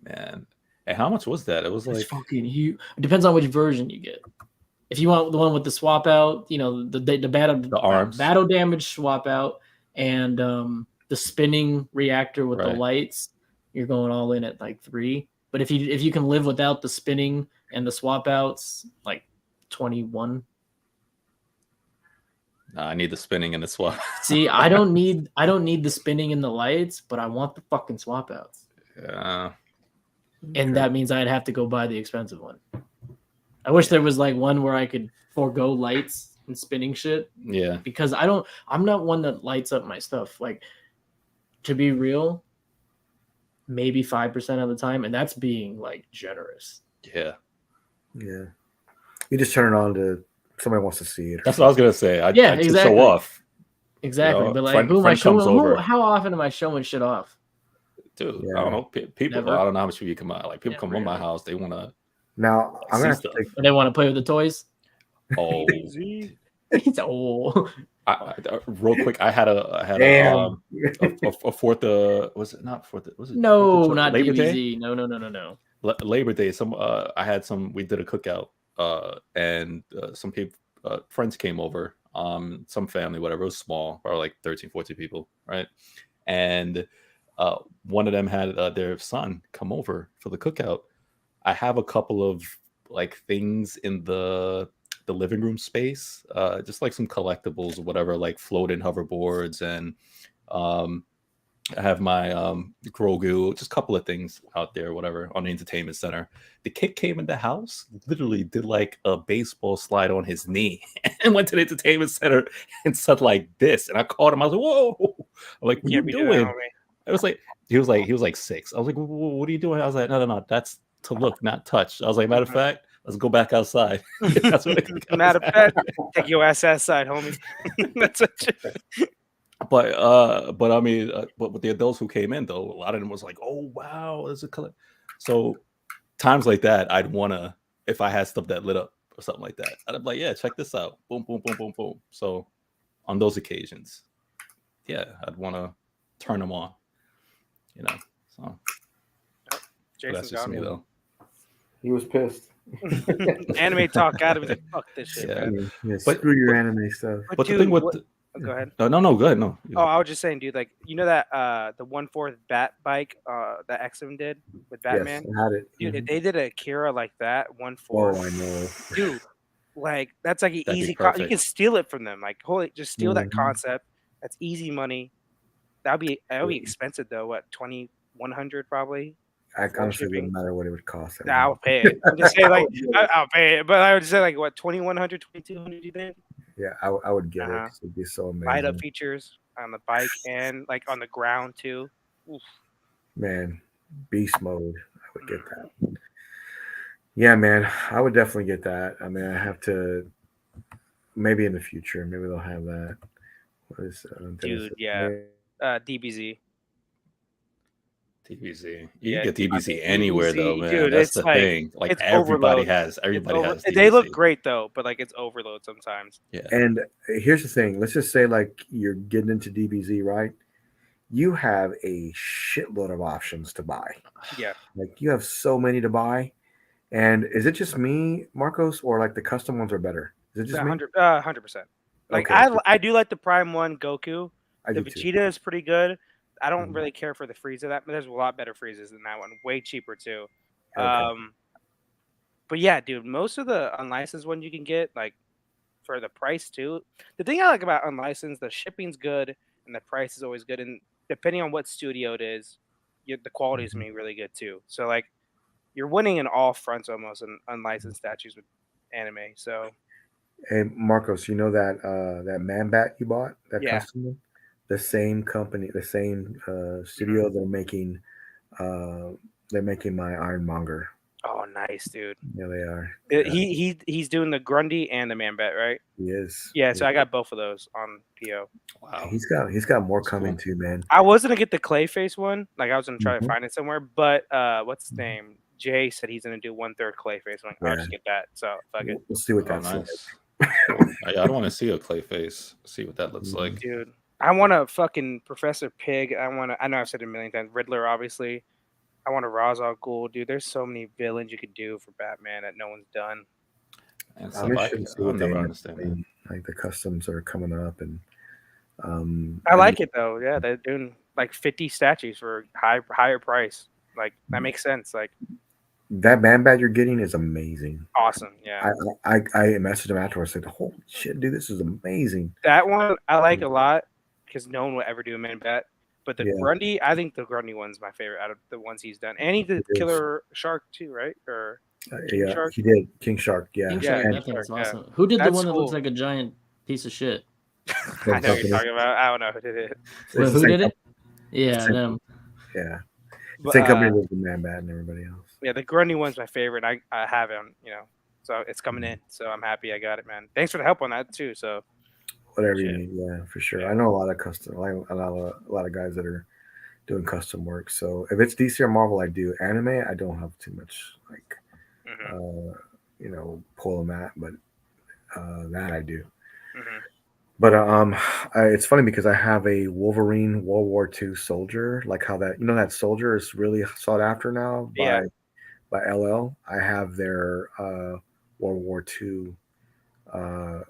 Man. And how much was that? It was It's like fucking huge. It depends on which version you get. If you want the one with the swap out, the arms. battle damage swap out, and the spinning reactor with the Right. lights, you're going all in at like 3. But if you can live without the spinning and the swap outs, like 21. Nah, I need the spinning and the swap. See, I don't need the spinning and the lights, but I want the fucking swap outs. Yeah. And that means I'd have to go buy the expensive one. I wish there was like one where I could forego lights and spinning shit Yeah. because I'm not one that lights up my stuff. Like, to be real, maybe 5% of the time, and that's being like generous. Yeah. Yeah. You just turn it on to somebody wants to see it. That's what I was gonna say. I Yeah, to exactly. show off. Exactly. You know, But like, who am I friend comes showing? over. How often am I showing shit off? Dude, Yeah. I don't know. People, Never. I don't know how much people come out. Like people come Never. on my house, they want to Now I'm see gonna stuff. They want to play with the toys. Oh, It's old. real quick, I had a Damn. fourth. Was it not fourth? Was it No, 4th of not Labor DBZ. Day? No. Labor Day. I had some. We did a cookout, and some people, friends came over. Some family, whatever. It was small, probably like 13, 14 people, right? And one of them had their son come over for the cookout. I have a couple of like things in the living room space, just like some collectibles or whatever, like floating hoverboards, and I have my Grogu, just a couple of things out there, whatever, on the entertainment center. The kid came in the house, literally did like a baseball slide on his knee and went to the entertainment center and said like this. And I called him. I was like, whoa. I'm like, what are you doing? I was like, he was like 6. I was like, what are you doing? I was like, no, that's to look, not touch. I was like, matter of fact, let's go back outside. That's what matter of fact, take your ass outside, homie. That's it. But I mean, but with the adults who came in though, a lot of them was like, oh wow, there's a color. So times like that, I'd wanna, if I had stuff that lit up or something like that, I'd be like, yeah, check this out. Boom, boom, boom, boom, boom. So on those occasions, yeah, I'd wanna turn them on. You know, so that's just me though. He was pissed. Anime talk out of it. Like, fuck this shit. Yeah. Man. Yeah, screw your anime stuff. But dude, the thing with go ahead. No, go ahead. No. Oh, I was just saying, dude. Like, you know that the 1/4 bat bike that X-Men did with Batman. Yes, I had it. Dude, if they did a Akira like that, 1/4. Oh, I know. Dude, like that's like an That'd be easy. You perfect. can steal it from them. Like, holy, just steal that Mhm. concept. That's easy money. That'd be expensive though. What, 2,100 probably? I honestly wouldn't matter what it would cost. Nah, I'll pay it. I'm just saying, like, I'll pay it. But I would say, like, what, 2,100, 2,200, you think? Yeah, I would get it. 'Cause it'd be so amazing. Light up features on the bike and, like, on the ground, too. Oof. Man, beast mode. I would get that. Yeah, man, I would definitely get that. I mean, I have to. Maybe in the future, maybe they'll have that. What is, Dude, yeah. DBZ. DBZ. You can get DBZ anywhere though, man. Dude, that's it's the like, thing. Like it's everybody overload. has DBZ. They look great though, but like it's overload sometimes. Yeah. And here's the thing. Let's just say like you're getting into DBZ, right? You have a shitload of options to buy. Yeah. Like you have so many to buy. And is it just me, Marcos, or like the custom ones are better? Is it just me? 100%. Like Okay. I do like the Prime One Goku. I The do too. Vegeta is pretty good. I don't Mhm. really care for the Frieza that, but there's a lot better Friezas than that one. Way cheaper too. Okay. But yeah, dude, most of the unlicensed ones you can get like for the price too. The thing I like about unlicensed, the shipping's good and the price is always good. And depending on what studio it is, the quality is gonna be really good too. So like you're winning in all fronts almost in unlicensed statues with anime. So Hey Marcos, you know that that man bat you bought, that Yeah. custom one? The same company, the same studio they're making my Ironmonger. oh, nice, dude. Yeah, they are. He's doing the Grundy and the Man Bet, right? He is. Yeah, so I got both of those on PO. Wow. He's got more That's coming cool. too, man. I was gonna get the Clayface one, like I was gonna try to Mhm. find it somewhere, but what's his name? Jay said he's gonna do 1/3 Clayface. I'm like, I'll just get that. So fuck it, We'll see what Oh, that's like. nice. Cool. I don't want to see a Clayface. See what that looks like. dude. I want a fucking Professor Pig. I know I've said it a million times. Riddler, obviously. I want a Ra's al Ghul, dude. There's so many villains you could do for Batman that no one's done. And I'm stuff interested to see I'll what they never end up understand that. doing. Like the customs are coming up, and I like it though. Yeah, they're doing like 50 statues for higher price. Like that makes sense. Like that man bat you're getting is amazing. awesome. Yeah. I messaged him afterwards. Said, "Holy shit, dude, this is amazing." That one I like a lot because no one will ever do a Man Bat. But the Yeah. Grundy, I think the Grundy one's my favorite out of the ones he's done. And he did It is. Killer Shark too, right? Or King Yeah, Shark? he did. King Shark, yeah. King Yeah, Shark, And that thing is Shark, yeah. awesome. Who did the That's one that looks cool. like a giant piece of shit? I know what you're talking about. I don't know who did it. it's the Who same did it? company. Yeah, Same them. Yeah. Same company with the Man Bat and everybody else. Yeah, the Grundy one's my favorite. I have it, so it's coming in. So I'm happy I got it, man. Thanks for the help on that too. So whatever you need, yeah, for sure. Yeah. I know a lot of a lot of guys that are doing custom work. So if it's DC or Marvel, I do. Anime, I don't have too much pull on that, but that I do. Mm-hmm. But it's funny because I have a Wolverine World War II soldier, like how that soldier is really sought after now by LL. I have their World War II a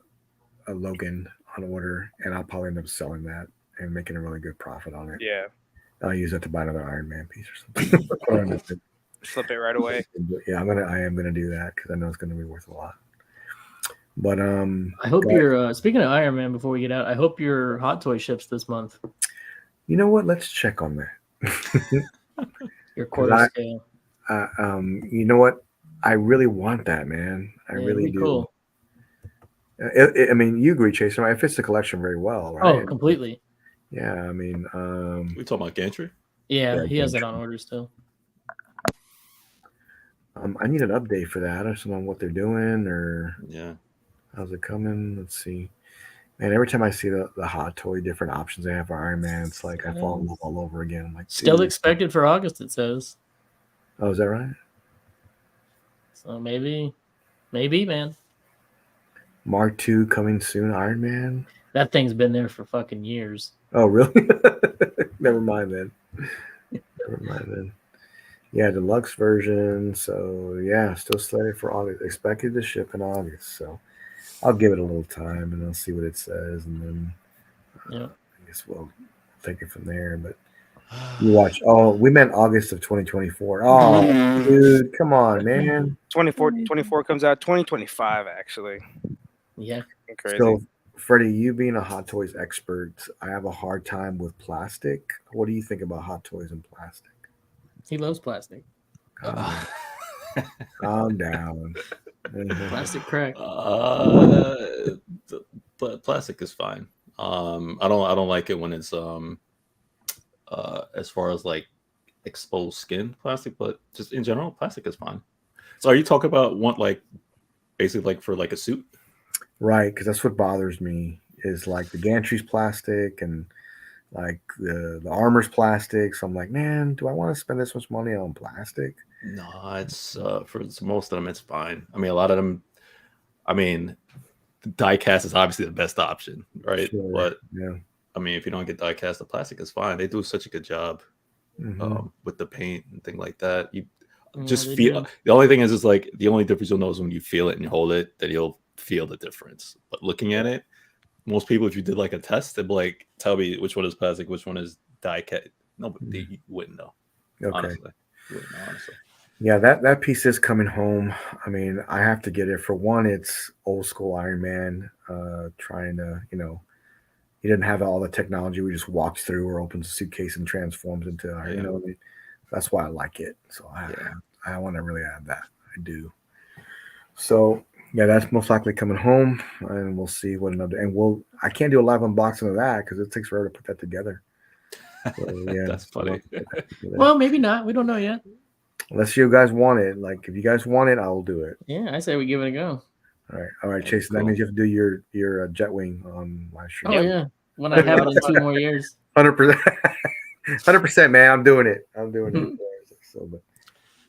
Logan on order, and I'll probably end up selling that and making a really good profit on it. Yeah. I'll use it to buy another Iron Man piece or something. Flip it right away. Yeah, I am gonna do that because I know it's gonna be worth a lot. But I hope you're speaking of Iron Man. Before we get out, I hope your hot toy ships this month. You know what? Let's check on that. Your quarter scale. You know what? I really want that, man. I really do. Cool. I mean, you agree, Chase? Right? It fits the collection very well, right? Oh, completely. Yeah, I mean, we talking about Gantry? Yeah, he has it on order still. I need an update for that. I don't know what they're doing or how's it coming. Let's see. Man, every time I see the hot toy, different options they have for Iron Man, it's like I fall in love all over again. I'm like, still expected for August, it says. Oh, is that right? So maybe, man. Mark II coming soon, Iron Man. That thing's been there for fucking years. Oh, really? Never mind then. Yeah, deluxe version. So yeah, still slated for August. Expected to ship in August. So I'll give it a little time and I'll see what it says, and then I guess we'll take it from there. But you watch. Oh, we meant August of 2024. Oh, dude, come on, man. 24 comes out 2025 actually. Yeah, crazy. So, Freddie, you being a Hot Toys expert, I have a hard time with plastic. What do you think about Hot Toys and plastic? He loves plastic. Calm down. Plastic crack. But plastic is fine. I don't like it when it's as far as like exposed skin plastic, but just in general, plastic is fine. So are you talking about basically like for like a suit? Right, because that's what bothers me is like the gantry's plastic and like the armor's plastic. So I'm like, man, do I want to spend this much money on plastic? No, it's for most of them, it's fine. I mean, a lot of them, I mean, die cast is obviously the best option, right? Sure. But yeah, I mean, if you don't get die cast, the plastic is fine. They do such a good job with the paint and thing like that. You just feel. The only thing is like the only difference you'll know is when you feel it and you hold it, that you'll feel the difference. But looking at it, most people, if you did like a test, they'd be like, tell me which one is plastic, which one is die cut. No, but you wouldn't know. Okay. Honestly. You wouldn't know, honestly. Yeah, that piece is coming home. I mean, I have to get it. For one, it's old school Iron Man, trying to, he didn't have all the technology. We just walks through or opens a suitcase and transforms into Iron Man. That's why I like it. So I want to really add that. I do. So yeah, that's most likely coming home, and we'll see what another. And I can't do a live unboxing of that because it takes forever to put that together. So, yeah, that's funny. Well, maybe not. We don't know yet. Unless you guys want it. Like if you guys want it, I will do it. Yeah, I say we give it a go. All right, Chase. Cool. That means you have to do your jet wing on live stream. Oh yeah, when I have it in 2 more years. 100%, 100%, man. I'm doing it. So, but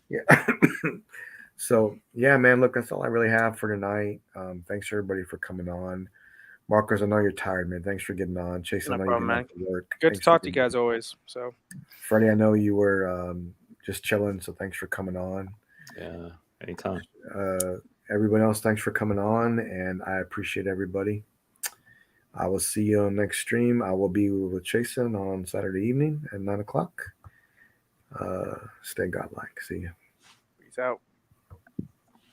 yeah. So yeah, man. Look, that's all I really have for tonight. Thanks everybody for coming on. Marcos, I know you're tired, man. Thanks for getting on. Chase, I know you have to work. Good to talk to you guys always. So, Freddie, I know you were just chilling, so thanks for coming on. Yeah, anytime. Everybody else, thanks for coming on, and I appreciate everybody. I will see you on next stream. I will be with Jason on Saturday evening at 9:00. Stay godlike. See you. Peace out.